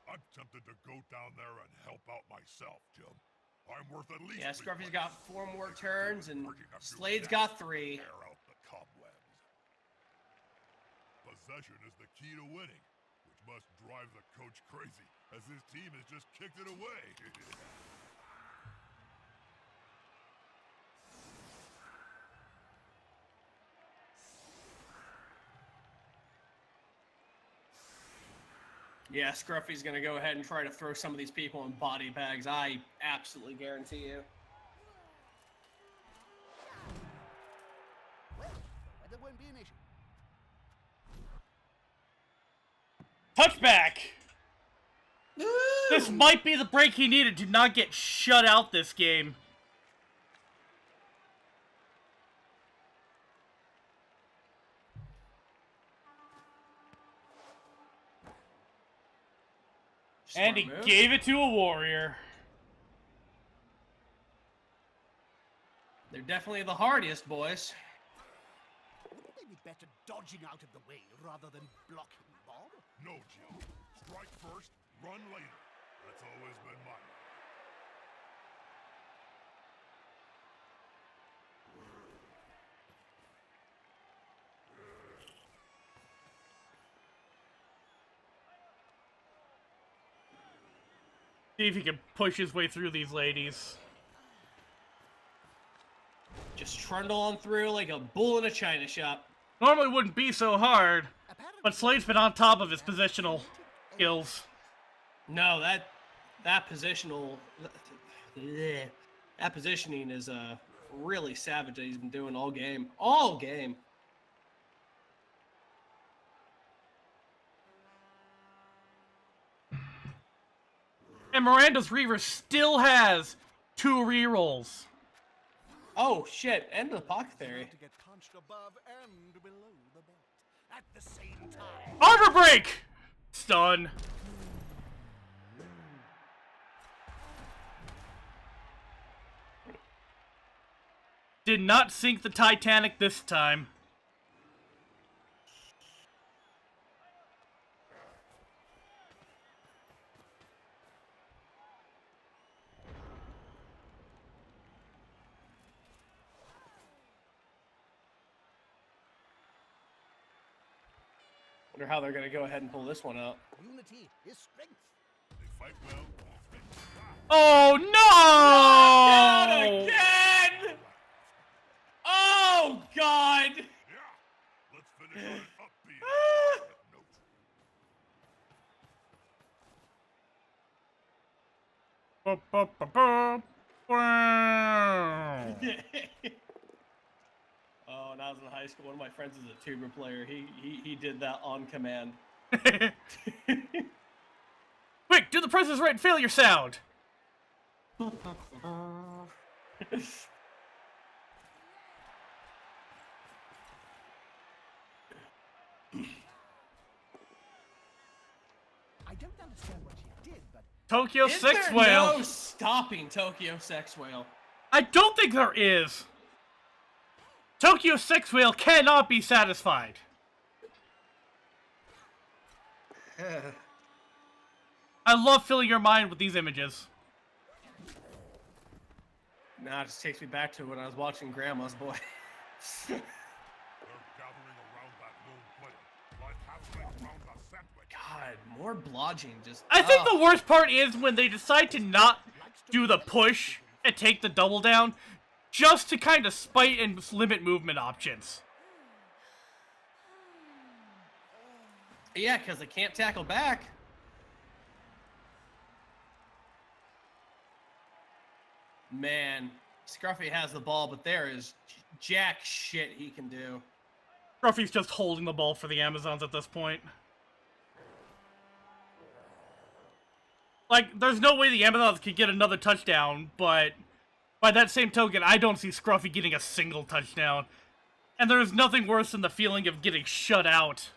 I'm tempted to go down there and help out myself, Jim. I'm worth at least. Yeah, 3 Scruffy's points. got 4 more turns and Working up to Slade's death. got 3. Tear out the cobwebs. Possession is the key to winning, which must drive the coach crazy, as his team has just kicked it away. Yeah, Scruffy's gonna go ahead and try to throw some of these people in body bags. I absolutely guarantee you. Well, the weather won't be an issue. Touchback. This might be the break he needed to not get shut out this game. And he Smart move. gave it to a warrior. They're definitely the hardiest, boys. Wouldn't they be better dodging out of the way rather than blocking Bob? No, Jim. Strike first, run later. That's always been mine. See if he can push his way through these ladies. Just trundle on through like a bull in a china shop. Normally wouldn't be so hard, Apparently, but Slade's been on top of his positional skills. No, that positional, that positioning is really savage that he's been doing all game. All game. And Miranda's Reaver still has 2 rerolls. Oh shit! End of the pocket theory. to get punched above and below the belt at the same time. Armor break! Stun. Did not sink the Titanic this time. Wonder how they're gonna go ahead and pull this one out. Unity is strength. They fight well. Oh Down no! again! Oh god! Yeah. Let's finish on an upbeat note. Oh, when I was in high school, one of my friends is a tuba player. He did that on command. Quick, do the Price is Right failure sound. I don't understand what she did, but Tokyo Is Sex there Whale. no stopping Tokyo Sex Whale? I don't think there is. Tokyo Sex Whale cannot be satisfied. I love filling your mind with these images. Now it just takes me back to when I was watching Grandma's Boy. They're gathering around that lone player, like halfway around the sandwich. God, more blodging just. I think the worst part is when they decide to not do the push and take the double down, just to kind of spite and limit movement options. Yeah, because they can't tackle back. Man, Scruffy has the ball, but there is jack shit he can do. Scruffy's just holding the ball for the Amazons at this point. Like, there's no way the Amazons could get another touchdown, but by that same token, I don't see Scruffy getting a single touchdown. And there is nothing worse than the feeling of getting shut out.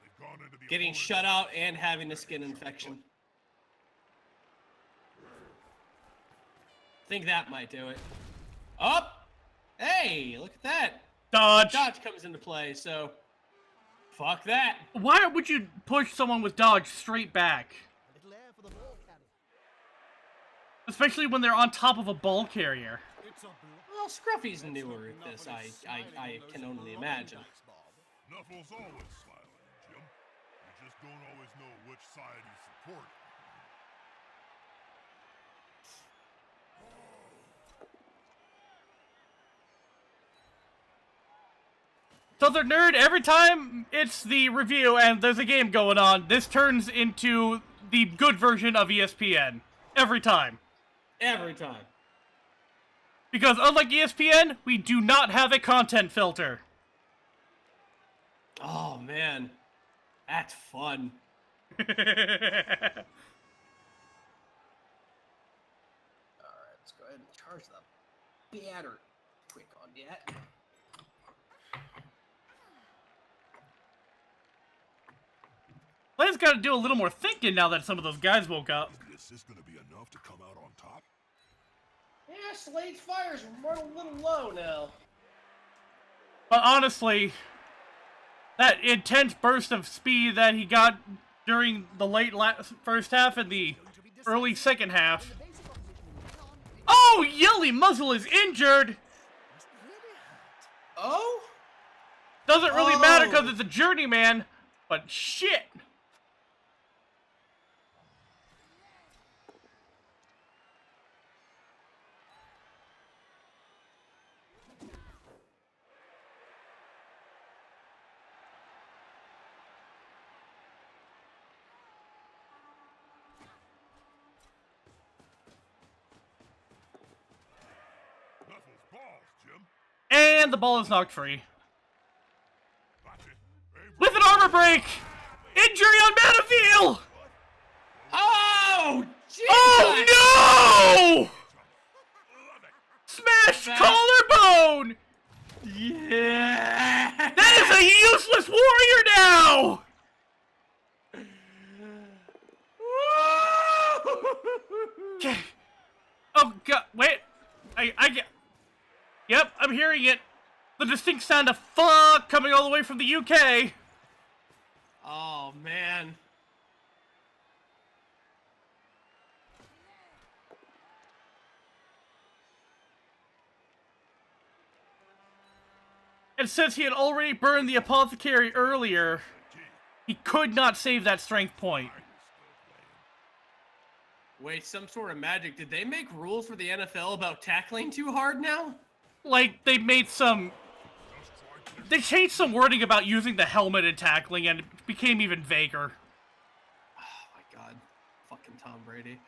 They've gone into the Getting opponent's shut out and having a skin infection. Think that might do it. Up! Hey, look at that. Dodge! Dodge comes into play, so fuck that. Why would you push someone with dodge straight back? a little air for the ball carrier. Especially when they're on top of a ball carrier. It's a block. Well, Scruffy's newer at this, I can only imagine. Nuffle's always smiling, Jim. You just don't always know which side he's supporting. Southern Nerd, every time it's the review and there's a game going on, this turns into the good version of ESPN. Every time. Every time. Because unlike ESPN, we do not have a content filter. Oh, man. That's fun. Alright, let's go ahead and charge the battery quick on that. Players gotta do a little more thinking now that some of those guys woke up. Is this gonna be enough to come out on top? Yeah, Slade's fire's run a little low now. But honestly, that intense burst of speed that he got during the late first half and the early second half. Oh, Yelly Muzzle is injured! Oh? Doesn't really matter because it's a journeyman, but shit! Nuffle's balls, Jim. And the ball is knocked free. That's it. With an armor break! Injury on battlefield! Oh! Jesus! Oh no! Love it. Smashed That- collarbone! Yeah! That is a useless warrior now! Okay. Oh god, wait. I get. Yep, I'm hearing it. The distinct sound of fuck coming all the way from the UK. Oh, man. And since he had already burned the apothecary earlier, he could not save that strength point. Wait, some sort of magic. Did they make rules for the NFL about tackling too hard now? Like, they made some... They changed some wording about using the helmet in tackling, and it became even vaguer. Oh my god. Fucking Tom Brady.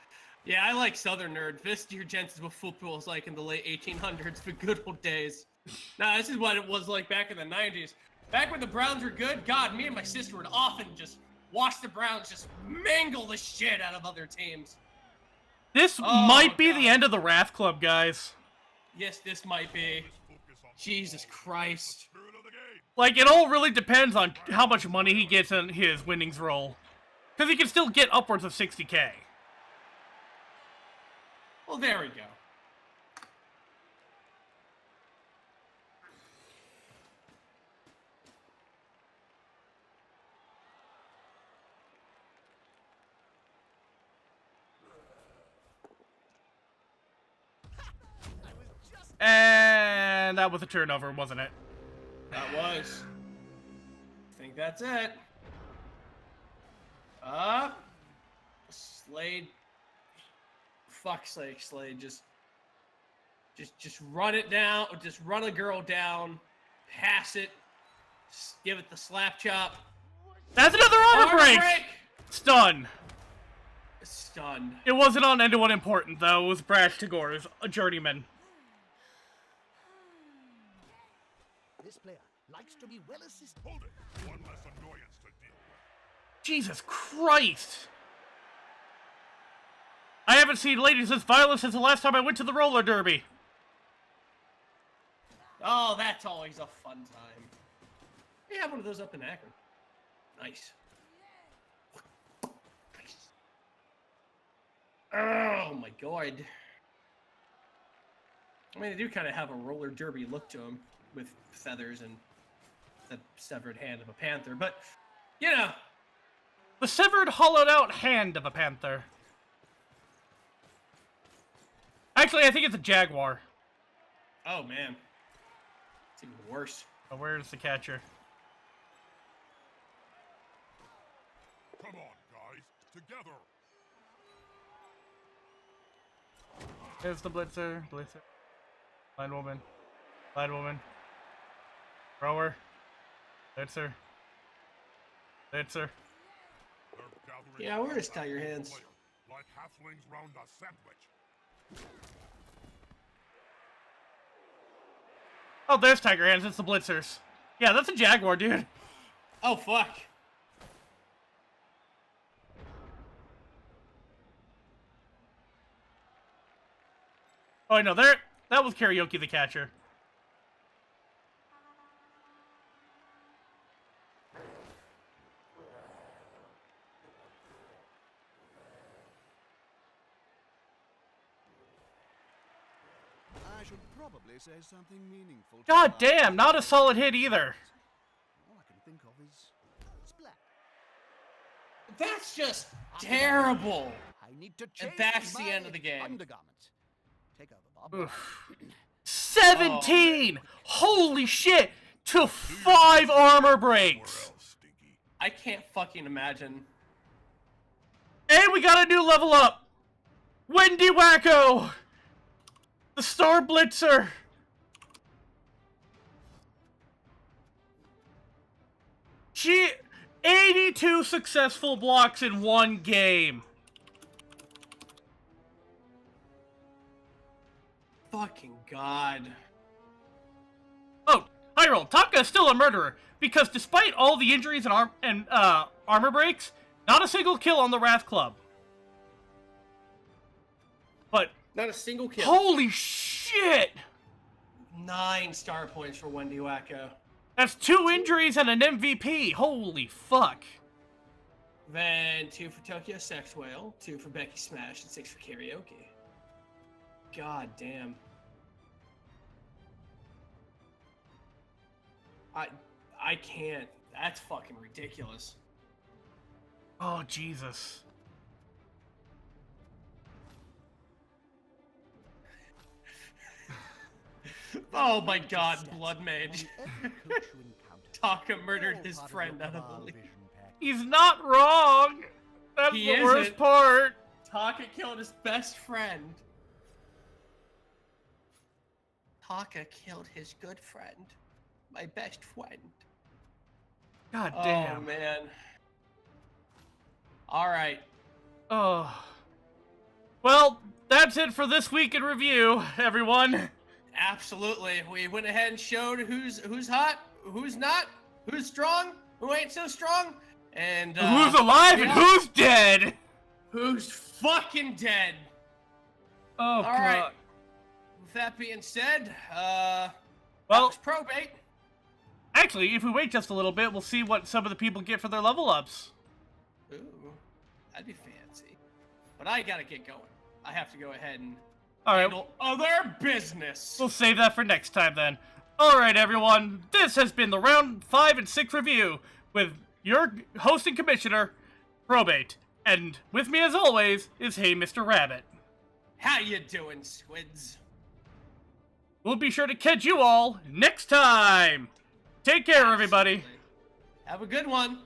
Yeah, I like Southern Nerd. This is your gents is what football was like in the late 1800s, the good old days. Nah, this is what it was like back in the 90s. Back when the Browns were good, God, me and my sister would often just watch the Browns just mangle the shit out of other teams. This Oh, might be God. the end of the Wrath Club, guys. Yes, this might be. Focus on Jesus Christ. Spirit of the game. Like, it all really depends on how much money he gets in his winnings roll. Because he can still get upwards of 60K. Well, there we go. And that was a turnover, wasn't it? That was. I think that's it. Slade. Fuck's sake, Slade. Just run it down. Just run a girl down. Pass it. Give it the slap chop. That's another armor break! Stun. Stunned. It wasn't on anyone important, though. It was Brash Tagor's, a journeyman. This player likes to be well assisted. Hold it. One less annoyance to deal with. Jesus Christ! I haven't seen ladies this violent since the last time I went to the roller derby. Oh, that's always a fun time. We have one of those up in Akron. Nice. Nice. Oh my god. I mean, they do kind of have a roller derby look to them with feathers and the severed hand of a panther, but you know. The severed, hollowed-out hand of a panther. Actually, I think it's a jaguar. Oh man, it's even worse. Oh, where's the catcher? Come on, guys. Together. There's the blitzer. Blitzer. Blind woman. Blind woman. Thrower. Blitzer. Blitzer. They're gathering Yeah, where is around Tiger that Hands? player, like halflings round a sandwich. Oh, there's Tiger Hands. It's the blitzers. Yeah, that's a jaguar, dude. Oh fuck. Oh, no, that was Karaoke the catcher. I should probably say something meaningful. to God my- damn, not a solid hit either. All I can think of is splat. That's just terrible. I need to change that's the my end of the game. Undergarments. Take over, Bob. Oof. 17! Holy shit! To 5 armor Where breaks! else, Stinky? I can't fucking imagine. And we got a new level up! Wendy Wacko! The Star Blitzer! She... 82 successful blocks in one game. Fucking god. Oh, Hyrule, Topka's still a murderer, because despite all the injuries and armor breaks, not a single kill on the Wrath Club. But, Not a single kill. holy shit! 9 star points for Wendy Wacko. That's 2 injuries and an MVP, holy fuck. Then 2 for Tokyo Sex Whale, 2 for Becky Smash, and 6 for Karaoke. God damn. I can't. That's fucking ridiculous. Oh, Jesus. Oh my god, Blood Mage. On every coach you encounter. Taka murdered All his part friend your out of Cabal the league. vision pack. He's not wrong! That's He the worst isn't. part! Taka killed his best friend. Taka killed his good friend. My best friend. God Oh damn. man. Alright. Oh. Well, that's it for this week in review, everyone. Absolutely. We went ahead and showed who's hot, who's not, who's strong, who ain't so strong, and Who's alive and yeah. who's dead? who's fucking dead. Oh, All right. God. With that being said, Well, That's probate. actually, if we wait just a little bit, we'll see what some of the people get for their level ups. Ooh, that'd be fancy. But I gotta get going. I have to go ahead and All right, handle other business. we'll save that for next time then. All right, everyone, this has been the round 5 and 6 review with your host and commissioner, Probate. And with me, as always, is Hey Mr. Rabbit. How you doing, squids? We'll be sure to catch you all next time. Take care, everybody. Absolutely. Have a good one.